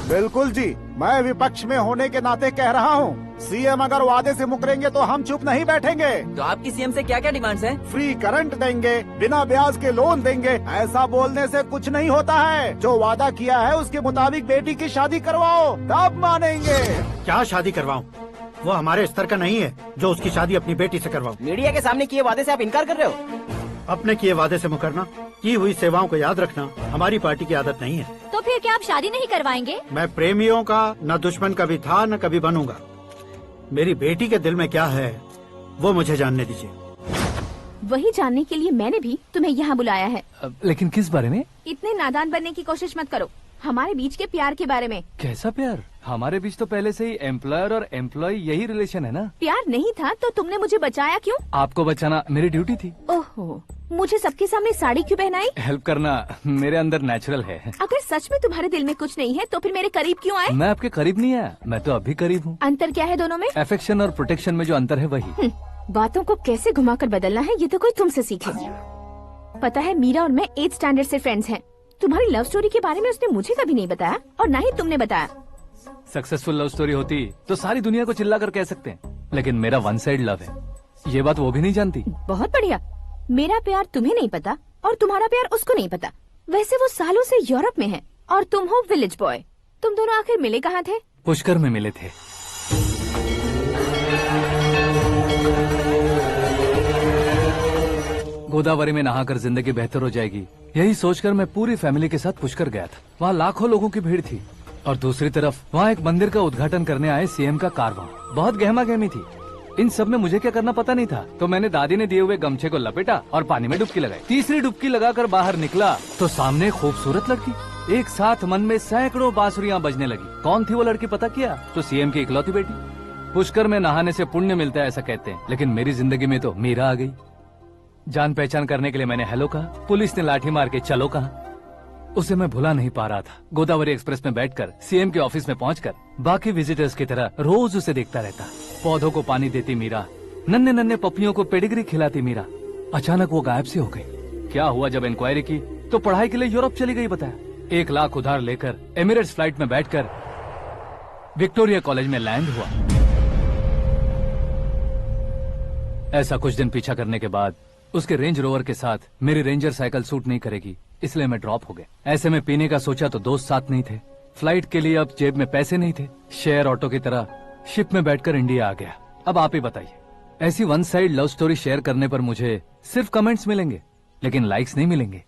बिल्कुल जी, मैं विपक्ष में होने के नाते कह रहा हूँ, सीएम अगर वादे से मुकरेंगे तो हम चुप नहीं बैठेंगे। तो आपकी सीएम से क्या क्या डिमांड्स हैं? फ्री करंट देंगे, बिना ब्याज के लोन देंगे। ऐसा बोलने से कुछ नहीं होता है। जो वादा किया है उसके मुताबिक बेटी की शादी करवाओ, तब मानेंगे। क्या शादी करवाऊं? वो हमारे स्तर का नहीं है जो उसकी शादी अपनी बेटी से करवाऊं। मीडिया के सामने किए वादे से आप इनकार कर रहे हो? अपने किए वादे से मुकरना, की हुई सेवाओं को याद रखना हमारी पार्टी की आदत नहीं है। तो फिर क्या आप शादी नहीं करवाएंगे? मैं प्रेमियों का न दुश्मन कभी था न कभी बनूंगा। मेरी बेटी के दिल में क्या है वो मुझे जानने दीजिए। वही जानने के लिए मैंने भी तुम्हें यहाँ बुलाया है। लेकिन किस बारे में? इतने नादान बनने की कोशिश मत करो। हमारे बीच के प्यार के बारे में। कैसा प्यार? हमारे बीच तो पहले से ही एम्प्लॉयर और एम्प्लॉय यही रिलेशन है ना। प्यार नहीं था तो तुमने मुझे बचाया क्यों? आपको बचाना मेरी ड्यूटी थी। ओहो, मुझे सबके सामने साड़ी क्यों पहनाई? हेल्प करना मेरे अंदर नेचुरल है। अगर सच में तुम्हारे दिल में कुछ नहीं है तो फिर मेरे करीब क्यों आए? मैं आपके करीब नहीं आया, मैं तो अभी करीब हूँ। अंतर क्या है दोनों में? अफेक्शन और प्रोटेक्शन में जो अंतर है वही। बातों को कैसे घुमाकर बदलना है ये तो कोई तुमसे सीखे। पता है, मीरा और मैं 8th स्टैंडर्ड से फ्रेंड्स हैं। तुम्हारी लव स्टोरी के बारे में उसने मुझे कभी नहीं बताया और ना ही तुमने बताया। सक्सेसफुल लव स्टोरी होती तो सारी दुनिया को चिल्ला कर कह सकते हैं, लेकिन मेरा वन साइड लव है, ये बात वो भी नहीं जानती। बहुत बढ़िया। मेरा प्यार तुम्हें नहीं पता और तुम्हारा प्यार उसको नहीं पता। वैसे वो सालों से यूरोप में है और तुम हो विलेज बॉय। तुम दोनों आखिर मिले कहाँ थे? पुष्कर में मिले थे। गोदावरी में नहाकर जिंदगी बेहतर हो जाएगी, यही सोचकर मैं पूरी फैमिली के साथ पुष्कर गया था। वहाँ लाखों लोगों की भीड़ थी और दूसरी तरफ वहाँ एक मंदिर का उद्घाटन करने आए सीएम का कारवां। बहुत गहमा गहमी थी। इन सब में मुझे क्या करना पता नहीं था, तो मैंने दादी ने दिए हुए गमछे को लपेटा और पानी में डुबकी लगाई। तीसरी डुबकी लगाकर बाहर निकला तो सामने खूबसूरत लड़की। एक साथ मन में सैकड़ों बांसुरियां बजने लगी। कौन थी वो लड़की पता किया? तो सीएम की इकलौती बेटी। पुष्कर में नहाने से पुण्य मिलता है ऐसा कहते हैं, लेकिन मेरी जिंदगी में तो मीरा आ गई। जान पहचान करने के लिए मैंने हेलो कहा, पुलिस ने लाठी मार के चलो कहा। उसे मैं भुला नहीं पा रहा था। गोदावरी एक्सप्रेस में बैठकर सीएम के ऑफिस में पहुंचकर बाकी विजिटर्स की तरह रोज उसे देखता रहता। पौधों को पानी देती मीरा, नन्हे नन्हे पपियों को पेडिग्री खिलाती मीरा। अचानक वो गायब सी हो गई। क्या हुआ? जब इंक्वायरी की तो पढ़ाई के लिए यूरोप चली गई बताया। 1 लाख उधार लेकर एमिरेट्स फ्लाइट में बैठकर विक्टोरिया कॉलेज में लैंड हुआ। ऐसा कुछ दिन पीछा करने के बाद उसके रेंज रोवर के साथ मेरी रेंजर साइकिल सूट नहीं करेगी, इसलिए मैं ड्रॉप हो गया। ऐसे में पीने का सोचा तो दोस्त साथ नहीं थे। फ्लाइट के लिए अब जेब में पैसे नहीं थे। शेयर ऑटो की तरह शिप में बैठकर इंडिया आ गया। अब आप ही बताइए, ऐसी one side love story share करने पर मुझे सिर्फ कमेंट्स मिलेंगे, लेकिन लाइक्स नहीं मिलेंगे।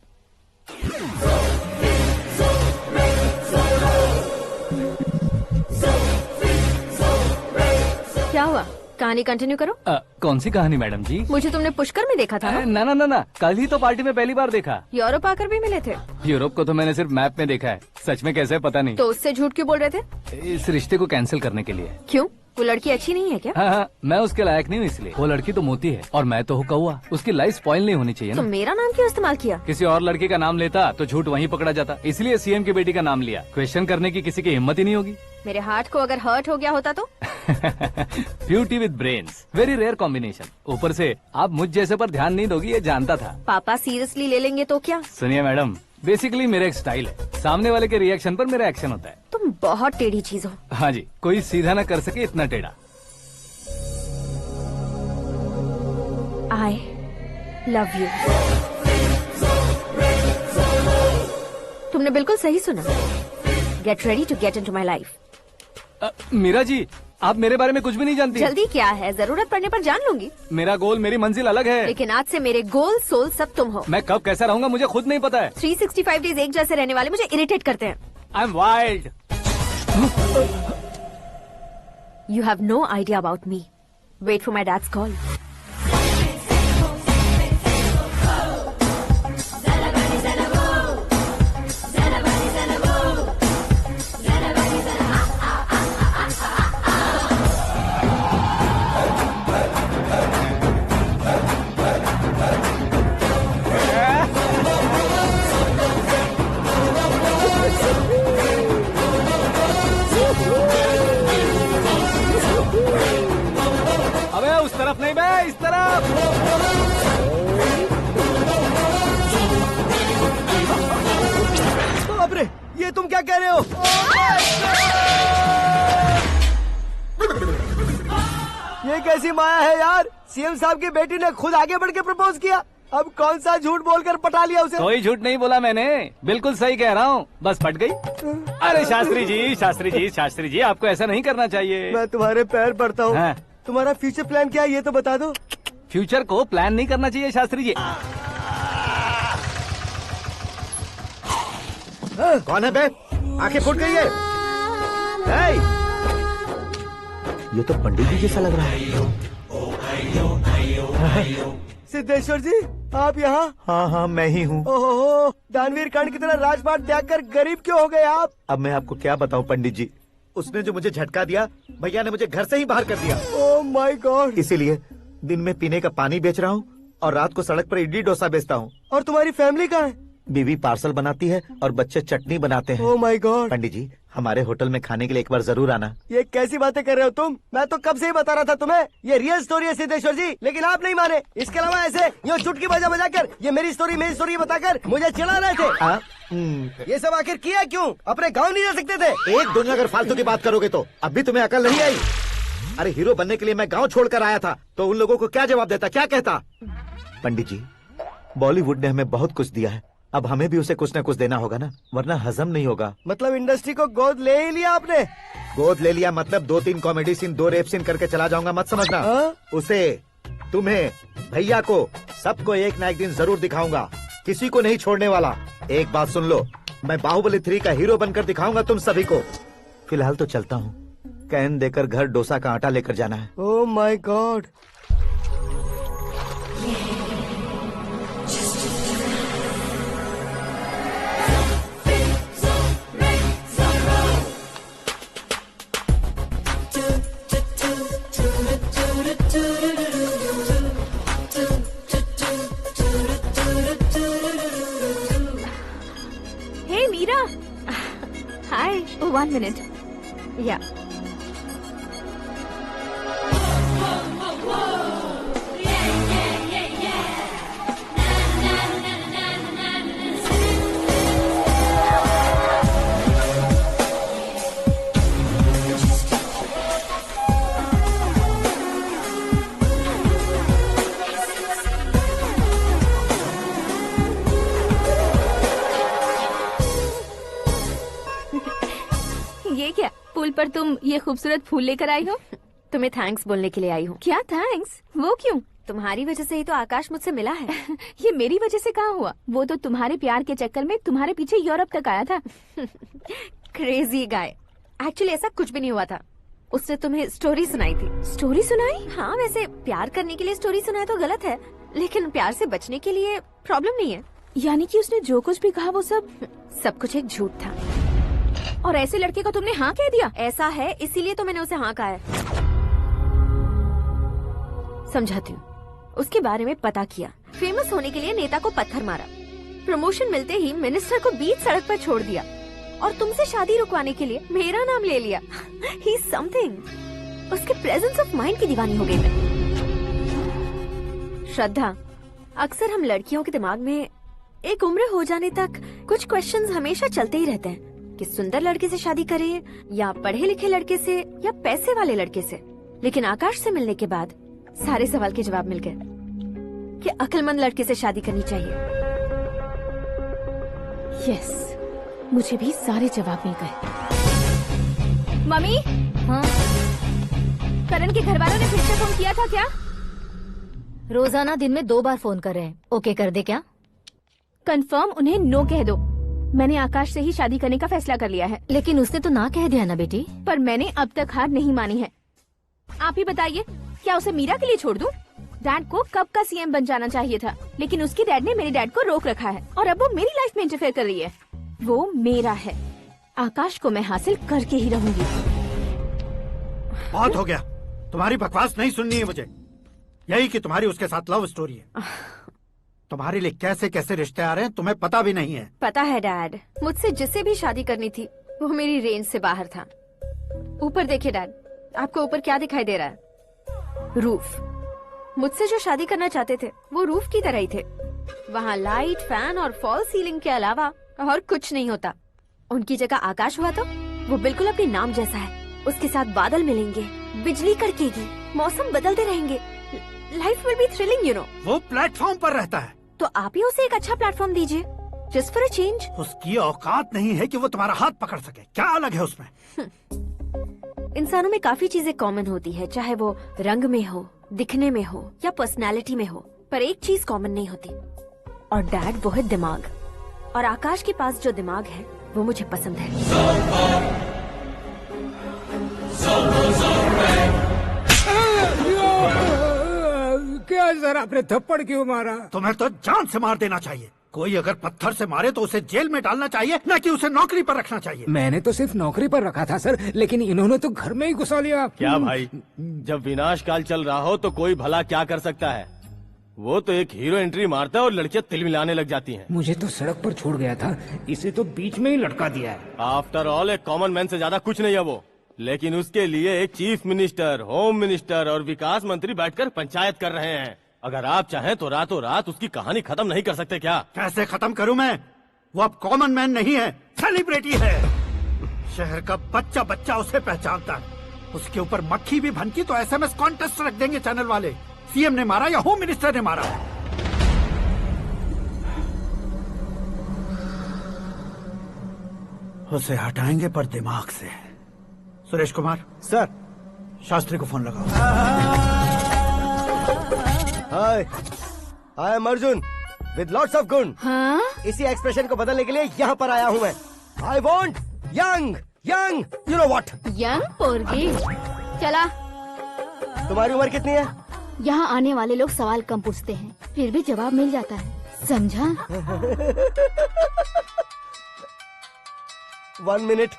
क्या हुआ? कहानी कंटिन्यू करो। कौन सी कहानी मैडम जी? मुझे तुमने पुष्कर में देखा था ना? ना ना ना, कल ही तो पार्टी में पहली बार देखा। यूरोप आकर भी मिले थे? यूरोप को तो मैंने सिर्फ मैप में देखा है, सच में कैसे पता नहीं। तो उससे झूठ क्यों बोल रहे थे? इस रिश्ते को कैंसिल करने के लिए। क्यों? वो लड़की अच्छी नहीं है क्या? हाँ, मैं उसके लायक नहीं हूँ इसलिए। वो लड़की तो मोती है और मैं तो हूँ कौवा। उसकी लाइफ स्पॉइल नहीं होनी चाहिए तो ना। मेरा नाम क्यों इस्तेमाल किया? किसी और लड़की का नाम लेता तो झूठ वहीं पकड़ा जाता, इसलिए सीएम की बेटी का नाम लिया। क्वेश्चन करने की किसी की हिम्मत ही नहीं होगी। मेरे हार्ट को अगर हर्ट हो गया होता तो? Beauty with brains, very rare combination. ऊपर से आप मुझ जैसे पर ध्यान नहीं दोगी ये जानता था। पापा सीरियसली ले लेंगे तो क्या? सुनिए मैडम, बेसिकली मेरा एक स्टाइल है, सामने वाले के रिएक्शन पर मेरा एक्शन होता है। तुम बहुत टेढ़ी चीज हो। हाँ जी, कोई सीधा न कर सके इतना टेढ़ा। I love you। तुमने बिल्कुल सही सुना। Get ready to get into my life। Meera ji, आप मेरे बारे में कुछ भी नहीं जानती। जल्दी क्या है, जरूरत पड़ने पर जान लूंगी। मेरा गोल, मेरी मंजिल अलग है। लेकिन आज से मेरे गोल सोल सब तुम हो। मैं कब कैसा रहूंगा मुझे खुद नहीं पता है। 365 डेज एक जैसे रहने वाले मुझे इरिटेट करते हैं। I'm wild। You have no idea about me। Wait for my dad's call। अबे उस तरफ नहीं बे, इस तरफ। बाप रे, ये तुम क्या कह रहे हो? ये कैसी माया है यार? सीएम साहब की बेटी ने खुद आगे बढ़ के प्रपोज किया। अब कौन सा झूठ बोलकर पटा लिया उसे? कोई झूठ नहीं बोला मैंने, बिल्कुल सही कह रहा हूँ, बस फट गई। अरे शास्त्री जी, शास्त्री जी, शास्त्री जी, आपको ऐसा नहीं करना चाहिए। मैं तुम्हारे पैर पड़ता हूँ। हाँ। तुम्हारा फ्यूचर प्लान क्या है ये तो बता दो। फ्यूचर को प्लान नहीं करना चाहिए शास्त्री जी। कौन है बे? आंखें फूट गई है। ये तो पंडित जी जैसा लग रहा है। सिद्धेश्वर जी, आप यहाँ? हाँ हाँ, मैं ही हूँ। ओहो, दानवीर कर्ण की तरह राजपाट त्याग कर गरीब क्यों हो गए आप? अब मैं आपको क्या बताऊँ पंडित जी, उसने जो मुझे झटका दिया, भैया ने मुझे घर से ही बाहर कर दिया। ओह माय गॉड। इसीलिए दिन में पीने का पानी बेच रहा हूँ और रात को सड़क पर इडली डोसा बेचता हूँ। और तुम्हारी फैमिली कहाँ है? बीवी पार्सल बनाती है और बच्चे चटनी बनाते हैं। ओह माय गॉड। पंडित जी, हमारे होटल में खाने के लिए एक बार जरूर आना। ये कैसी बातें कर रहे हो तुम? मैं तो कब से ही बता रहा था तुम्हें, ये रियल स्टोरी है सिद्धेश्वर जी, लेकिन आप नहीं माने। इसके अलावा ऐसे ये चुटकी बजा बजा कर ये मेरी स्टोरी बताकर मुझे चिढ़ा रहे थे। ये सब आखिर किया क्यों? अपने गाँव नहीं जा सकते थे? एक दुनिया अगर फालतू की बात करोगे तो अब भी तुम्हें अकल नहीं आई। अरे हीरो बनने के लिए मैं गाँव छोड़कर आया था, तो उन लोगों को क्या जवाब देता, क्या कहता? पंडित जी, बॉलीवुड ने हमें बहुत कुछ दिया है, अब हमें भी उसे कुछ न कुछ देना होगा ना, वरना हजम नहीं होगा। मतलब इंडस्ट्री को गोद ले ही लिया आपने? गोद ले लिया मतलब 2-3 कॉमेडी सीन, 2 रेप सीन करके चला जाऊंगा मत समझना। उसे, तुम्हें, भैया को, सबको एक ना एक दिन जरूर दिखाऊंगा, किसी को नहीं छोड़ने वाला। एक बात सुन लो, मैं बाहुबली 3 का हीरो बनकर दिखाऊंगा तुम सभी को। फिलहाल तो चलता हूँ, कैन देकर घर डोसा का आटा लेकर जाना है। Oh my god. Hey Meera, hi. 1 minute। या ये क्या, पुल पर तुम ये खूबसूरत फूल लेकर आई हो? तुम्हें थैंक्स बोलने के लिए आई हूँ। क्या थैंक्स? वो क्यों? तुम्हारी वजह से ही तो आकाश मुझसे मिला है। ये मेरी वजह से कहाँ हुआ? वो तो तुम्हारे प्यार के चक्कर में तुम्हारे पीछे यूरोप तक आया था। Crazy guy. एक्चुअली ऐसा कुछ भी नहीं हुआ था। उसने तुम्हें स्टोरी सुनाई थी। स्टोरी सुनाई? हाँ, वैसे प्यार करने के लिए स्टोरी सुनाए तो गलत है, लेकिन प्यार से बचने के लिए प्रॉब्लम नहीं है। यानी कि उसने जो कुछ भी कहा वो सब कुछ एक झूठ था। और ऐसे लड़के को तुमने हाँ कह दिया? ऐसा है, इसीलिए तो मैंने उसे हाँ कहा है। समझाती हूँ। उसके बारे में पता किया, फेमस होने के लिए नेता को पत्थर मारा, प्रमोशन मिलते ही मिनिस्टर को बीच सड़क पर छोड़ दिया, और तुमसे शादी रुकवाने के लिए मेरा नाम ले लिया। He is something. उसके प्रेजेंस ऑफ माइंड की दीवानी हो गई मैं। श्रद्धा, अक्सर हम लड़कियों के दिमाग में एक उम्र हो जाने तक कुछ क्वेश्चंस हमेशा चलते ही रहते हैं कि सुंदर लड़के से शादी करें या पढ़े लिखे लड़के से या पैसे वाले लड़के से। लेकिन आकाश से मिलने के बाद सारे सवाल के जवाब मिल गए कि अक्लमंद लड़के से शादी करनी चाहिए। यस, मुझे भी सारे जवाब मिल गए। मम्मी, हाँ? करण के घर वालों ने फिर से फोन किया था क्या? रोजाना दिन में 2 बार फोन कर रहे हैं। ओके कर दे क्या? कंफर्म उन्हें नो कह दो। मैंने आकाश से ही शादी करने का फैसला कर लिया है। लेकिन उसने तो ना कह दिया ना बेटी। पर मैंने अब तक हार नहीं मानी है। आप ही बताइए, क्या उसे मीरा के लिए छोड़ दूं? डैड को कब का सीएम बन जाना चाहिए था, लेकिन उसके डैड ने मेरे डैड को रोक रखा है और अब वो मेरी लाइफ में इंटरफेयर कर रही है। वो मेरा है, आकाश को मैं हासिल करके ही रहूंगी। बहुत हो गया, तुम्हारी बकवास नहीं सुननी है मुझे। यही कि तुम्हारी उसके साथ लव स्टोरी है। तुम्हारे लिए कैसे कैसे रिश्ते आ रहे हैं तुम्हें पता भी नहीं है। पता है डैड, मुझसे जिससे भी शादी करनी थी वो मेरी रेंज से बाहर था। ऊपर देखिए डैड, आपको ऊपर क्या दिखाई दे रहा है? रूफ। मुझसे जो शादी करना चाहते थे वो रूफ की तरह ही थे। वहाँ लाइट, फैन और फॉल सीलिंग के अलावा और कुछ नहीं होता। उनकी जगह आकाश हुआ तो वो बिल्कुल अपने नाम जैसा है। उसके साथ बादल मिलेंगे, बिजली कड़केगी, मौसम बदलते रहेंगे, life will be thrilling you know. वो प्लेटफॉर्म पर रहता है तो आप ही उसे एक अच्छा प्लेटफॉर्म दीजिए, जस्ट फॉर अ चेंज। उसकी औकात नहीं है कि वो तुम्हारा हाथ पकड़ सके। क्या अलग है उसमें? इंसानों में काफी चीजें कॉमन होती है, चाहे वो रंग में हो, दिखने में हो या पर्सनालिटी में हो, पर एक चीज कॉमन नहीं होती, और डैड वो है दिमाग। और आकाश के पास जो दिमाग है वो मुझे पसंद है। क्या सर, आपने थप्पड़ क्यों मारा? तुम्हें तो जान से मार देना चाहिए। कोई अगर पत्थर से मारे तो उसे जेल में डालना चाहिए, न कि उसे नौकरी पर रखना चाहिए। मैंने तो सिर्फ नौकरी पर रखा था सर, लेकिन इन्होंने तो घर में ही घुसा लिया। क्या भाई, जब विनाश काल चल रहा हो तो कोई भला क्या कर सकता है? वो तो एक हीरो एंट्री मारता है और लड़कियां तिल मिलाने लग जाती हैं। मुझे तो सड़क पर छोड़ गया था, इसे तो बीच में ही लटका दिया है। आफ्टर ऑल एक कॉमन मैन से ज्यादा कुछ नहीं है वो, लेकिन उसके लिए एक चीफ मिनिस्टर, होम मिनिस्टर और विकास मंत्री बैठकर पंचायत कर रहे हैं। अगर आप चाहें तो रातों रात उसकी कहानी खत्म नहीं कर सकते क्या? कैसे खत्म करूं मैं? वो अब कॉमन मैन नहीं है, सेलिब्रिटी है। शहर का बच्चा बच्चा उसे पहचानता है। उसके ऊपर मक्खी भी भनकी तो एसएमएस कॉन्टेस्ट रख देंगे चैनल वाले। सीएम ने मारा या होम मिनिस्टर ने मारा? उसे हटाएंगे पर दिमाग से। सुरेश कुमार सर, शास्त्री को फोन लगाओ। Hi, I am Arjun with lots of गुण। हाँ? इसी एक्सप्रेशन को बदलने के लिए यहाँ पर आया हूँ मैं। I want young young, you know what. Young पोरगी, चला। तुम्हारी उम्र कितनी है? यहाँ आने वाले लोग सवाल कम पूछते हैं, फिर भी जवाब मिल जाता है, समझा? 1 मिनट।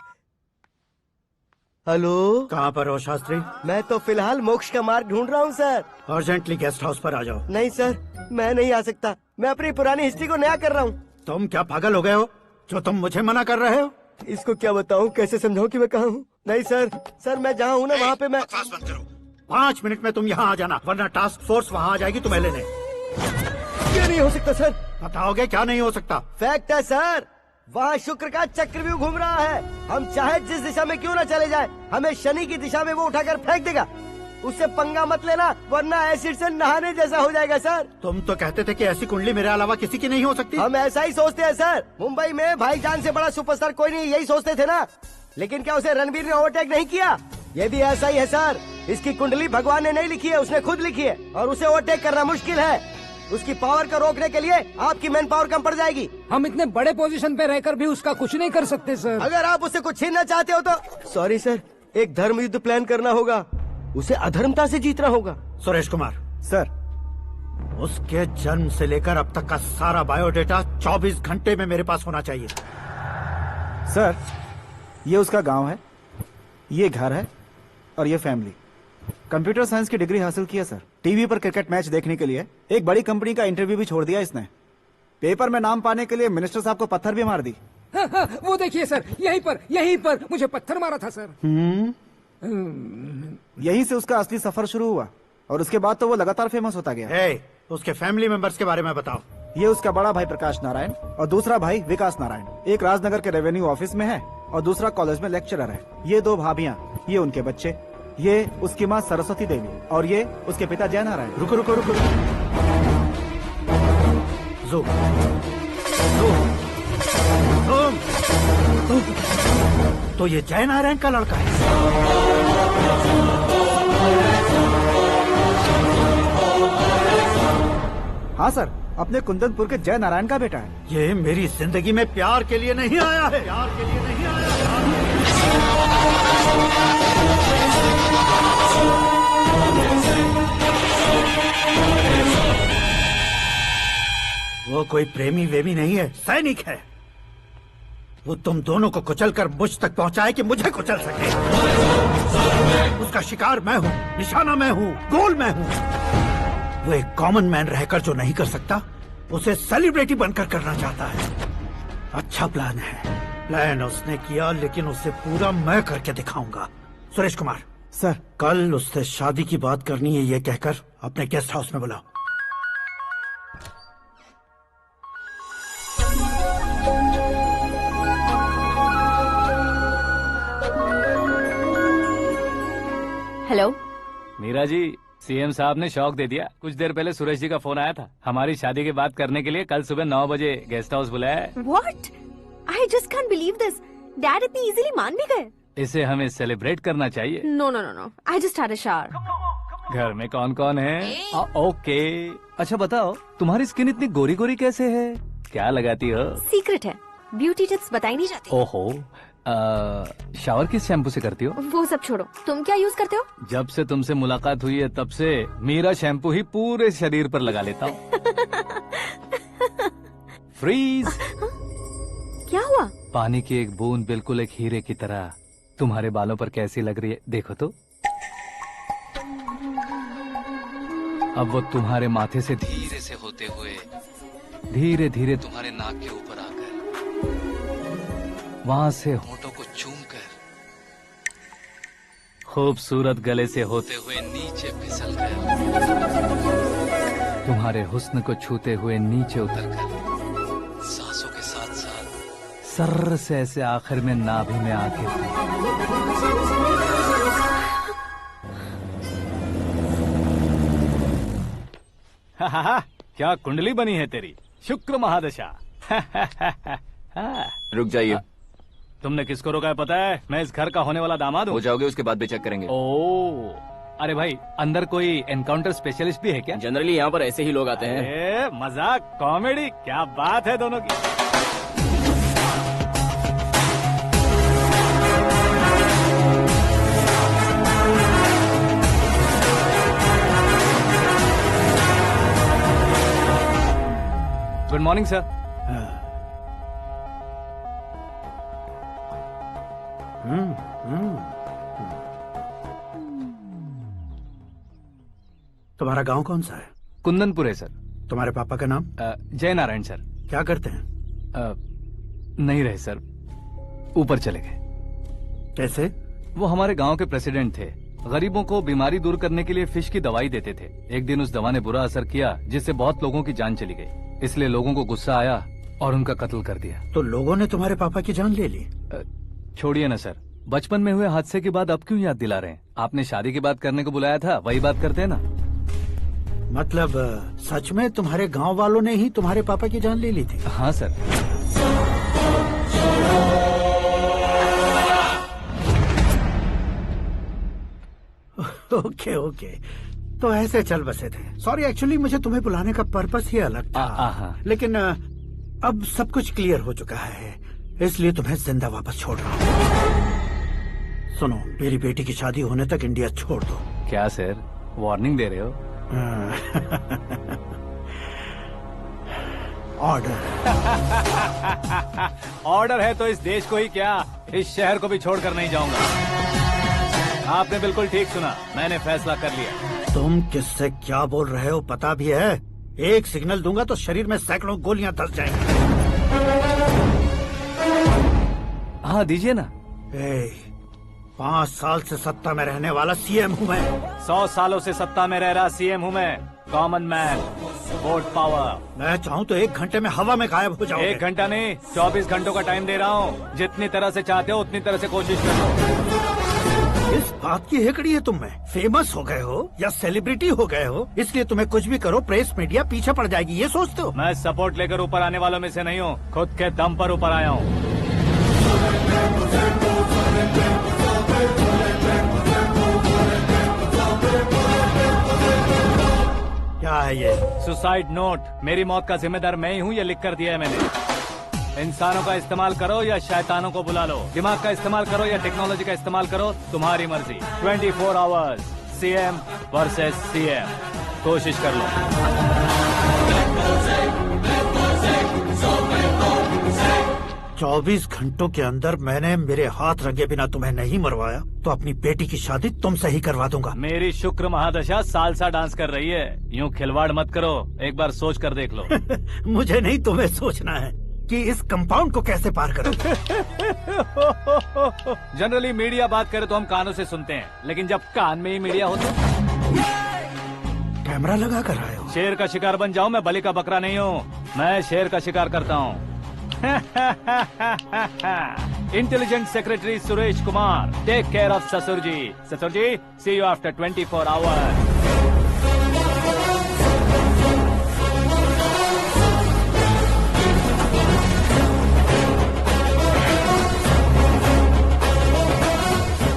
हेलो, कहाँ पर हो शास्त्री? मैं तो फिलहाल मोक्ष का मार्ग ढूंढ रहा हूँ सर। अर्जेंटली गेस्ट हाउस पर आ जाओ। नहीं सर, मैं नहीं आ सकता। मैं अपनी पुरानी हिस्ट्री को नया कर रहा हूँ। तुम क्या पागल हो गए हो जो तुम मुझे मना कर रहे हो? इसको क्या बताऊँ, कैसे समझाऊँ कि मैं कहाँ हूँ? नहीं सर, मैं जहाँ हूँ ना वहाँ पे मैं। 5 मिनट में तुम यहाँ आ जाना, वरना टास्क फोर्स वहाँ आ जाएगी तुम्हें लेने। क्या नहीं हो सकता सर? बताओगे क्या नहीं हो सकता? फैक्ट है सर, वहाँ शुक्र का चक्रव्यूह घूम रहा है। हम चाहे जिस दिशा में क्यों न चले जाए, हमें शनि की दिशा में वो उठाकर फेंक देगा। उससे पंगा मत लेना, वरना एसिड से नहाने जैसा हो जाएगा सर। तुम तो कहते थे कि ऐसी कुंडली मेरे अलावा किसी की नहीं हो सकती। हम ऐसा ही सोचते हैं सर। मुंबई में भाईजान से बड़ा सुपरस्टार कोई नहीं, यही सोचते थे ना। लेकिन क्या उसे रणवीर ने ओवरटेक नहीं किया? ये भी ऐसा ही है सर। इसकी कुंडली भगवान ने नहीं लिखी है, उसने खुद लिखी है, और उसे ओवरटेक करना मुश्किल है। उसकी पावर को रोकने के लिए आपकी मैन पावर कम पड़ जाएगी। हम इतने बड़े पोजीशन पे रहकर भी उसका कुछ नहीं कर सकते सर। अगर आप उससे कुछ छीनना चाहते हो तो सॉरी सर, एक धर्म युद्ध प्लान करना होगा। उसे अधर्मता से जीतना होगा। सुरेश कुमार सर, उसके जन्म से लेकर अब तक का सारा बायोडेटा 24 घंटे में मेरे पास होना चाहिए। सर, ये उसका गांव है, ये घर है और ये फैमिली। कंप्यूटर साइंस की डिग्री हासिल की है सर। टीवी पर क्रिकेट मैच देखने के लिए एक बड़ी कंपनी का इंटरव्यू भी छोड़ दिया इसने। पेपर में नाम पाने के लिए मिनिस्टर साहब को पत्थर भी मार दी। हाँ, वो देखिए सर, यहीं पर मुझे पत्थर मारा था सर। यहीं से उसका असली सफर शुरू हुआ और उसके बाद तो वो लगातार फेमस होता गया। उसके फैमिली मेंबर्स के बारे में बताओ। ये उसका बड़ा भाई प्रकाश नारायण और दूसरा भाई विकास नारायण। एक राजनगर के रेवेन्यू ऑफिस में है और दूसरा कॉलेज में लेक्चरर है। ये 2 भाभियां, ये उनके बच्चे, ये उसकी माँ सरस्वती देवी और ये उसके पिता जय नारायण। रुको रुको रुको, ज़ूम। तो ये जय नारायण का लड़का है। हाँ सर, अपने कुंदनपुर के जय नारायण का बेटा है। ये मेरी जिंदगी में प्यार के लिए नहीं आया है। प्यार के लिए नहीं आया है। वो कोई प्रेमी वेमी नहीं है, सैनिक है। वो तुम दोनों को कुचलकर मुझ तक पहुंचाए कि मुझे कुचल सके। उसका शिकार मैं हूँ, निशाना मैं हूँ, गोल मैं हूँ। वो एक कॉमन मैन रहकर जो नहीं कर सकता, उसे सेलिब्रिटी बनकर करना चाहता है। अच्छा प्लान है। प्लान उसने किया, लेकिन उसे पूरा मैं करके दिखाऊंगा। सुरेश कुमार सर, कल उससे शादी की बात करनी है, ये कहकर अपने गेस्ट हाउस में बुलाओ। हेलो मीरा जी, सीएम साहब ने शौक दे दिया। कुछ देर पहले सुरेश जी का फोन आया था, हमारी शादी की बात करने के लिए कल सुबह 9 बजे गेस्ट हाउस बुलाया है। What? I just can't believe this. Dad इतनी इजीली मान भी गए। इसे हमें सेलिब्रेट करना चाहिए। No, no, no, no. I just had a shower. घर में कौन कौन है? ओके। अच्छा बताओ, तुम्हारी स्किन इतनी गोरी गोरी कैसे है? क्या लगाती हो? सीक्रेट है, ब्यूटी टिप्स बताई नहीं जाती। ओहो, शावर किस शैम्पू से करती हो? वो सब छोड़ो, तुम क्या यूज करते हो? जब से तुमसे मुलाकात हुई है तब से मीरा शैम्पू ही पूरे शरीर पर लगा लेता हूँ। फ्रीज। क्या हुआ? पानी की एक बूंद बिल्कुल एक हीरे की तरह तुम्हारे बालों पर कैसी लग रही है, देखो तो। अब वो तुम्हारे माथे से धीरे से होते हुए धीरे धीरे तुम्हारे नाक के ऊपर आकर वहां से होठों को चूमकर खूबसूरत गले से होते हुए नीचे फिसलकर तुम्हारे हुस्न को छूते हुए नीचे उतरकर सांसों के साथ साथ सर्र से ऐसे आखिर में नाभि में आके क्या कुंडली बनी है तेरी, शुक्र महादशा। रुक जाइए। तुमने किसको रोका है पता है? मैं इस घर का होने वाला दामाद हूँ। हो जाओगे उसके बाद भी चेक करेंगे। ओ, अरे भाई, अंदर कोई एनकाउंटर स्पेशलिस्ट भी है क्या? जनरली यहाँ पर ऐसे ही लोग आते हैं। मजाक, कॉमेडी, क्या बात है दोनों की। Good morning sir. तुम्हारा गांव कौन सा है? कुंदनपुर है सर। तुम्हारे पापा का नाम? जय नारायण सर। क्या करते हैं? नहीं रहे सर, ऊपर चले गए। कैसे? वो हमारे गांव के प्रेसिडेंट थे। गरीबों को बीमारी दूर करने के लिए फिश की दवाई देते थे। एक दिन उस दवा ने बुरा असर किया, जिससे बहुत लोगों की जान चली गई। इसलिए लोगों को गुस्सा आया और उनका कत्ल कर दिया। तो लोगों ने तुम्हारे पापा की जान ले ली? छोड़िए ना सर, बचपन में हुए हादसे के बाद अब क्यों याद दिला रहे हैं? आपने शादी की बात करने को बुलाया था, वही बात करते हैं ना। मतलब सच में तुम्हारे गांव वालों ने ही तुम्हारे पापा की जान ले ली थी? हाँ सर। ओके ओके, तो ऐसे चल बसे थे। सॉरी, एक्चुअली मुझे तुम्हें बुलाने का पर्पस ही अलग था। लेकिन अब सब कुछ क्लियर हो चुका है, इसलिए तुम्हें जिंदा वापस छोड़ रहा हूँ। सुनो, मेरी बेटी की शादी होने तक इंडिया छोड़ दो। क्या सर, वार्निंग दे रहे हो? ऑर्डर। ऑर्डर है तो इस देश को ही क्या, इस शहर को भी छोड़कर नहीं जाऊंगा। आपने बिल्कुल ठीक सुना, मैंने फैसला कर लिया। तुम किससे क्या बोल रहे हो पता भी है? एक सिग्नल दूंगा तो शरीर में सैकड़ों गोलियां धस जाएंगी। हाँ दीजिए ना। 5 साल से सत्ता में रहने वाला सीएम हूँ मैं। 100 सालों से सत्ता में रह रहा सीएम हूँ मैं। Common man, vote power. मैं चाहूँ तो 1 घंटे में हवा में गायब हो जाऊँ। 1 घंटा नहीं, 24 घंटों का टाइम दे रहा हूँ। जितनी तरह से चाहते हो उतनी तरह से कोशिश करो। इस बात की हेकड़ी है तुम में। फेमस हो गए हो या सेलिब्रिटी हो गए हो, इसलिए तुम्हें कुछ भी करो प्रेस मीडिया पीछे पड़ जाएगी, ये सोचते हो? मैं सपोर्ट लेकर ऊपर आने वालों में से नहीं हूँ, खुद के दम पर ऊपर आया हूँ। क्या है ये? Suicide note. मेरी मौत का जिम्मेदार मैं ही हूँ, ये लिख कर दिया है मैंने। इंसानों का इस्तेमाल करो या शैतानों को बुला लो, दिमाग का इस्तेमाल करो या टेक्नोलॉजी का इस्तेमाल करो, तुम्हारी मर्जी। 24 आवर्स, सीएम वर्सेस सीएम, कोशिश कर लो। 24 घंटों के अंदर मैंने मेरे हाथ रंगे बिना तुम्हें नहीं मरवाया तो अपनी बेटी की शादी तुमसे ही करवा दूंगा। मेरी शुक्र महादशा सालसा डांस कर रही है, यूँ खिलवाड़ मत करो, एक बार सोच कर देख लो। मुझे नहीं, तुम्हें सोचना है कि इस कंपाउंड को कैसे पार करूं। जनरली मीडिया बात करे तो हम कानों से सुनते हैं, लेकिन जब कान में ही मीडिया हो तो कैमरा लगा कर आए हो। शेर का शिकार बन जाऊं, मैं बलि का बकरा नहीं हूँ, मैं शेर का शिकार करता हूँ। Intelligent secretary Suresh Kumar, take care of ससुर जी। ससुर जी, सी यू आफ्टर 24 आवर्स।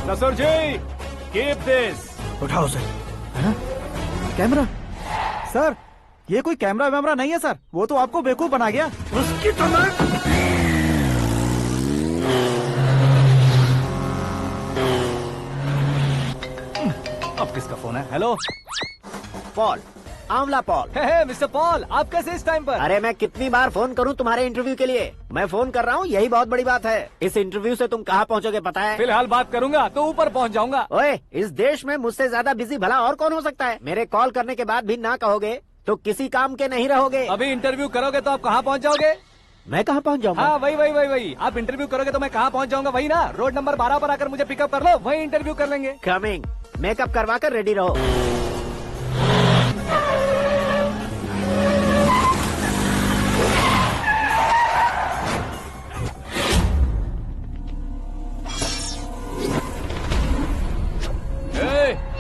ससुर जी, कीप दिस। उठाओ सर। कैमरा? सर, ये कोई कैमरा वैमरा नहीं है सर, वो तो आपको बेवकूफ बना गया। उसकी तो मैं... अब किसका फोन है? हेलो पॉल, आंवला पॉल। मिस्टर पॉल, आप कैसे इस टाइम पर? अरे मैं कितनी बार फोन करूं तुम्हारे इंटरव्यू के लिए? मैं फोन कर रहा हूं, यही बहुत बड़ी बात है। इस इंटरव्यू से तुम कहां पहुंचोगे पता है? फिलहाल बात करूंगा तो ऊपर पहुंच जाऊंगा। ओए, इस देश में मुझसे ज्यादा बिजी भला और कौन हो सकता है? मेरे कॉल करने के बाद भी ना कहोगे तो किसी काम के नहीं रहोगे। अभी इंटरव्यू करोगे तो आप कहाँ पहुँच जाओगे? मैं कहाँ पहुँच जाऊंगा? हाँ वही। आप इंटरव्यू करोगे तो मैं कहाँ पहुँच जाऊंगा? वही ना, रोड नंबर 12 पर आकर मुझे पिकअप कर लो, वही इंटरव्यू कर लेंगे। कमिंग। मेकअप करवा कर रेडी रहो।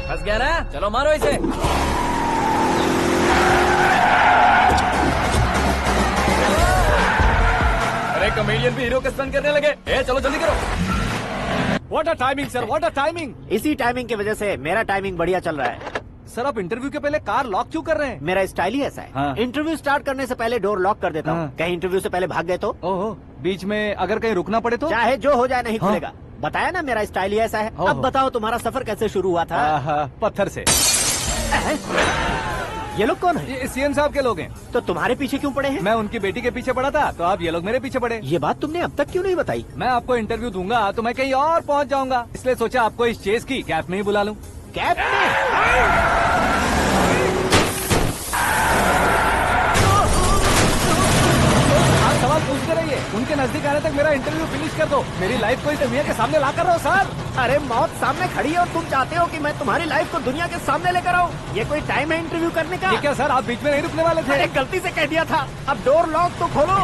फंस गया ना, चलो मारो इसे। अरे कॉमेडियन भी हीरो के स्टंट करने लगे। चलो जल्दी करो। What a timing sir, what a timing. इसी टाइमिंग की वजह से मेरा टाइमिंग बढ़िया चल रहा है। सर आप इंटरव्यू के पहले कार लॉक क्यों कर रहे हैं? मेरा स्टाइल ही ऐसा है। हाँ। इंटरव्यू स्टार्ट करने से पहले डोर लॉक कर देता हूँ। कहीं इंटरव्यू से पहले भाग गए तो? ओहो, बीच में अगर कहीं रुकना पड़े तो? चाहे जो हो जाए नहीं खुलेगा। बताया ना मेरा स्टाइल ही ऐसा है। अब बताओ तुम्हारा सफर कैसे शुरू हुआ था? पत्थर से। ये लोग कौन है? ये सीएम साहब के लोग हैं। तो तुम्हारे पीछे क्यों पड़े हैं? मैं उनकी बेटी के पीछे पड़ा था, तो अब ये लोग मेरे पीछे पड़े। ये बात तुमने अब तक क्यों नहीं बताई? मैं आपको इंटरव्यू दूंगा तो मैं कहीं और पहुंच जाऊंगा, इसलिए सोचा आपको इस चेस की कैब में ही बुला लूं। कैब में? आप सवाल पूछते रहिए, उनके नजदीक आने तक मेरा इंटरव्यू फिनिश कर दो। मेरी लाइफ को इस दुनिया के सामने ला कर रहो सर। अरे मौत सामने खड़ी है और तुम चाहते हो कि मैं तुम्हारी लाइफ को दुनिया के सामने लेकर आऊं? ये कोई टाइम है इंटरव्यू करने का? ये क्या सर, आप बीच में नहीं रुकने वाले थे? अरे गलती से कह दिया था, अब डोर लॉक तो खोलो।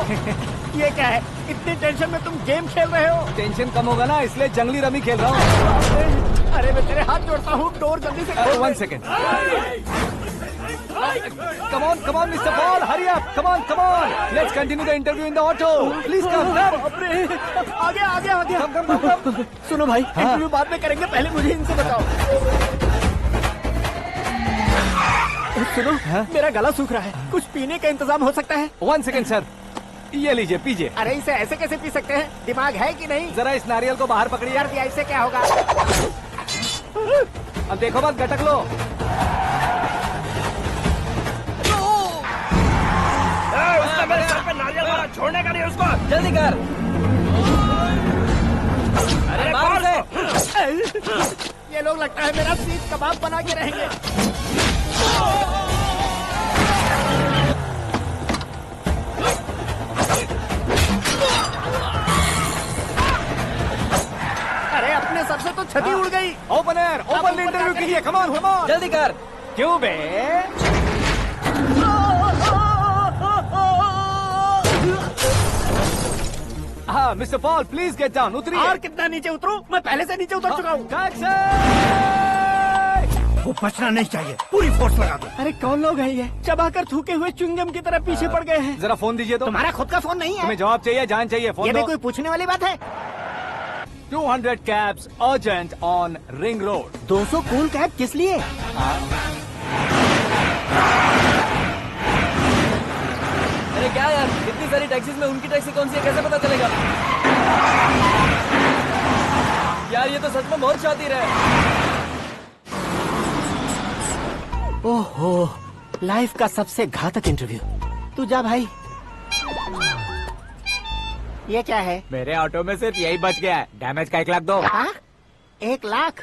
ये क्या है, इतनी टेंशन में तुम गेम खेल रहे हो? टेंशन कम होगा ना, इसलिए जंगली रमी खेल रहा हूँ। अरे मैं तेरे हाथ जोड़ता हूँ, डोर जल्दी से खोल। 1 second. Come on, Mr. Paul, hurry up! Come on. Let's continue the interview in the auto. Please come. आगे। Come. सुनो भाई, इंटरव्यू बाद में करेंगे, पहले मुझे इनसे बताओ। सुनो, मेरा गला सूख रहा है, कुछ पीने का इंतजाम हो सकता है? 1 सेकेंड सर, ये लीजिए पीजिए। अरे इसे ऐसे कैसे पी सकते हैं? दिमाग है कि नहीं? जरा इस नारियल को बाहर पकड़िए। कर दिया, इससे क्या होगा? अब देखो मत, गटक लो। उसने मेरे सर पे नारियल मारा, छोड़ने का नहीं उसको। जल्दी कर। अरे मार दे। ये लोग लगता है मेरा सीख कबाब बना के रहेंगे। अरे अपने सर से तो छती उड़ गई। ओपन इंटरव्यू कीजिए। कम ऑन जल्दी कर। क्यों बे? हाँ mister Paul, please get down. उतरिए। और कितना नीचे उतरूं? मैं पहले से नीचे उतर चुका हूँ। वो बचना नहीं चाहिए, पूरी फोर्स लगा दो। अरे कौन लोग हैं ये? चबाकर थूके हुए च्युइंगम की तरह पीछे पड़ गए हैं। जरा फोन दीजिए तो। तुम्हारा खुद का फोन नहीं है? तुम्हें जवाब चाहिए, जान चाहिए, फोन ये दो। भी कोई पूछने वाली बात है? 200 cabs urgent on Ring Road. 200 cool cab किस लिए? अरे क्या यार, इतनी सारी टैक्सीज में उनकी टैक्सी कौन सी है, कैसे पता चलेगा? यार ये तो सच में बहुत शातिर है। ओहो, लाइफ का सबसे घातक इंटरव्यू। तू जा भाई। ये क्या है? मेरे ऑटो में सिर्फ यही बच गया है, डैमेज का 1 लाख दो। 1 लाख?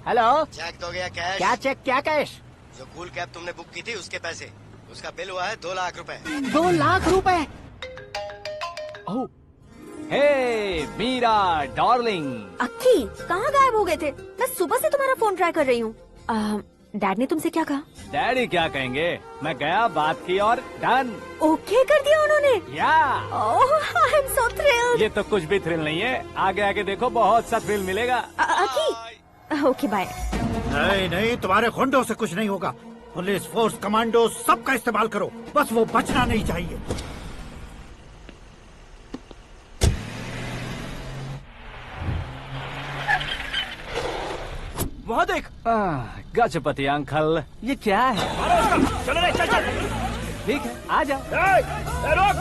हेलो, चेक दोगे या कैश? क्या चेक, क्या कैश? जो कूल कैब तुमने बुक की थी उसके पैसे, उसका बिल हुआ है 2 लाख रुपए। 2 लाख रुपए? हे मीरा डार्लिंग। अक्की, कहाँ गायब हो गए थे? मैं सुबह से तुम्हारा फोन ट्राई कर रही हूँ। डैड ने तुमसे क्या कहा? डैडी क्या कहेंगे, मैं गया, बात की और डन। ओके कर दिया उन्होंने? या। ओह, आई एम सो थ्रिल्ड। ये तो कुछ भी थ्रिल नहीं है, आगे आगे देखो बहुत सा थ्रिल मिलेगा। अक्की, ओके बाय। नहीं, तुम्हारे गुंडों से कुछ नहीं होगा। पुलिस फोर्स, कमांडो, सबका इस्तेमाल करो, बस वो बचना नहीं चाहिए। वहाँ देख। गजपति अंकल, ये क्या है? चलो रे, चल। ठीक है, आ जाओ। रोक।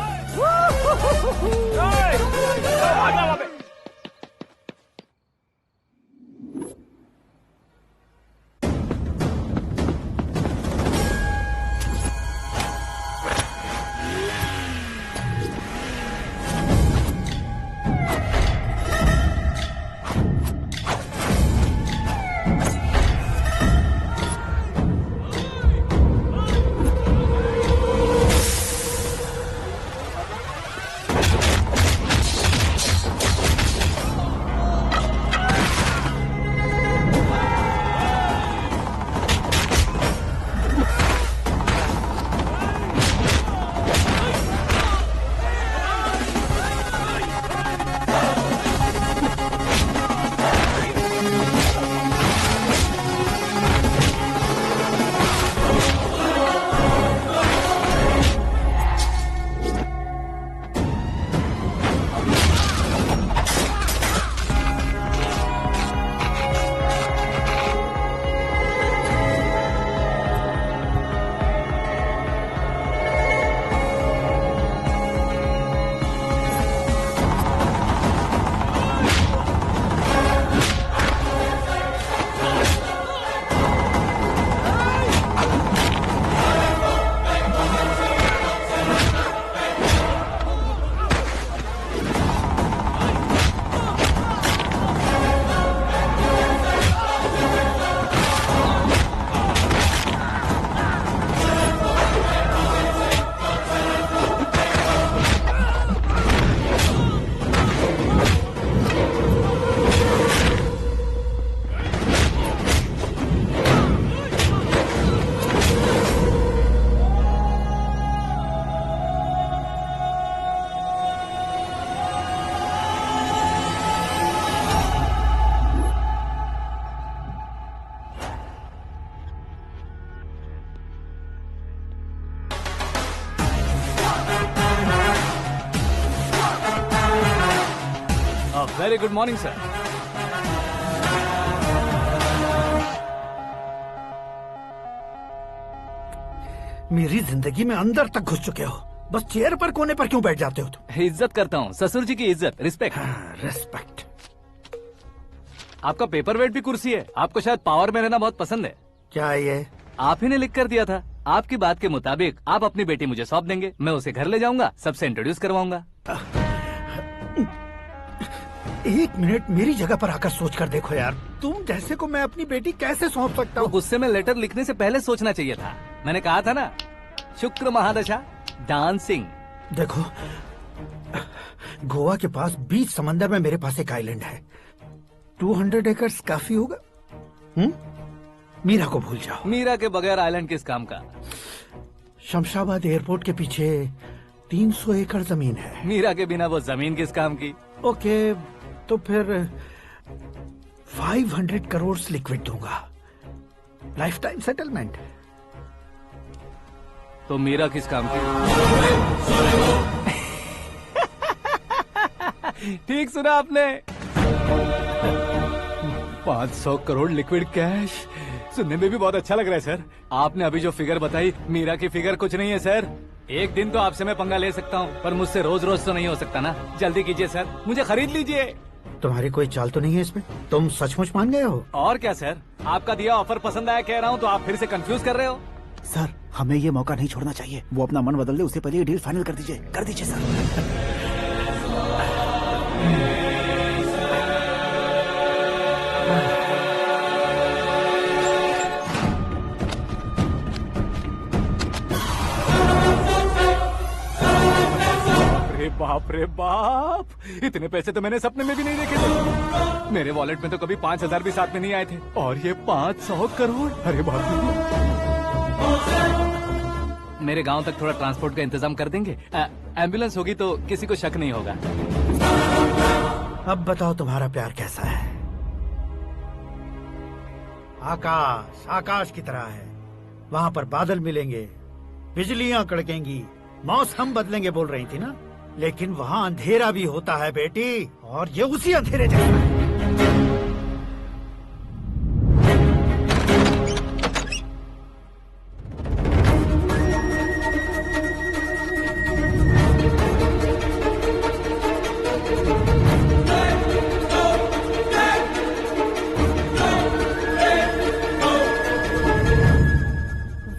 Very good morning sir. मेरी जिंदगी में अंदर तक घुस चुके हो, बस चेयर पर कोने पर क्यों बैठ जाते हो तुम? इज्जत करता हूँ, ससुर जी की इज्जत, रिस्पेक्ट। रिस्पेक्ट। आपका पेपर वेट भी कुर्सी है। आपको शायद पावर में रहना बहुत पसंद है। क्या ये? आप ही ने लिख कर दिया था। आपकी बात के मुताबिक आप अपनी बेटी मुझे सौंप देंगे, मैं उसे घर ले जाऊंगा, सबसे इंट्रोड्यूस करवाऊंगा। एक मिनट मेरी जगह पर आकर सोच कर देखो यार, तुम जैसे को मैं अपनी बेटी कैसे सौंप सकता हूँ? गुस्से में लेटर लिखने से पहले सोचना चाहिए था। मैंने कहा था ना, शुक्र महादशा डांसिंग। देखो, गोवा के पास बीच समंदर में मेरे पास एक आइलैंड है, 200 एकर्स काफी होगा। मीरा को भूल जाओ। मीरा के बगैर आइलैंड किस काम का? शमशाबाद एयरपोर्ट के पीछे 300 एकड़ जमीन है। मीरा के बिना वो जमीन किस काम की? ओके, तो फिर 500 करोड़ लिक्विड दूंगा, लाइफ टाइम सेटलमेंट। तो मीरा किस काम की? ठीक सुना आपने, 500 करोड़ लिक्विड कैश। सुनने में भी बहुत अच्छा लग रहा है सर। आपने अभी जो फिगर बताई, मीरा की फिगर कुछ नहीं है सर। एक दिन तो आपसे मैं पंगा ले सकता हूँ, पर मुझसे रोज रोज तो नहीं हो सकता ना। जल्दी कीजिए सर, मुझे खरीद लीजिए। तुम्हारी कोई चाल तो नहीं है इसमें? तुम सचमुच मान गए हो? और क्या सर, आपका दिया ऑफर पसंद आया कह रहा हूँ, तो आप फिर से कंफ्यूज कर रहे हो। सर, हमें ये मौका नहीं छोड़ना चाहिए। वो अपना मन बदल दे, उससे पहले ये डील फाइनल कर दीजिए। कर दीजिए सर। बाप रे बाप, इतने पैसे तो मैंने सपने में भी नहीं देखे थे। मेरे वॉलेट में तो कभी 5000 भी साथ में नहीं आए थे, और ये 500 करोड़। अरे बाप रे। मेरे गांव तक थोड़ा ट्रांसपोर्ट का इंतजाम कर देंगे? एम्बुलेंस होगी तो किसी को शक नहीं होगा। अब बताओ तुम्हारा प्यार कैसा है? आकाश आकाश की तरह है, वहाँ पर बादल मिलेंगे, बिजलियां कड़केंगी, मौसम बदलेंगे बोल रही थी ना। लेकिन वहाँ अंधेरा भी होता है बेटी, और ये उसी अंधेरे जैसा है।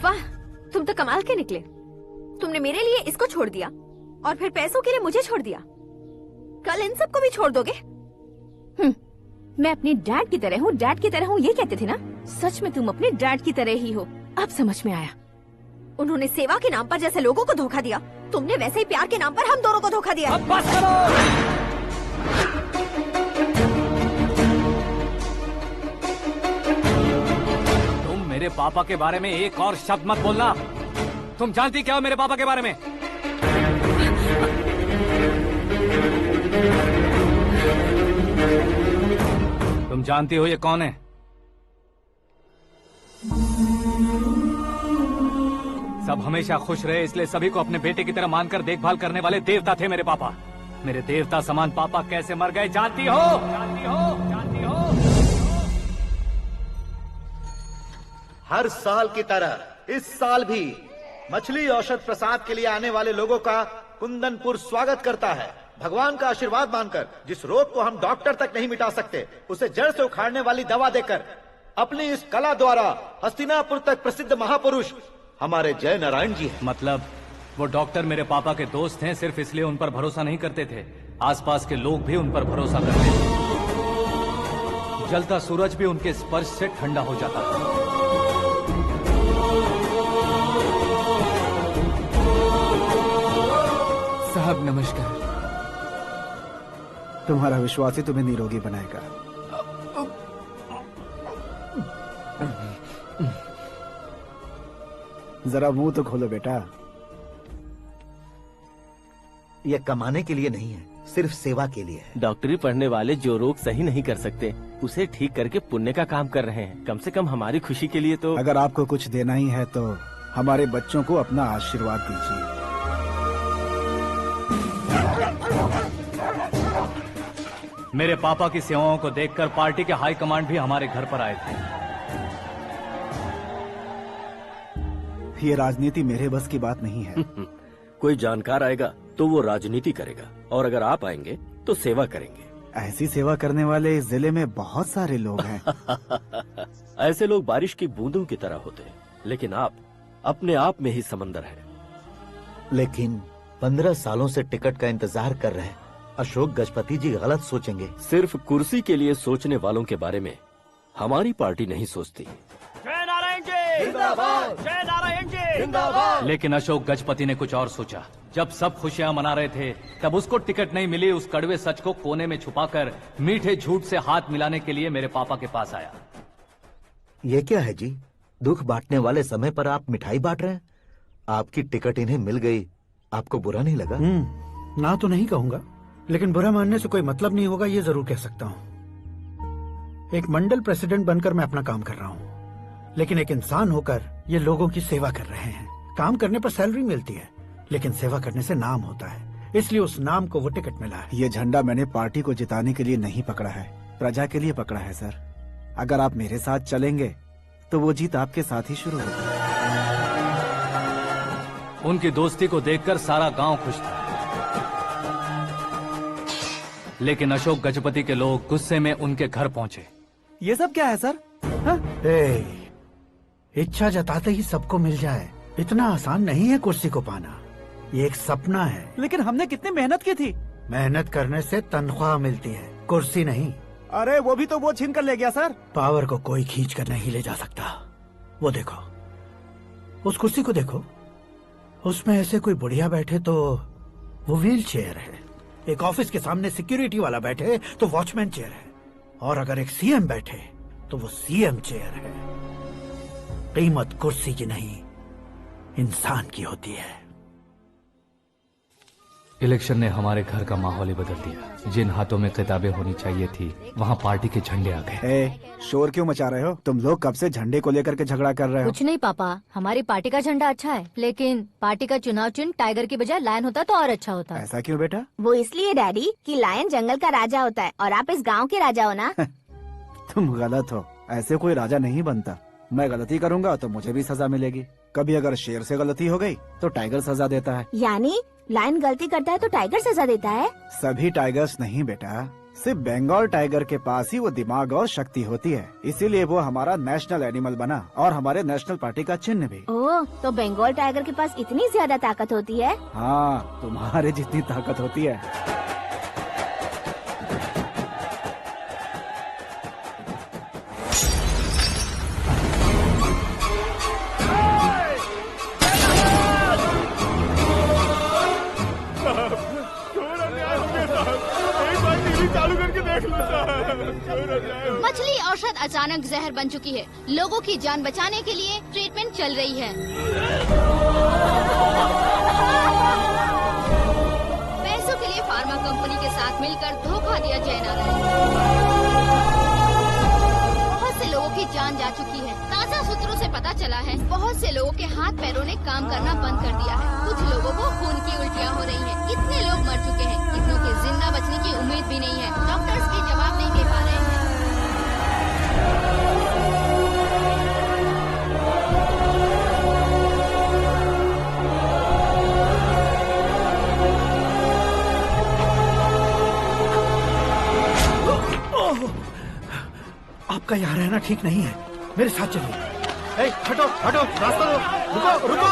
वाह, तुम तो कमाल के निकले। तुमने मेरे लिए इसको छोड़ दिया और फिर पैसों के लिए मुझे छोड़ दिया। कल इन सबको भी छोड़ दोगे? मैं अपने डैड की तरह हूँ, डैड की तरह हूँ, ये कहते थे ना। सच में तुम अपने डैड की तरह ही हो। अब समझ में आया। उन्होंने सेवा के नाम पर जैसे लोगों को धोखा दिया, तुमने वैसे ही प्यार के नाम पर हम दोनों को धोखा दिया। अब बस करो। तुम मेरे पापा के बारे में एक और शब्द मत बोलना। तुम जानती क्या हो मेरे पापा के बारे में? तुम जानती हो ये कौन है? सब हमेशा खुश रहे, इसलिए सभी को अपने बेटे की तरह मानकर देखभाल करने वाले देवता थे मेरे पापा। मेरे देवता समान पापा कैसे मर गए जानती हो? जानती हो? जानती हो? हर साल की तरह इस साल भी मछली औषध प्रसाद के लिए आने वाले लोगों का कुंदनपुर स्वागत करता है। भगवान का आशीर्वाद मानकर जिस रोग को हम डॉक्टर तक नहीं मिटा सकते, उसे जड़ से उखाड़ने वाली दवा देकर अपनी इस कला द्वारा हस्तिनापुर तक प्रसिद्ध महापुरुष हमारे जय नारायण जी हैं। मतलब वो डॉक्टर मेरे पापा के दोस्त हैं, सिर्फ इसलिए उन पर भरोसा नहीं करते थे, आसपास के लोग भी उन पर भरोसा करते थे। जलता सूरज भी उनके स्पर्श से ठंडा हो जाता था। साहब नमस्कार। तुम्हारा विश्वास ही तुम्हें निरोगी बनाएगा। जरा मुंह तो खोलो बेटा। यह कमाने के लिए नहीं है, सिर्फ सेवा के लिए है। डॉक्टरी पढ़ने वाले जो रोग सही नहीं कर सकते, उसे ठीक करके पुण्य का काम कर रहे हैं। कम से कम हमारी खुशी के लिए तो। अगर आपको कुछ देना ही है तो हमारे बच्चों को अपना आशीर्वाद दीजिए। मेरे पापा की सेवाओं को देखकर पार्टी के हाई कमांड भी हमारे घर पर आए थे। ये राजनीति मेरे बस की बात नहीं है। कोई जानकार आएगा तो वो राजनीति करेगा, और अगर आप आएंगे तो सेवा करेंगे। ऐसी सेवा करने वाले इस जिले में बहुत सारे लोग हैं। ऐसे लोग बारिश की बूंदों की तरह होते हैं, लेकिन आप अपने आप में ही समंदर हैं। लेकिन 15 सालों से टिकट का इंतजार कर रहे हैं। अशोक गजपति जी गलत सोचेंगे। सिर्फ कुर्सी के लिए सोचने वालों के बारे में हमारी पार्टी नहीं सोचती। जय नारायण जी जिंदाबाद, जय नारायण जी जिंदाबाद। लेकिन अशोक गजपति ने कुछ और सोचा। जब सब खुशियां मना रहे थे तब उसको टिकट नहीं मिली। उस कड़वे सच को कोने में छुपाकर मीठे झूठ से हाथ मिलाने के लिए मेरे पापा के पास आया। ये क्या है जी? दुख बांटने वाले समय पर आप मिठाई बांट रहे हैं। आपकी टिकट इन्हें मिल गई, आपको बुरा नहीं लगा? ना तो नहीं कहूंगा, लेकिन बुरा मानने से कोई मतलब नहीं होगा, ये जरूर कह सकता हूँ। एक मंडल प्रेसिडेंट बनकर मैं अपना काम कर रहा हूँ, लेकिन एक इंसान होकर ये लोगों की सेवा कर रहे हैं। काम करने पर सैलरी मिलती है, लेकिन सेवा करने से नाम होता है, इसलिए उस नाम को वो टिकट मिला है। ये झंडा मैंने पार्टी को जिताने के लिए नहीं पकड़ा है, प्रजा के लिए पकड़ा है सर। अगर आप मेरे साथ चलेंगे तो वो जीत आपके साथ ही शुरू होगी। उनकी दोस्ती को देखकर सारा गांव खुश था, लेकिन अशोक गजपति के लोग गुस्से में उनके घर पहुंचे। ये सब क्या है सर? इच्छा जताते ही सबको मिल जाए, इतना आसान नहीं है कुर्सी को पाना। ये एक सपना है। लेकिन हमने कितनी मेहनत की थी। मेहनत करने से तनख्वाह मिलती है, कुर्सी नहीं। अरे वो भी तो वो छीन कर ले गया सर। पावर को कोई खींच कर नहीं ले जा सकता। वो देखो, उस कुर्सी को देखो, उसमें ऐसे कोई बुढ़िया बैठे तो वो व्हील चेयर है। एक ऑफिस के सामने सिक्योरिटी वाला बैठे तो वॉचमैन चेयर है, और अगर एक सीएम बैठे तो वो सीएम चेयर है। कीमत कुर्सी की नहीं, इंसान की होती है। इलेक्शन ने हमारे घर का माहौल ही बदल दिया। जिन हाथों में किताबें होनी चाहिए थी, वहाँ पार्टी के झंडे आ गए। शोर क्यों मचा रहे हो? तुम लोग कब से झंडे को लेकर के झगड़ा कर रहे हो? कुछ नहीं पापा, हमारी पार्टी का झंडा अच्छा है, लेकिन पार्टी का चुनाव चिन्ह टाइगर की बजाय लायन होता तो और अच्छा होता। ऐसा क्यों बेटा? वो इसलिए डैडी कि लायन जंगल का राजा होता है और आप इस गांव के राजा हो ना। तुम गलत हो, ऐसे कोई राजा नहीं बनता। मैं गलती करूंगा तो मुझे भी सजा मिलेगी। कभी अगर शेर से गलती हो गई तो टाइगर सजा देता है। यानी लायन गलती करता है तो टाइगर सजा देता है? सभी टाइगर्स नहीं बेटा, सिर्फ बंगाल टाइगर के पास ही वो दिमाग और शक्ति होती है, इसीलिए वो हमारा नेशनल एनिमल बना और हमारे नेशनल पार्टी का चिन्ह भी। ओह, तो बंगाल टाइगर के पास इतनी ज्यादा ताकत होती है? हाँ, तुम्हारे जितनी ताकत होती है। मछली औषध अचानक जहर बन चुकी है। लोगों की जान बचाने के लिए ट्रीटमेंट चल रही है। पैसों के लिए फार्मा कंपनी के साथ मिलकर धोखा दिया जय नारायण। बहुत से लोगों की जान जा चुकी है। ताज़ा सूत्रों से पता चला है बहुत से लोगों के हाथ पैरों ने काम करना बंद कर दिया है। कुछ लोगों को खून की उल्टियाँ हो रही हैं। कितने लोग मर चुके हैं, कितनों के जिंदा बचने की उम्मीद भी नहीं है। डॉक्टर्स के जवाब नहीं दे पा रहे हैं। आपका यहाँ रहना ठीक नहीं है, मेरे साथ चलिए। हटो हटो, रास्ता दो, रुको रुको।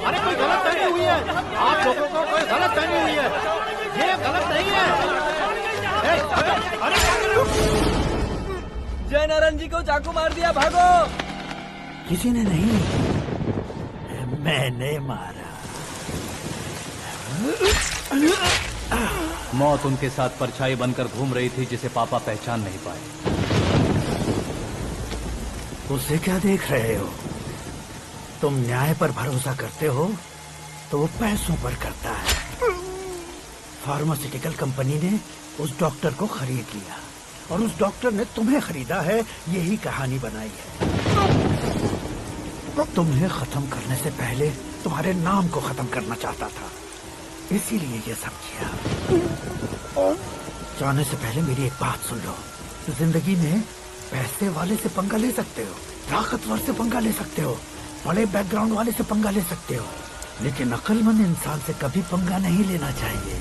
अरे कोई गलत फहमी हुई है, आप लोगों को कोई गलत फहमी हुई है, ये गलत नहीं है। हटो, अरे जय नारायण जी को चाकू मार दिया, भागो। किसी ने नहीं, मैंने मारा। मौत उनके साथ परछाई बनकर घूम रही थी, जिसे पापा पहचान नहीं पाए। उसे क्या देख रहे हो? तुम न्याय पर भरोसा करते हो तो वो पैसों पर करता है। फार्मास्यूटिकल कंपनी ने उस डॉक्टर को खरीद लिया और उस डॉक्टर ने तुम्हें खरीदा है, यही कहानी बनाई है। तुम्हें खत्म करने से पहले तुम्हारे नाम को खत्म करना चाहता था, इसीलिए ये सब किया। जाने से पहले मेरी एक बात सुन लो। जिंदगी में पैसे वाले से पंगा ले सकते हो, ताकतवर से पंगा ले सकते हो, बड़े बैकग्राउंड वाले से पंगा ले सकते हो, लेकिन अक्लमंद इंसान से कभी पंगा नहीं लेना चाहिए।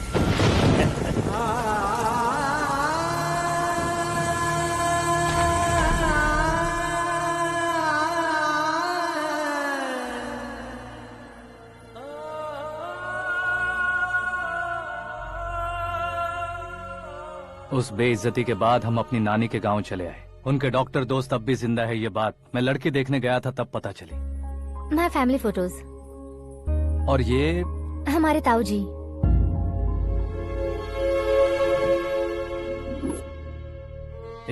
उस बेइज्जती के बाद हम अपनी नानी के गांव चले आए। उनके डॉक्टर दोस्त अब भी जिंदा है, ये बात मैं लड़की देखने गया था तब पता चली। My family photos. और ये हमारे ताऊ जी।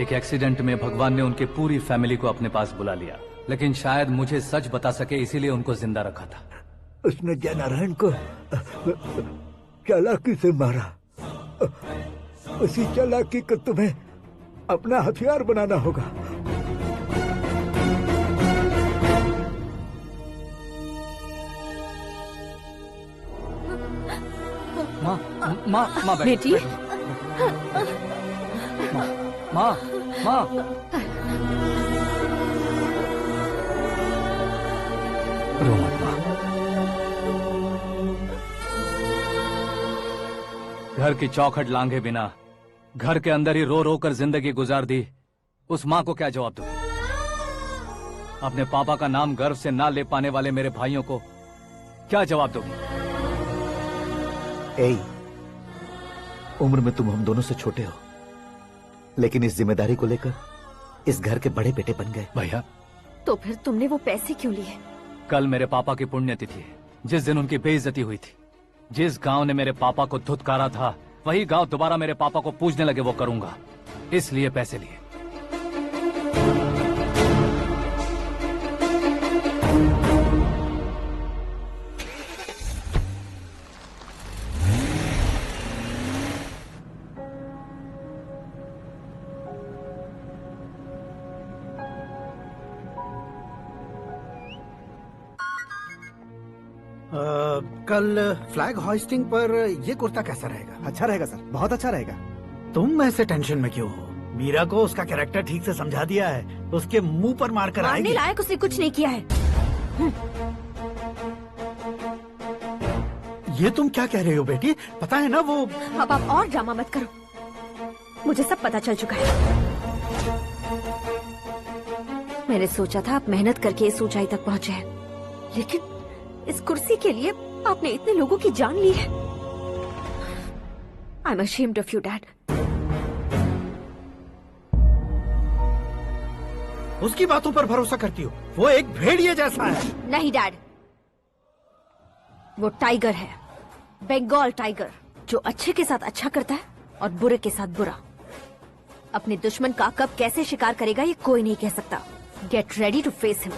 एक एक्सीडेंट में भगवान ने उनकी पूरी फैमिली को अपने पास बुला लिया, लेकिन शायद मुझे सच बता सके इसीलिए उनको जिंदा रखा था। उसने जयनारायण को चालाकी से मारा। उसी चालाकी को तुम्हें अपना हथियार बनाना होगा। माँ बेटी। माँ रो मत माँ। घर की चौखट लांघे बिना घर के अंदर ही रो रो कर जिंदगी गुजार दी उस माँ को क्या जवाब दूं? अपने पापा का नाम गर्व से ना ले पाने वाले मेरे भाइयों को क्या जवाब दोगी? उम्र में तुम हम दोनों से छोटे हो, लेकिन इस जिम्मेदारी को लेकर इस घर के बड़े बेटे बन गए। भैया, तो फिर तुमने वो पैसे क्यों लिए? कल मेरे पापा की पुण्यतिथि है, जिस दिन उनकी बेइज्जती हुई थी। जिस गांव ने मेरे पापा को धुतकारा था वही गांव दोबारा मेरे पापा को पूजने लगे वो करूंगा, इसलिए पैसे लिए। कल फ्लैग होइस्टिंग पर ये कुर्ता कैसा रहेगा? अच्छा रहेगा सर, बहुत अच्छा रहेगा। तुम ऐसे टेंशन में क्यों हो? मीरा को उसका कैरेक्टर ठीक से समझा दिया है, उसके मुंह पर मार कर आएगी। मारने लायक उसने कुछ नहीं किया है। ये तुम क्या कह रहे हो बेटी? पता है ना वो। अब आप और ड्रामा मत करो, मुझे सब पता चल चुका है। मैंने सोचा था आप मेहनत करके इस ऊंचाई तक पहुंचे हैं, लेकिन इस कुर्सी के लिए आपने इतने लोगों की जान ली है। I am ashamed of you, Dad. उसकी बातों पर भरोसा करती हो? वो एक भेड़िए जैसा है। नहीं डैड, वो टाइगर है, बंगाल टाइगर, जो अच्छे के साथ अच्छा करता है और बुरे के साथ बुरा। अपने दुश्मन का कब कैसे शिकार करेगा ये कोई नहीं कह सकता। Get ready to face him.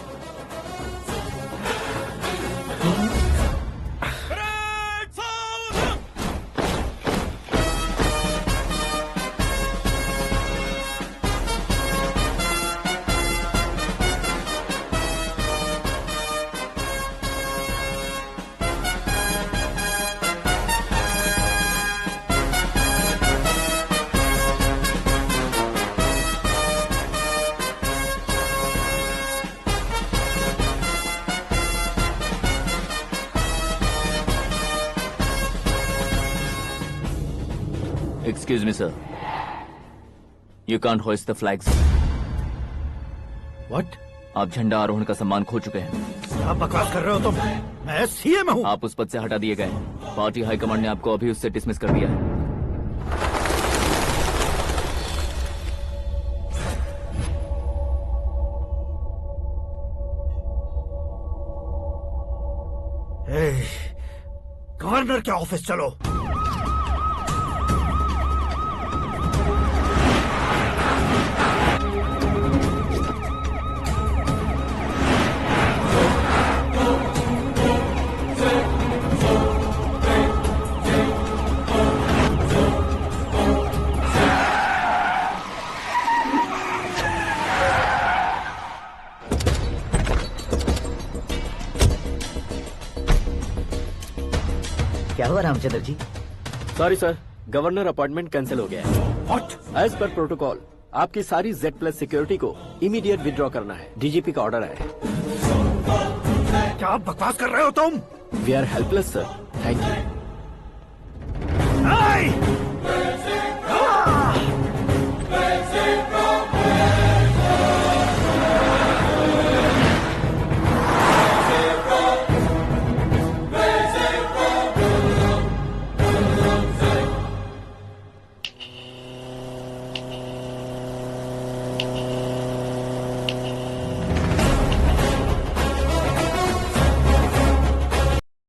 Excuse me, sir. You can't hoist the flags. What? आप झंडा आरोहण का सम्मान खो चुके हैं। आप बकवास कर रहे हो तुम? मैं सीएम हूँ। आप उस पद से हटा दिए गए हैं। पार्टी हाईकमांड ने आपको अभी उससे डिसमिस कर दिया है। गवर्नर के ऑफिस चलो। क्या हुआ Ramchandra ji? Sorry sir, governor appointment cancel हो गया है। एज पर प्रोटोकॉल आपकी सारी Z+ सिक्योरिटी को इमीडिएट विड्रॉ करना है। डीजीपी का ऑर्डर है। क्या बकवास कर रहे हो तुम? We are helpless sir. Thank you.